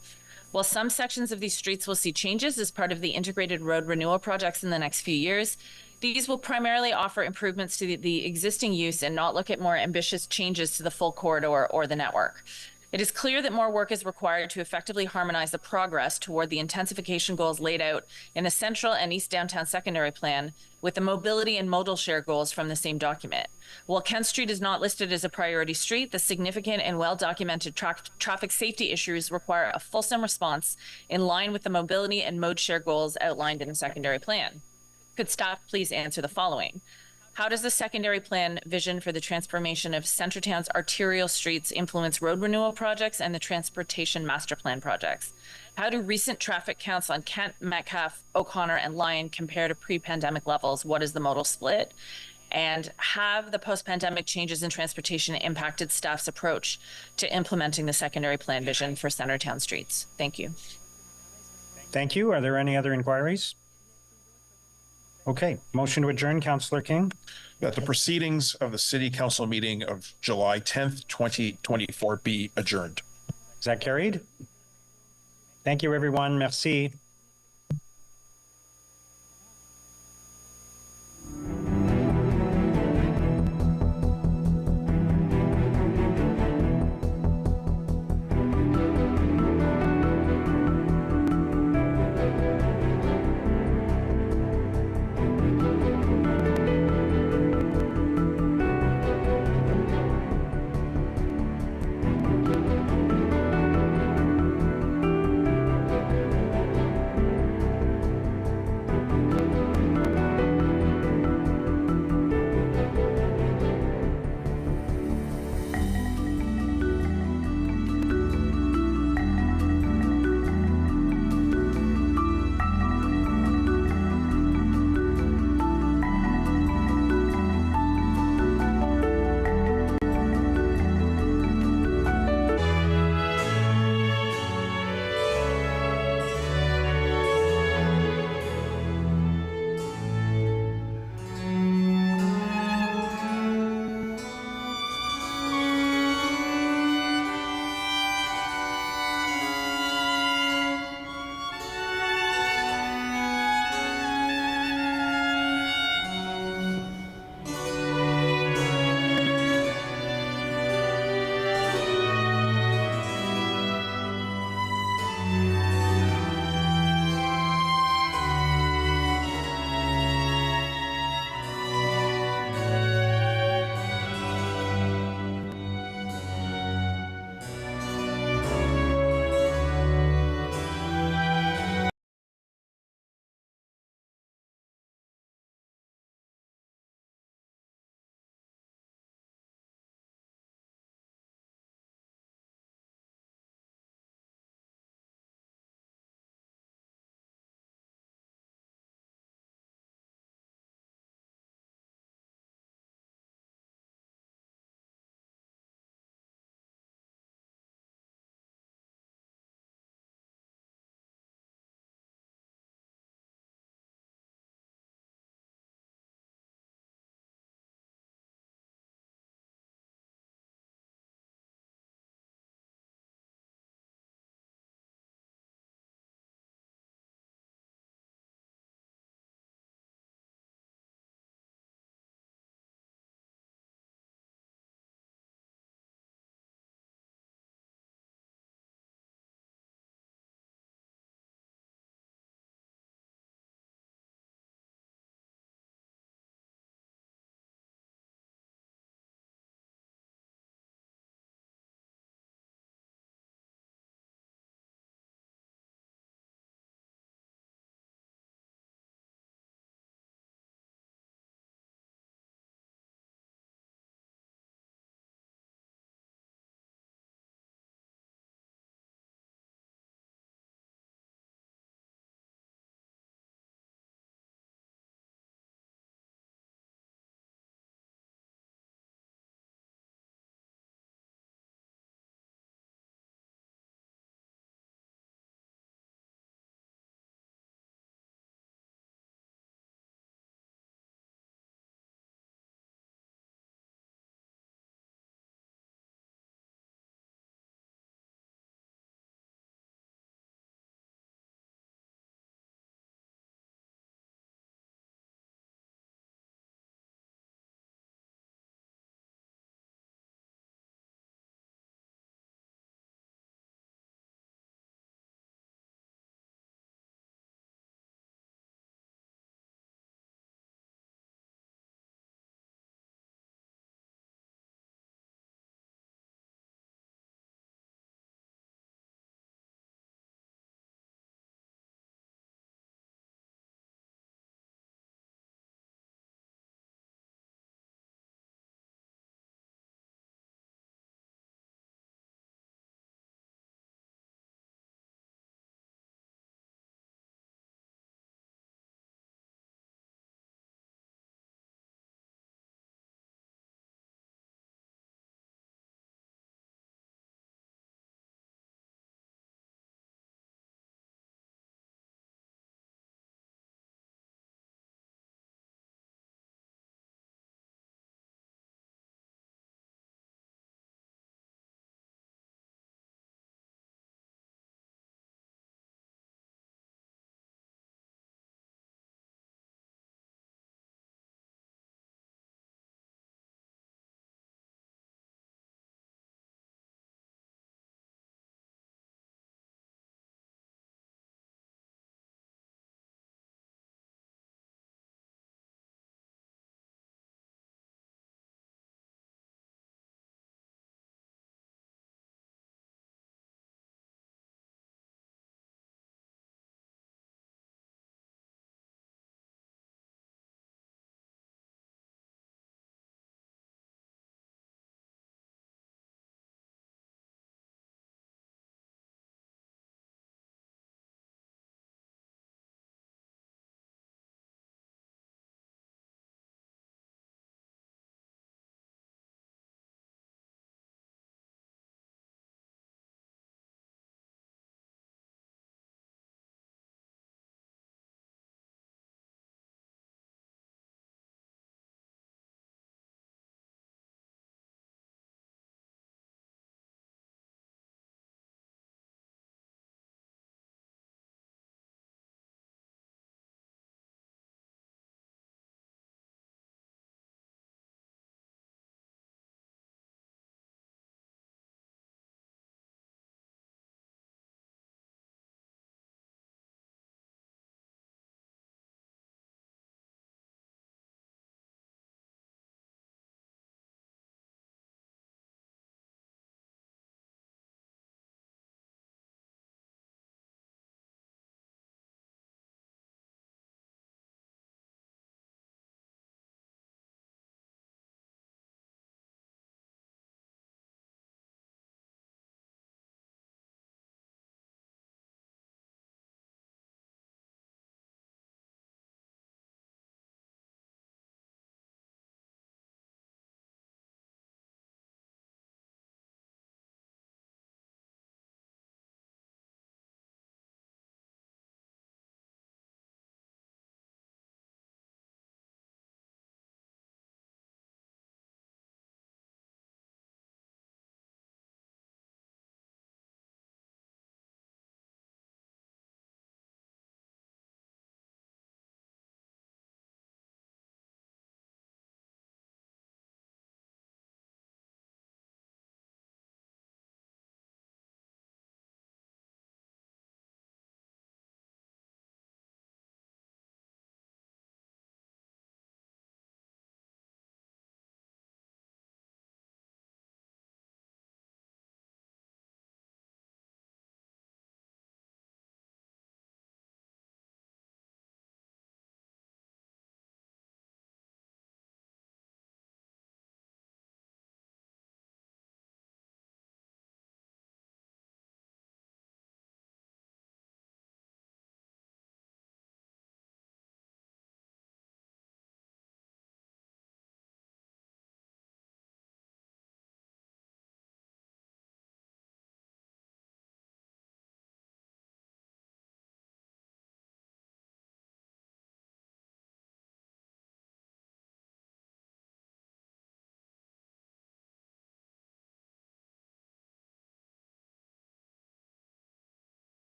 While some sections of these streets will see changes as part of the integrated road renewal projects in the next few years, these will primarily offer improvements to the existing use and not look at more ambitious changes to the full corridor or the network. It is clear that more work is required to effectively harmonize the progress toward the intensification goals laid out in the Central and East Downtown Secondary Plan with the mobility and modal share goals from the same document. While Kent Street is not listed as a priority street, the significant and well-documented traffic safety issues require a fulsome response in line with the mobility and mode share goals outlined in the secondary plan. Could staff please answer the following? How does the secondary plan vision for the transformation of Centretown's arterial streets influence road renewal projects and the transportation master plan projects? How do recent traffic counts on Kent, Metcalfe, O'Connor, and Lyon compare to pre-pandemic levels? What is the modal split? And have the post-pandemic changes in transportation impacted staff's approach to implementing the secondary plan vision for Centretown streets? Thank you. Thank you. Are there any other inquiries? Okay, motion to adjourn, Councillor King. That the proceedings of the City Council meeting of July 10th, 2024 be adjourned. Is that carried? Thank you, everyone. Merci.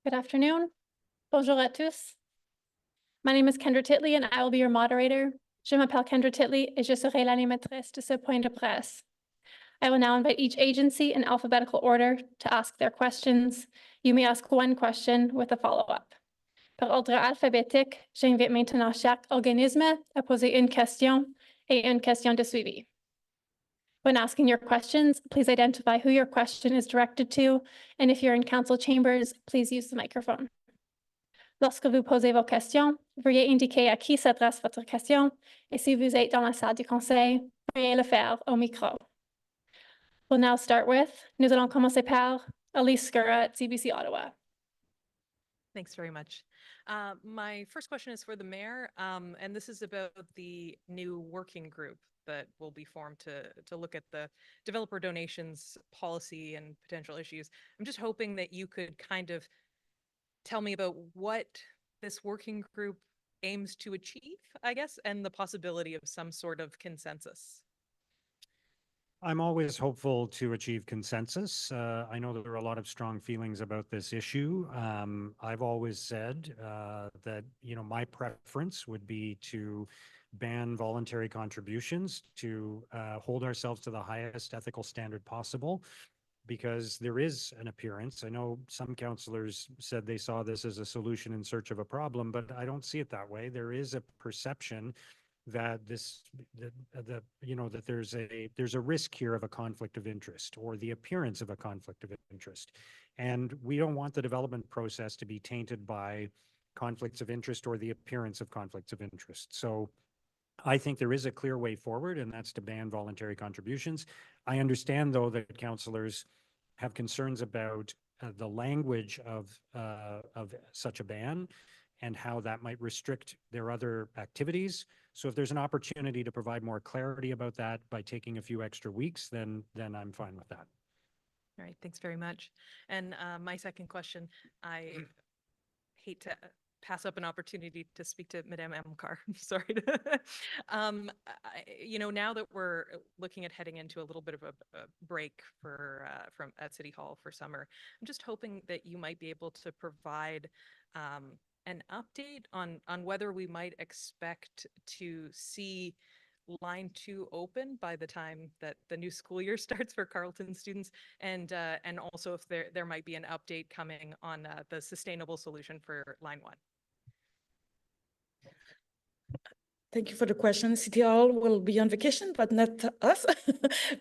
Good afternoon. Bonjour à tous. My name is Kendra Titley and I will be your moderator. Je m'appelle Kendra Titley et je serai l'animatrice de ce point de presse. I will now invite each agency in alphabetical order to ask their questions. You may ask one question with a follow-up. Par ordre alphabétique, j'invite maintenant chaque organisme à poser une question et une question de suivi. When asking your questions, please identify who your question is directed to, and if you're in council chambers, please use the microphone. Lorsque vous posez vos questions, veuillez indiquer à qui s'adresse votre question, et si vous êtes dans la salle du conseil, veuillez le faire au micro. We'll now start with, nous allons commencer par Elise Skura at CBC Ottawa. Thanks very much. My first question is for the mayor, and this is about the new working group that will be formed to look at the developer donations policy and potential issues. I'm just hoping that you could kind of tell me about what this working group aims to achieve, I guess, and the possibility of some sort of consensus. I'm always hopeful to achieve consensus. I know that there are a lot of strong feelings about this issue. I've always said that, my preference would be to ban voluntary contributions, to hold ourselves to the highest ethical standard possible, because there is an appearance. I know some councillors said they saw this as a solution in search of a problem, but I don't see it that way. There is a perception that that there's a risk here of a conflict of interest, or the appearance of a conflict of interest. And we don't want the development process to be tainted by conflicts of interest or the appearance of conflicts of interest. So I think there is a clear way forward, and that's to ban voluntary contributions. I understand, though, that councillors have concerns about the language of such a ban and how that might restrict their other activities. So if there's an opportunity to provide more clarity about that by taking a few extra weeks, then I'm fine with that. All right, thanks very much. And my second question, I hate to pass up an opportunity to speak to Madame Amilcar. Sorry. Now that we're looking at heading into a little bit of a break from at City Hall for summer, I'm just hoping that you might be able to provide an update on whether we might expect to see line 2 open by the time that the new school year starts for Carleton students, and also if there might be an update coming on the sustainable solution for line 1. Thank you for the question. City Hall will be on vacation, but not us.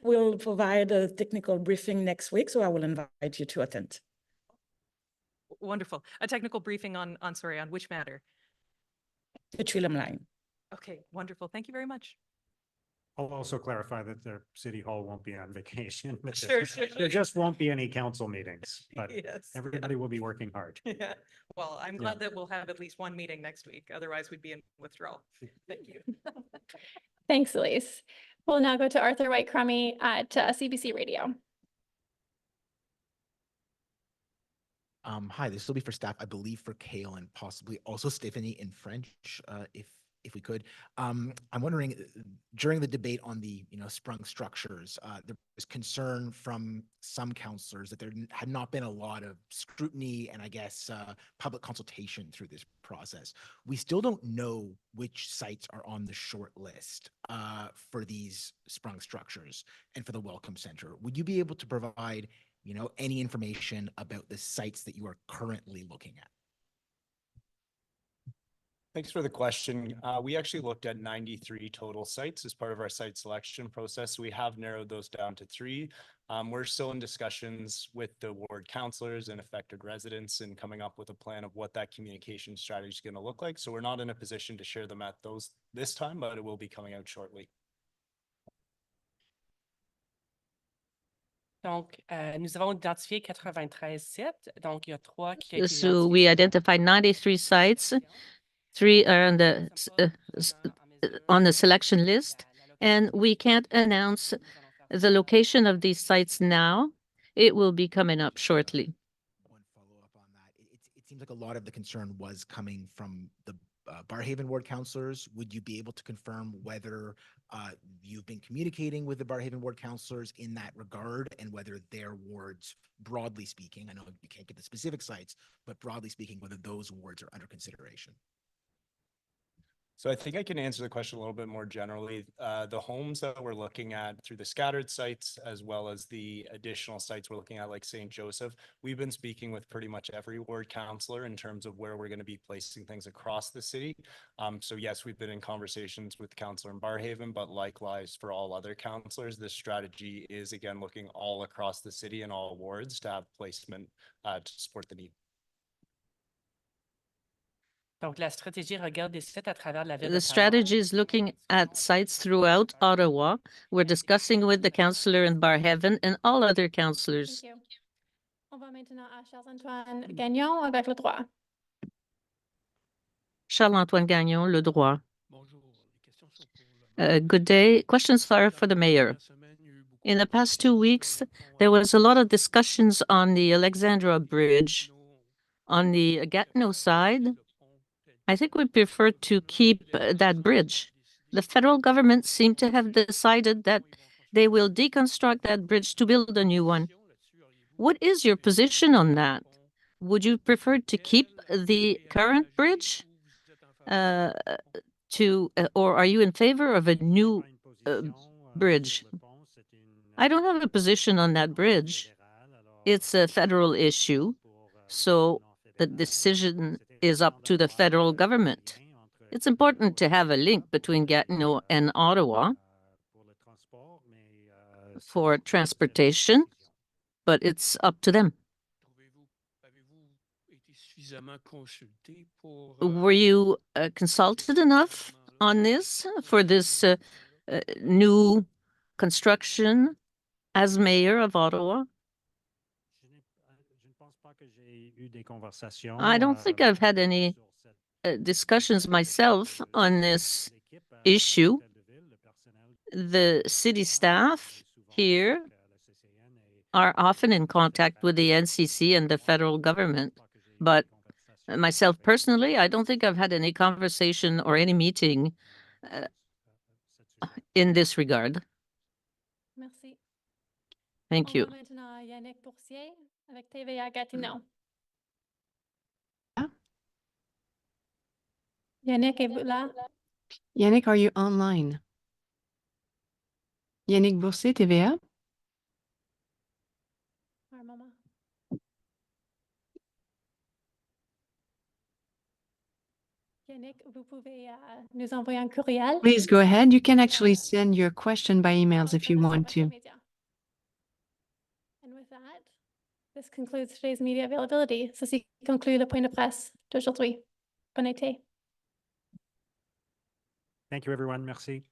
We'll provide a technical briefing next week, so I will invite you to attend. Wonderful. A technical briefing on which matter? The Trillium line. Okay, wonderful. Thank you very much. I'll also clarify that the City Hall won't be on vacation. Sure. There just won't be any council meetings, but yes, everybody will be working hard. Yeah. Well, I'm glad that we'll have at least one meeting next week. Otherwise, we'd be in withdrawal. Thank you. Thanks, Elise. We'll now go to Arthur White-Crummy at CBC Radio. Hi, this will be for staff, I believe for Kale and possibly also Stephanie in French, if we could. I'm wondering, during the debate on the sprung structures, there was concern from some councillors that there had not been a lot of scrutiny and I guess public consultation through this process. We still don't know which sites are on the short list for these sprung structures and for the Welcome Center. Would you be able to provide any information about the sites that you are currently looking at? Thanks for the question. We actually looked at 93 total sites as part of our site selection process. We have narrowed those down to 3. We're still in discussions with the ward councillors and affected residents and coming up with a plan of what that communication strategy is going to look like. So we're not in a position to share them at this time, but it will be coming out shortly. Donc, nous avons identifié 93 sites. Donc, il y a 3 qui ont été So we identified 93 sites. 3 are on the selection list, and we can't announce the location of these sites now. It will be coming up shortly. One follow-up on that. It seems like a lot of the concern was coming from the Barrhaven ward councillors. Would you be able to confirm whether you've been communicating with the Barrhaven ward councillors in that regard, and whether their wards, broadly speaking, I know you can't get the specific sites, but broadly speaking, whether those wards are under consideration? So I think I can answer the question a little bit more generally. The homes that we're looking at through the scattered sites, as well as the additional sites we're looking at, like St. Joseph, we've been speaking with pretty much every ward councillor in terms of where we're going to be placing things across the city. So yes, we've been in conversations with councillor in Barrhaven, but likewise for all other councillors, this strategy is again looking all across the city and all wards to have placement to support the need. The strategy is looking at sites throughout Ottawa. We're discussing with the councillor in Barrhaven and all other councillors. Thank you. On va maintenant à Charles-Antoine Gagnon avec le droit. Charles-Antoine Gagnon, Le Droit. Good day. Questions are for the mayor. In the past 2 weeks, there was a lot of discussions on the Alexandra Bridge. On the Gatineau side, I think we prefer to keep that bridge. The federal government seemed to have decided that they will deconstruct that bridge to build a new one. What is your position on that? Would you prefer to keep the current bridge or are you in favor of a new bridge? I don't have a position on that bridge. It's a federal issue, so the decision is up to the federal government. It's important to have a link between Gatineau and Ottawa for transportation, but it's up to them. Were you consulted enough on this for this new construction as mayor of Ottawa? I don't think I've had any discussions myself on this issue. The city staff here are often in contact with the NCC and the federal government, but myself personally, I don't think I've had any conversation or any meeting in this regard. Merci. Thank you. On va maintenant à Yannick Boursier avec TVA Gatineau. Yannick, êtes-vous là? Yannick, are you online? Yannick Boursier, TVA? Un moment. Yannick, vous pouvez nous envoyer un courriel. Please go ahead. You can actually send your question by emails if you want to. And with that, this concludes today's media availability. Ceci conclut le point de presse d'aujourd'hui. Bon été. Thank you, everyone. Merci.